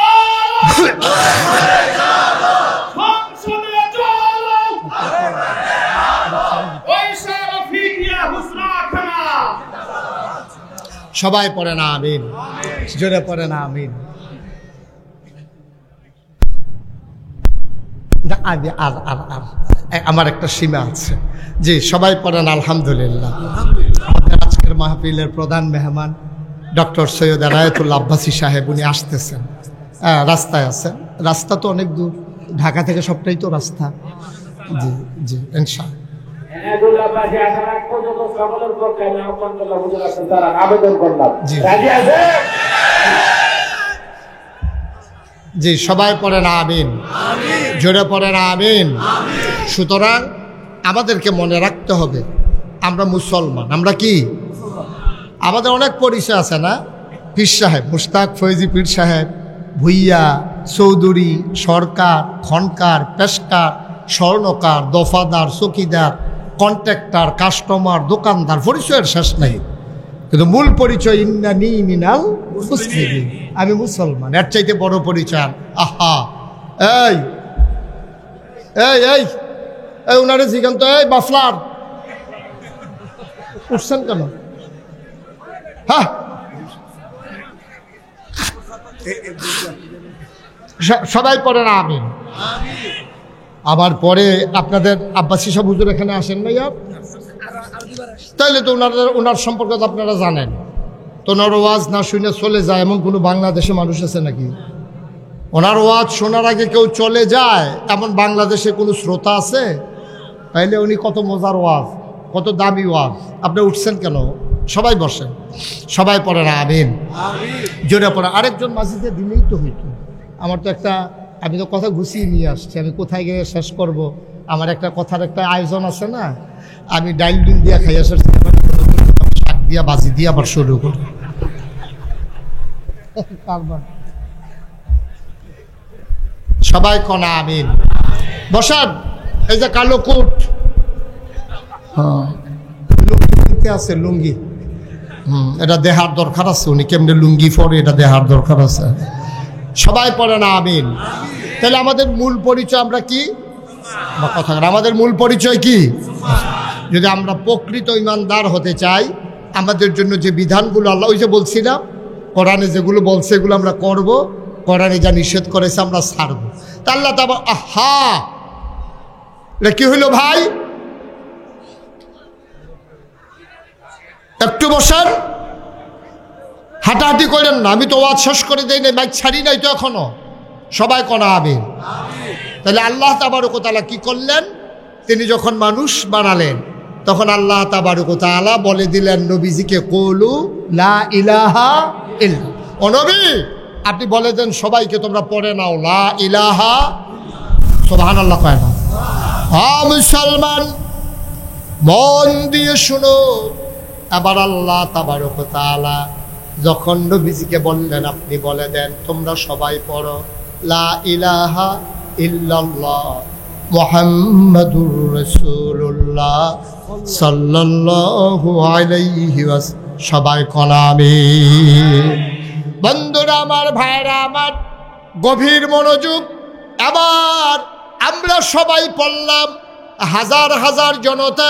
আলো সংসদে চলো, ওই শরফিয়া হুসনা খানা। সবাই পড়ে না আমিন, জোরে পড়ে না আমিন। আমার একটা সীমা আছে। জি, সবাই পড়েন আলহামদুলিল্লাহ। আমাদের আজকের মাহফিলের প্রধান মেহমান ডক্টর সৈয়দ এনায়েতুল্লাহ আব্বাসী সাহেব, উনি আসতেছেন, রাস্তায় আছেন। রাস্তা তো অনেক দূর, ঢাকা থেকে সবটাই তো রাস্তা। জি জি ইনশাআল্লাহ। জি, সবাই পড়েন আমিন, জোরে পড়েন আমিন। সুতরাং আমাদেরকে মনে রাখতে হবে আমরা মুসলমান। আমরা কি? আমাদের অনেক পরিচয় আছে না? পীর সাহেব, মুশতাক ফৈজি পীর সাহেব, ভুইয়া, চৌধুরী, সরকার, খনকার, পেশকার, স্বর্ণকার, দফাদার, চকিদার, কন্ট্রাক্টর, কাস্টমার, দোকানদার, পরিচয়ের শেষ নেই। কিন্তু মূল পরিচয় ইন্নানি মিনাল মুসলিমিন, আমি মুসলমান। এর চাইতে বড় পরিচয় আহা এই এই এই এই উনারে জিগান তো, এই বাফলার উঠছেন কেন? হ্যাঁ, সবাই পড়ে না আমিন। আবার পরে আপনাদের আব্বাসী সব হুজুর এখানে আসেন না ইয়ার, তাইলে তো ওনার সম্পর্কে তো আপনারা জানেন। তো ওনার ওয়াজ না শুনে চলে যায় এমন কোনো বাংলাদেশে মানুষ আছে নাকি? ওনার ওয়াজ শোনার আগে কেউ চলে যায় এমন বাংলাদেশে কোনো শ্রোতা আছে? তাইলে উনি কত মজার ওয়াজ, কত দামি ওয়াজ। আপনি উঠছেন কেন? সবাই বসেন, সবাই পড়ে না আমিন, জোরে পড়ে। আরেকজন মাঝিতে দিলেই তো হইতো। আমার তো একটা, আমি তো কথা গুছিয়ে নিয়ে আসছি, আমি কোথায় গিয়ে শেষ করব। আমার একটা কথার একটা আয়োজন আছে না, আমি ডাইল ডিম দিয়া খাই আসার শাক দিয়া বাজি দিয়ে আবার শুরু করি। সবাই কনা আমিন, বসান। এই যে কালো কোট, লুঙ্গিতে আছে লুঙ্গি, এটা দেহার দরকার আছে। উনি কেমনে লুঙ্গি পরে এটা দেহার দরকার আছে। সবাই পড়ে না আমিন। তাহলে আমাদের মূল পরিচয় আমরা কি? কথা, আমাদের মূল পরিচয় কি? যদি আমরা প্রকৃত ইমানদার হতে চাই, আমাদের জন্য যে বিধানগুলো আল্লাহ, ওই যে বলছিলাম কোরআনে যেগুলো বলছে এগুলো আমরা করব, কোরআনে যা নিষেধ করেছে আমরা ছাড়ব। তা আল্লাহ তা, আহা এটা কি হইল ভাই? একটু বসান, হাঁটাহাঁটি করেন না। আমি তো ওয়াজ শেষ করে দেই নাই, মাইক ছাড়ি নাই তো এখনো। সবাই কনা আমিন। তাহলে আল্লাহ তাবারক ওয়া তাআলা কি করলেন? তিনি যখন মানুষ বানালেন তখন আল্লাহ তাবারক ওয়া তাআলা বলে দিলেন নবীজিকে, কুলু লা ইলাহা ইল্লা। ও নবী, আপনি বলে দেন সবাইকে, তোমরা পড়ে নাও লা ইলাহা, সুবহানাল্লাহ কয় না? হ্যাঁ মুসলমান, মন দিয়ে শুনো। আবার আল্লাহ তাবারক ওয়া তাআলা যখন নবীজিকে বললেন আপনি বলে দেন তোমরা সবাই পড়ো লা ইলাহা ইল্লাল্লাহ মুহাম্মাদুর রাসূলুল্লাহ সাল্লাল্লাহু আলাইহি ওয়াসাল্লাম। সবাই কনা আমিন। বন্ধুরা আমার, ভাইরা আমার, গভীর মনোযোগ। আবার আমরা সবাই পড়লাম, হাজার হাজার জনতা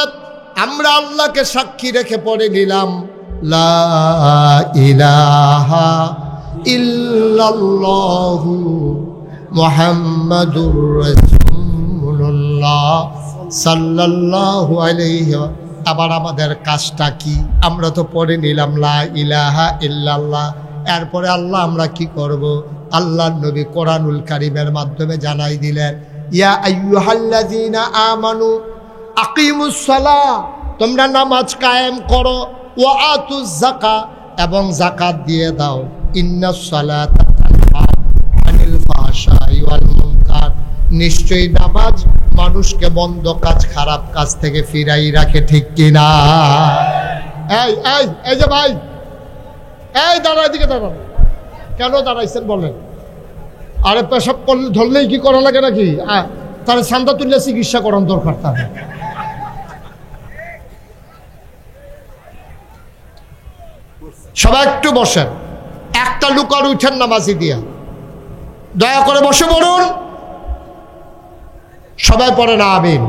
আমরা আল্লাহকে সাক্ষী রেখে পড়ে নিলাম লা ইলাহা ইল্লাল্লাহু মুহাম্মাদুর রাসূলুল্লাহ সাল্লাল্লাহু আলাইহি। আবার আমাদের কাজটা কি? আমরা তো পড়ে নিলাম লা ইলাহা ইল্লাল্লাহ, এরপরে আল্লাহ আমরা কি করব? আল্লাহর নবী কোরআনুল কারীমের মাধ্যমে জানাই দিলেন, ইয়া আইয়ুহাল্লাযীনা আমানু আকিমুস সালাহ, তোমরা নামাজ কায়েম করো, ওয়া আতুজ যাকাত, এবং যাকাত দিয়ে দাও, ইন্নাস সালাতা তানহা আনিল ফাহশাই ওয়াল মুনকার, নিশ্চয়ই নামাজ মানুষকে মন্দ কাজ, খারাপ কাজ থেকে ফিরাই রাখে, ঠিক কিনা? এই এই এই যে ভাই, এই দাঁড়ায়, দিকে দাঁড়ান। কেন দাঁড়াইছেন বলেন? আরে পেশাব করলে ধরলেই কি করা লাগে নাকি? তাহলে চান্দা তুললে চিকিৎসা করার দরকার। তার সবাই একটু বসেন, একটা লোক আর উঠেন নামাজি দিয়া, দয়া করে বসে পড়ুন। সবাই পড়ে না আমিন।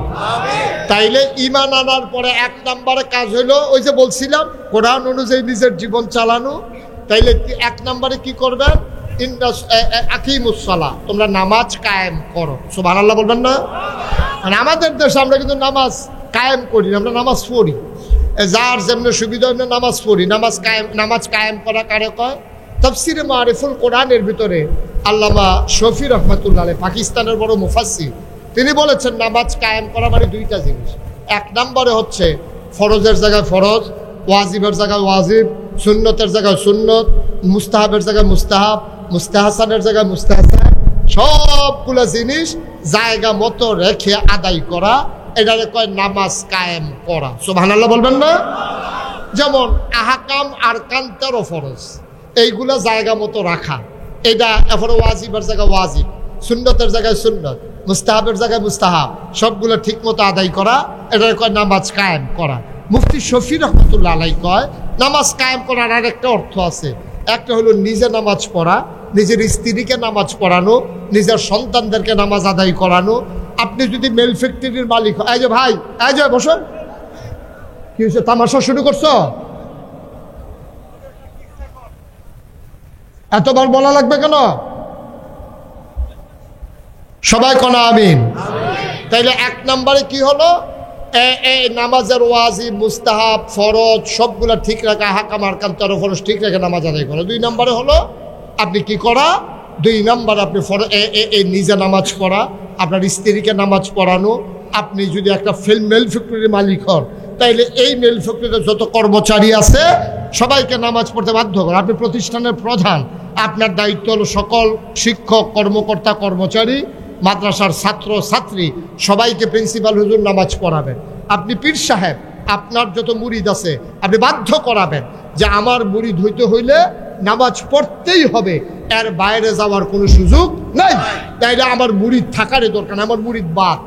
তাইলে ঈমান আনার পরে এক নম্বরে কাজ হলো ওই যে বলছিলাম কোরআন অনুযায়ী নিজের জীবন চালানো। তাইলে এক নম্বরে কি করবেন? আকিমুস সালাহ, তোমরা নামাজ কায়েম করো। সুবহানাল্লাহ বলবেন না? মানে আমাদের দেশে আমরা কিন্তু নামাজ কায়েম করি, আমরা নামাজ পড়ি, যার যেমনি সুবিধা হয় নামাজ পড়ি। নামাজ কায়েম করা কারে কয়? তাফসিরে মারিফুল কোরআনের ভিতরে আল্লামা শফি রহমাতুল্লাহ আলাইহি, পাকিস্তানের বড় মুফাসসির, তিনি বলেছেন নামাজ কায়েম করা মানে দুইটা জিনিস। এক নম্বরে হচ্ছে ফরজের জায়গায় ফরজ, ওয়াজিবের জায়গায় ওয়াজিব, সুন্নতের জায়গায় সুন্নত, মুস্তাহাবের জায়গায় মুস্তাহাব, মুস্তাহাসানের জায়গায় মুস্তাহাসান, সবগুলো জিনিস জায়গা মতো রেখে আদায় করা, এটাকে কয় নামাজ কায়েম করা। সুবহানাল্লাহ বলবেন না? যেমন আহকাম আরকান 13 ফরজ, এইগুলা জায়গা মতো রাখা, এটা এরপরে ওয়াজিবের জায়গায় ওয়াজিব, সুন্নতের জায়গায় সুন্নত, মুস্তাহাবের জায়গায় মুস্তাহাব, সবগুলো ঠিক মতো আদায় করা, এটাকে কয় নামাজ কায়েম করা। মুফতি শফি রহমতুল্লাহ আলাইহি কয় নামাজ কায়েম করার আরেকটা অর্থ আছে। একটা হলো নিজে নামাজ পড়া, নিজের স্ত্রীকে নামাজ পড়ানো, নিজের সন্তানদেরকে নামাজ আদায় করানো, আপনি যদি মেল ফ্যাক্টরির মালিক হয়, এই যে ভাই, এই যে বসো, কি হয়েছে, তামাশা শুরু করছো? এতবার বলা লাগবে কেন? সবাই কোনা আমিন। তাইলে 1 নম্বরে কি হলো? নামাজের ওয়াজিব, মুস্তাহাব, ফরজ সবগুলা ঠিক রাখা, আহকাম আরকান ফরজ ঠিক রেখে নামাজ আদায় করা। 2 নম্বরে হলো আপনি কি করা? 2 নম্বর আপনি নিজে নামাজ পড়া, আপনার স্ত্রীকে নামাজ পড়ানো। আপনি যদি একটা মেল ফ্যাক্টরির মালিক হন, তাইলে এই মেল ফ্যাক্টরিতে যত কর্মচারী আছে সবাইকে নামাজ পড়তে বাধ্য করেন। আপনি প্রতিষ্ঠানের প্রধান, আপনার দায়িত্ব হলো সকল শিক্ষক, কর্মকর্তা, কর্মচারী, মাদ্রাসার ছাত্র ছাত্রী সবাইকে প্রিন্সিপাল হুজুর নামাজ পড়াবেন। আপনি পীর সাহেব, আপনার যত মুরিদ আছে আপনি বাধ্য করাবেন যে আমার মুরিদ হইতে হইলে নামাজ পড়তেই হবে, এর বাইরে যাওয়ার কোনো সুযোগ নাই। তাইলে আমার মুরিদ থাকারই দরকার, আমার মুরিদ বাদ,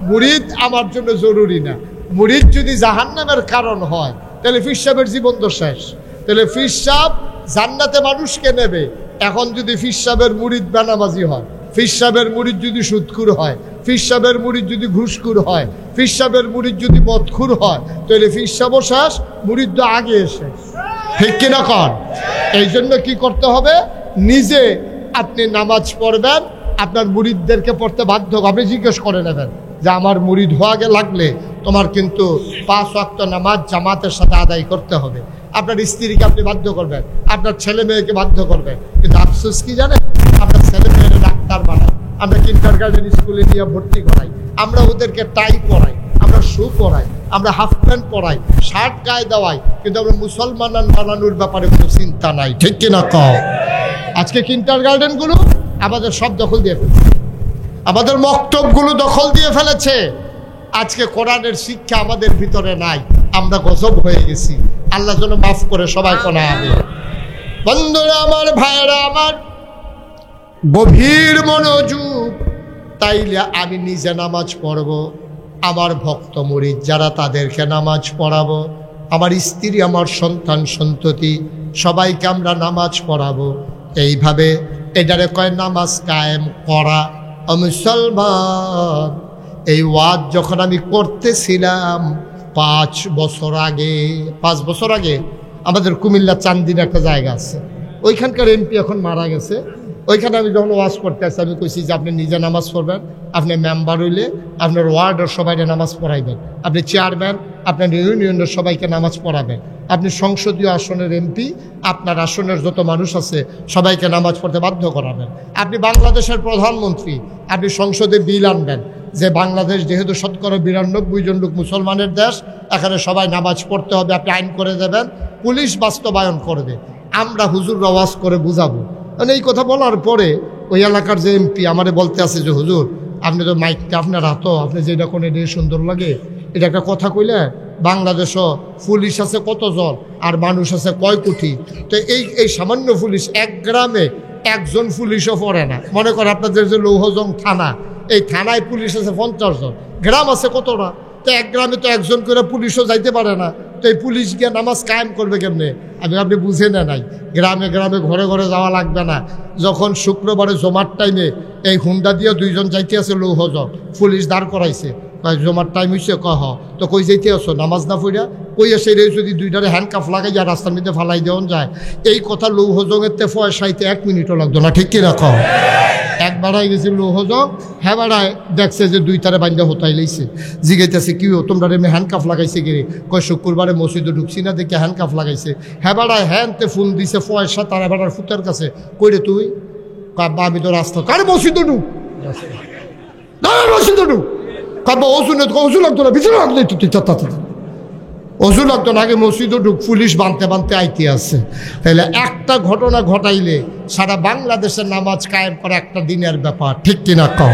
মুরিদ আমার জন্য জরুরি না। মুরিদ যদি জাহান্নামের কারণ হয় তাহলে পীর সাহেবের জীবন তো শেষ। তাহলে পীর সাহেব জান্নাতে মানুষকে নেবে। এখন যদি পীর সাহেবের মুরিদ বেনামাজি হয়, পীর সাহেবের মুরিদ যদি সুদখুর হয়, পীর সাহেবের মুরিদ যদি ঘুষখুর হয়, পীর সাহেবের মুরিদ যদি মদখুর হয়, তাহলে পীর সাহেবও শেষ, মুরিদ তো আগে এসে, ঠিক কিনা কর? এই জন্য কি করতে হবে? নিজে আপনি নামাজ পড়বেন, আপনার মুরিদদেরকে পড়তে বাধ্য। আপনি জিজ্ঞেস করে নেবেন যে আমার মুরিদ হওয়া লাগলে তোমার কিন্তু 5 ওয়াক্ত নামাজ জামাতের সাথে আদায় করতে হবে। আপনার স্ত্রীকে আপনি বাধ্য করবেন, আপনার ছেলে মেয়েকে বাধ্য করবেন। কিন্তু আফসোস কি জানেন? আপনার ছেলে মেয়েরা ডাক্তার বানাই, আমরা কিন্ডারগার্টেন স্কুলে নিয়ে ভর্তি করাই, আমরা ওদেরকে টাই পরাই, আমরা শু পরাই, আমরা হাফ প্যান্ট পরাই, শার্ট গায়ে দেওয়াই, কিন্তু আমরা মুসলমান বানানোর ব্যাপারে কোনো চিন্তা নাই, ঠিক কিনা কও? আজকে কিন্ডারগার্টেনগুলো আমাদের সব দখল দিয়ে ফেলেছে, আমাদের মক্তবগুলো দখল দিয়ে ফেলেছে। আজকে কোরআনের শিক্ষা আমাদের ভিতরে নাই, আমরা গজব হয়ে গেছি। আল্লাহ যেন মাফ করে সবাই কোনা হবে। বন্ধুরা আমার, ভাইয়েরা আমার, গভীর মনোযোগ। তাইলে আমি নিজে নামাজ পড়ব, আমার ভক্ত মুরিদ যারা তাদেরকে নামাজ পড়াবো, আমার স্ত্রী, আমার সন্তান সন্ততি সবাইকে আমরা নামাজ পড়াবো। এইভাবে এটারে কয় নামাজ কায়েম করা। মুসলমান, এই ওয়াজ যখন আমি করতেছিলাম 5 বছর আগে, 5 বছর আগে আমাদের কুমিল্লা চান্দিন একটা জায়গা আছে, ওইখানকার এমপি এখন মারা গেছে। ওইখানে আমি যখন ওয়াজ করতে আসছি, আমি কইছি যে আপনি নিজে নামাজ পড়বেন, আপনি মেম্বার হইলে আপনার ওয়ার্ডের সবাইকে নামাজ পড়াইবেন, আপনি চেয়ারম্যান আপনার ইউনিয়নের সবাইকে নামাজ পড়াবেন, আপনি সংসদীয় আসনের এমপি আপনার আসনের যত মানুষ আছে সবাইকে নামাজ পড়তে বাধ্য করাবেন। আপনি বাংলাদেশের প্রধানমন্ত্রী, আপনি সংসদে বিল আনবেন যে বাংলাদেশ যেহেতু শতকরা 92 জন লোক মুসলমানের দেশ, এখানে সবাই নামাজ পড়তে হবে, আপনি আইন করে দেবেন, পুলিশ বাস্তবায়ন করবে। আমরা হুজুর ওয়াজ করে বুঝাবো। মানে এই কথা বলার পরে ওই এলাকার যে এমপি আমারে বলতে আছে যে হুজুর আপনি তো মাইকটা আপনার হাতো, আপনি যেটা কোন এটা সুন্দর লাগে, এটা একটা কথা কইলে বাংলাদেশও পুলিশ আছে কতজন আর মানুষ আছে কয় কোটি, তো এই সামান্য পুলিশ, 1 গ্রামে 1জন পুলিশও পড়ে না। মনে করেন আপনাদের যে লৌহজং থানা, এই থানায় পুলিশ আছে 50 জন, গ্রাম আছে কতটা, তো 1 গ্রামে তো 1জন করে পুলিশও যাইতে পারে না। তো এই পুলিশ গিয়ে নামাজ কায়েম করবে কেমনে? আপনি বুঝে না নাই, গ্রামে গ্রামে ঘরে ঘরে যাওয়া লাগবে না। যখন শুক্রবারে জমার টাইমে এই হুন্ডা দিয়ে 2 জন যাইতে আছে লৌহজং, পুলিশ দাঁড় করাইছে, জমার টাইম হইছে, কহ তো কই যাইতে আসো, নামাজ না পড়িয়া কই আসে রে, যদি 2টারে হ্যান্ডকাফ লাগাইয়া রাস্তার মধ্যে ফালাই দেওয়া যায়। এই কথা লৌহজঙের তে পয়সাইতে 1 মিনিটও লাগতো না, ঠিক কিনা কও? একবারাই গেছিল লৌহজং, হ্যাঁ বাড়ায় দেখছে যে 2 তারে বান্ধা হতাই লাইছে, জিগাইতেছে কি তোমরা রে হ্যান্ডকাফ লাগাইছে গিরে, কয় শুক্রবারে মসজিদে ঢুকছি না দেখে হ্যান্ডকাফ লাগাইছে। হ্যাঁ বাড়ায় হ্যান্ডতে ফোন দিছে পয়সা তারা বেড়ার ফুটার কাছে, কইরে তুই আমি তো রাস্তা কারে মসজিদে ঢুক, মসজিদে ঢুক, অজু লাগতো না, বিছানা লাগলে অজু লাগতো না, আগে মসজিদও ঢুক, পুলিশ বানতে বানতে আইতে আছে। তাহলে একটা ঘটনা ঘটাইলে সারা বাংলাদেশের নামাজ কায়েম করা একটা দিনের ব্যাপার, ঠিক কিনা কম?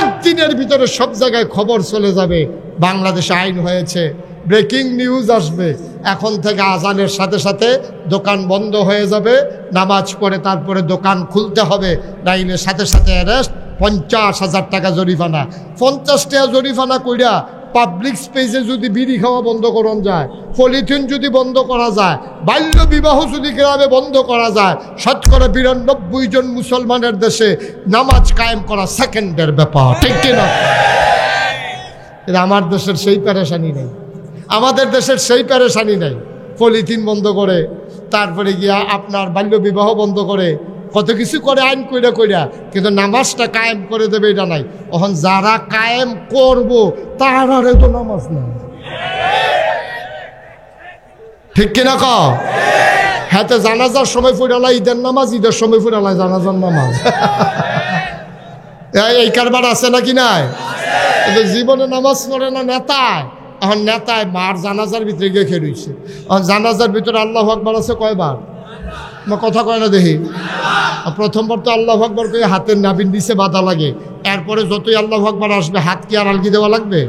একদিনের ভিতরে সব জায়গায় খবর চলে যাবে বাংলাদেশে আইন হয়েছে, ব্রেকিং নিউজ আসবে, এখন থেকে আজানের সাথে সাথে দোকান বন্ধ হয়ে যাবে, নামাজ পড়ে তারপরে দোকান খুলতে হবে, নাইলে সাথে সাথে অ্যারেস্ট, 50,000 টাকা জরিমানা। 50 টাকা জরিমানা কইরা পাবলিক স্পেসে যদি বিড়ি খাওয়া বন্ধ করা যায়, পলিথিন যদি বন্ধ করা যায়, বাল্য বিবাহ যদি গ্রামে বন্ধ করা যায়, ৯২ জন মুসলমানের দেশে নামাজ কায়েম করা সেকেন্ডের ব্যাপার, ঠিক কিনা? আমার দেশের সেই পেরেশানি নেই, আমাদের দেশের সেই পেরেশানি নেই। পলিথিন বন্ধ করে, তারপরে গিয়া আপনার বাল্য বিবাহ বন্ধ করে, কত কিছু করে আইন কইরা, কিন্তু নামাজটা কায়েম করে দেবে এটা নাই। এখন যারা কায়েম করব তারারে তো নামাজ নাই, ঠিক কিনা ক? হ্যাঁ, তো জানাজার সময় ফুরালা ঈদের নামাজ, ঈদের সময় ফুরালা জানাজার নামাজ। এই কারবার আছে নাকি নাই? জীবনে নামাজ পড়ে না নেতায়, এখন নেতায় মার জানাজার ভিতরে গিয়ে খেয়েছে। এখন জানাজার ভিতরে আল্লাহু আকবার আছে কয়বার? কথা কয় না দেখি। প্রথমবার তো আল্লাহু আকবার করে হাতের নাবিন দিছে বাধা লাগে, এরপরে যতই আল্লাহু আকবার আসবে হাত কি আর আলগি দেওয়া লাগবে?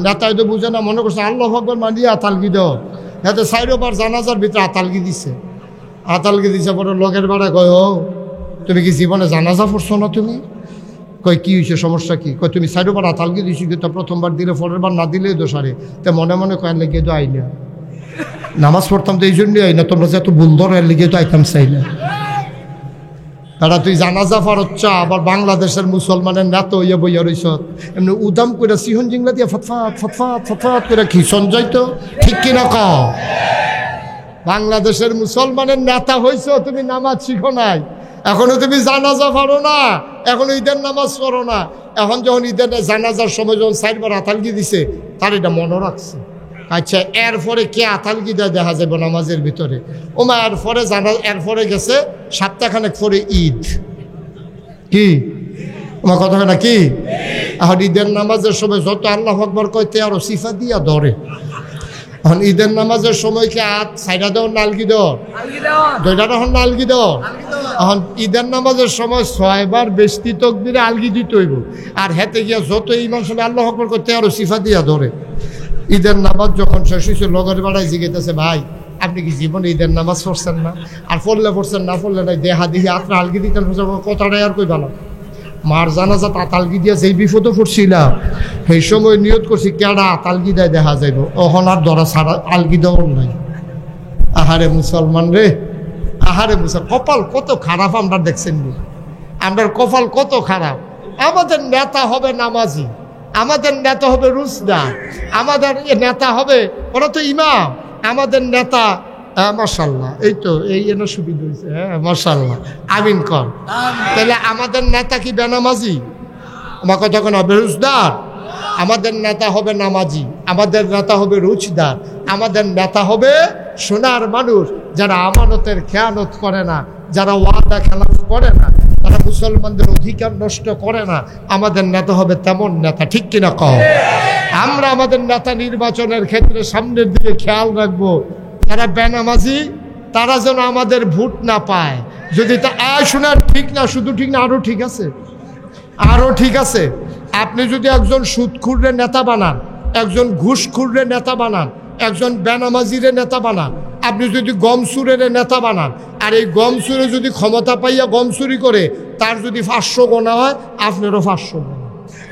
নেতায় তো বুঝে না, মনে করছে আল্লাহু আকবার মানিয়ে আতালগি দেওয়া। যাতে ৪বার জানাজার ভিতরে আতালগি দিছে, পরে লোকের বেড়া কয়, ও তুমি কি জীবনে জানাজা পড়ছো না? তুমি কই কি হয়েছে, সমস্যা কি? কই তুমি ৪বার আতালগি দিছি, কিন্তু প্রথমবার দিলে পরের বার না দিলে দোষারে। তো মনে মনে কয়েন লেগে তো আইনা নামাজ পড়তাম তো এই জন্যই আইনা, তোমরা যে এত বুলদর লেগে তো আইতাম চাইলে। তারা তুই জানাজা ফরচ্ছা, আবার বাংলাদেশের মুসলমানের নেতা হইয়া বইয়া রইস, এমনি উদাম করে সিহন জিংলা দিয়ে ফটফাট ফটফাট ফটফাট করে খিসন যাইতো, ঠিক কিনা ক? বাংলাদেশের মুসলমানের নেতা হইছ, তুমি নামাজ শিখো নাই, এখনো তুমি জানাজা পড়ো না, এখনো ঈদের নামাজ পড়ো না। এখন যখন ঈদের জানাজার সময় যখন ৪বার আতালগি দিছে, তার এটা মনে রাখছে। আচ্ছা, এরপরে কে আতালগি দেয় দেখা যাবে নামাজের ভিতরে? ওমা এরপরে এরপরে গেছে সপ্তাহখানেক পরে ঈদ, কি আমার কথা না কি? এখন ঈদের নামাজের সময় যত আল্লাহু আকবার কইতে আরো সিফা দিয়া ধরে। এখন ঈদের নামাজের সময় কি হাত সাইডা দেও না আলগি দেও? দুইটা তখন না আলগি দেও। এখন ঈদের নামাজের সময় ৬বার বেশি তাকবীরে আলগি দিতে হইব, আর হেতে গিয়া যত ইমাম সাহেব আল্লাহু আকবার কইতে আরো সিফা দিয়া ধরে। ঈদের নামাজ যখন শেষ হয়েছে, লগের বেড়ায় জিজ্ঞেস, ভাই আপনি কি জীবনে ঈদের নামাজ পড়ছেন না? আর পড়লে পড়ছেন, না পড়লে নাই, দেহা দিহি আপনার আলগি দিতেন, কথাটাই আর কই ভালো। মার জানাজা আতালগি দিয়া যেই বিপদে পড়ছিলাম, সেই সময় নিয়ত করছি কেডা আতালগি দেয় দেখা যাইব, ওখন আর ধরা ছাড়া আলগি দেওয়ার নাই। আহারে মুসলমান রে, আহারে মুসলমান, কপাল কত খারাপ আমরা দেখছেন, আমরা কপাল কত খারাপ। আমাদের নেতা হবে নামাজি, আমাদের নেতা হবে রুজদার, আমাদের নেতা হবে, ওরা তো ইমাম, আমাদের নেতা মাশাআল্লাহ, এই তো এই এনে সুবিধা হয়েছে, হ্যাঁ মাশাআল্লাহ, আমিন কর। তাহলে আমাদের নেতা কি বেনামাজি? আমার কথা কোন বেরুজদার? আমাদের নেতা হবে নামাজি, আমাদের নেতা হবে রুজদার, আমাদের নেতা হবে সোনার মানুষ, যারা আমানতের খেয়ানত করে না, যারা ওয়াদা খেলাফ করে না, তারা মুসলমানদের অধিকার নষ্ট করে না। আমাদের নেতা হবে তেমন নেতা, ঠিক কিনা কও? আমরা আমাদের নেতা নির্বাচনের ক্ষেত্রে সামনের দিকে খেয়াল রাখবো, যারা বেনামাজি তারা যেন আমাদের ভোট না পায়। যদি তা শোনার ঠিক না, শুধু ঠিক না, আরও ঠিক আছে, আরও ঠিক আছে। আপনি যদি একজন সুদখুররে নেতা বানান, একজন ঘুষখুররে নেতা বানান, একজন বেনামাজিরে নেতা বানান, আপনি যদি গম চুরের নেতা বানান, আর এই গম চুরে যদি ক্ষমতা পাইয়া গম চুরি করে তার যদি 500 গোনা হয়, আপনারও 500 গোনা।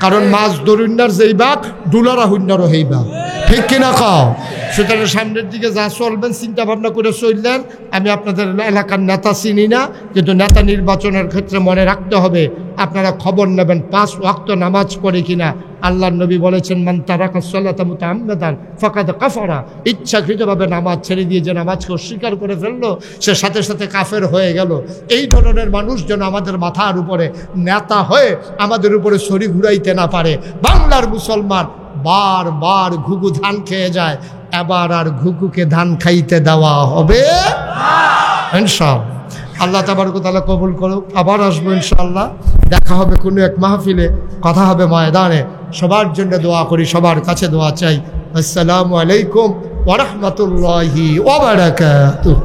কারণ মাছ দরুন্যার যেই বাঘ, ডুলারা হুন্যারও সেই বাঘ, ঠিক কিনা খাও? সুতরাং সামনের দিকে যা চলবেন চিন্তা ভাবনা করে চললেন। আমি আপনাদের এলাকার নেতা চিনি না, কিন্তু নেতা নির্বাচনের ক্ষেত্রে মনে রাখতে হবে, আপনারা খবর নেবেন 5 ওয়াক্ত নামাজ পড়ে কিনা। আল্লাহর নবী বলেছেন, মান তারাকা সালাতা মুতাআম্মিদান ফাকাদ কাফারা, ইচ্ছাকৃতভাবে নামাজ ছেড়ে দিয়ে যে নামাজকে অস্বীকার করে ফেললো, সে সাথে সাথে কাফের হয়ে গেল। এই ধরনের মানুষ যেন আমাদের মাথার উপরে নেতা হয়ে আমাদের উপরে ছড়ি ঘুরাইতে না পারে। বাংলার মুসলমান বারবার ঘুঘু ধান খেয়ে যায়, এবার আর ঘুঘুকে ধান খাইতে দেওয়া হবে ইনশাআল্লাহ। আল্লাহ তাবারক ওয়া তাআলা কবুল করুক। আবার আসবো ইনশাআল্লাহ, দেখা হবে কোনো এক মাহফিলে, কথা হবে ময়দানে। সবার জন্য দোয়া করি, সবার কাছে দোয়া চাই। আসসালামু আলাইকুম ওয়া রাহমাতুল্লাহি ওয়া বারাকাতুহু।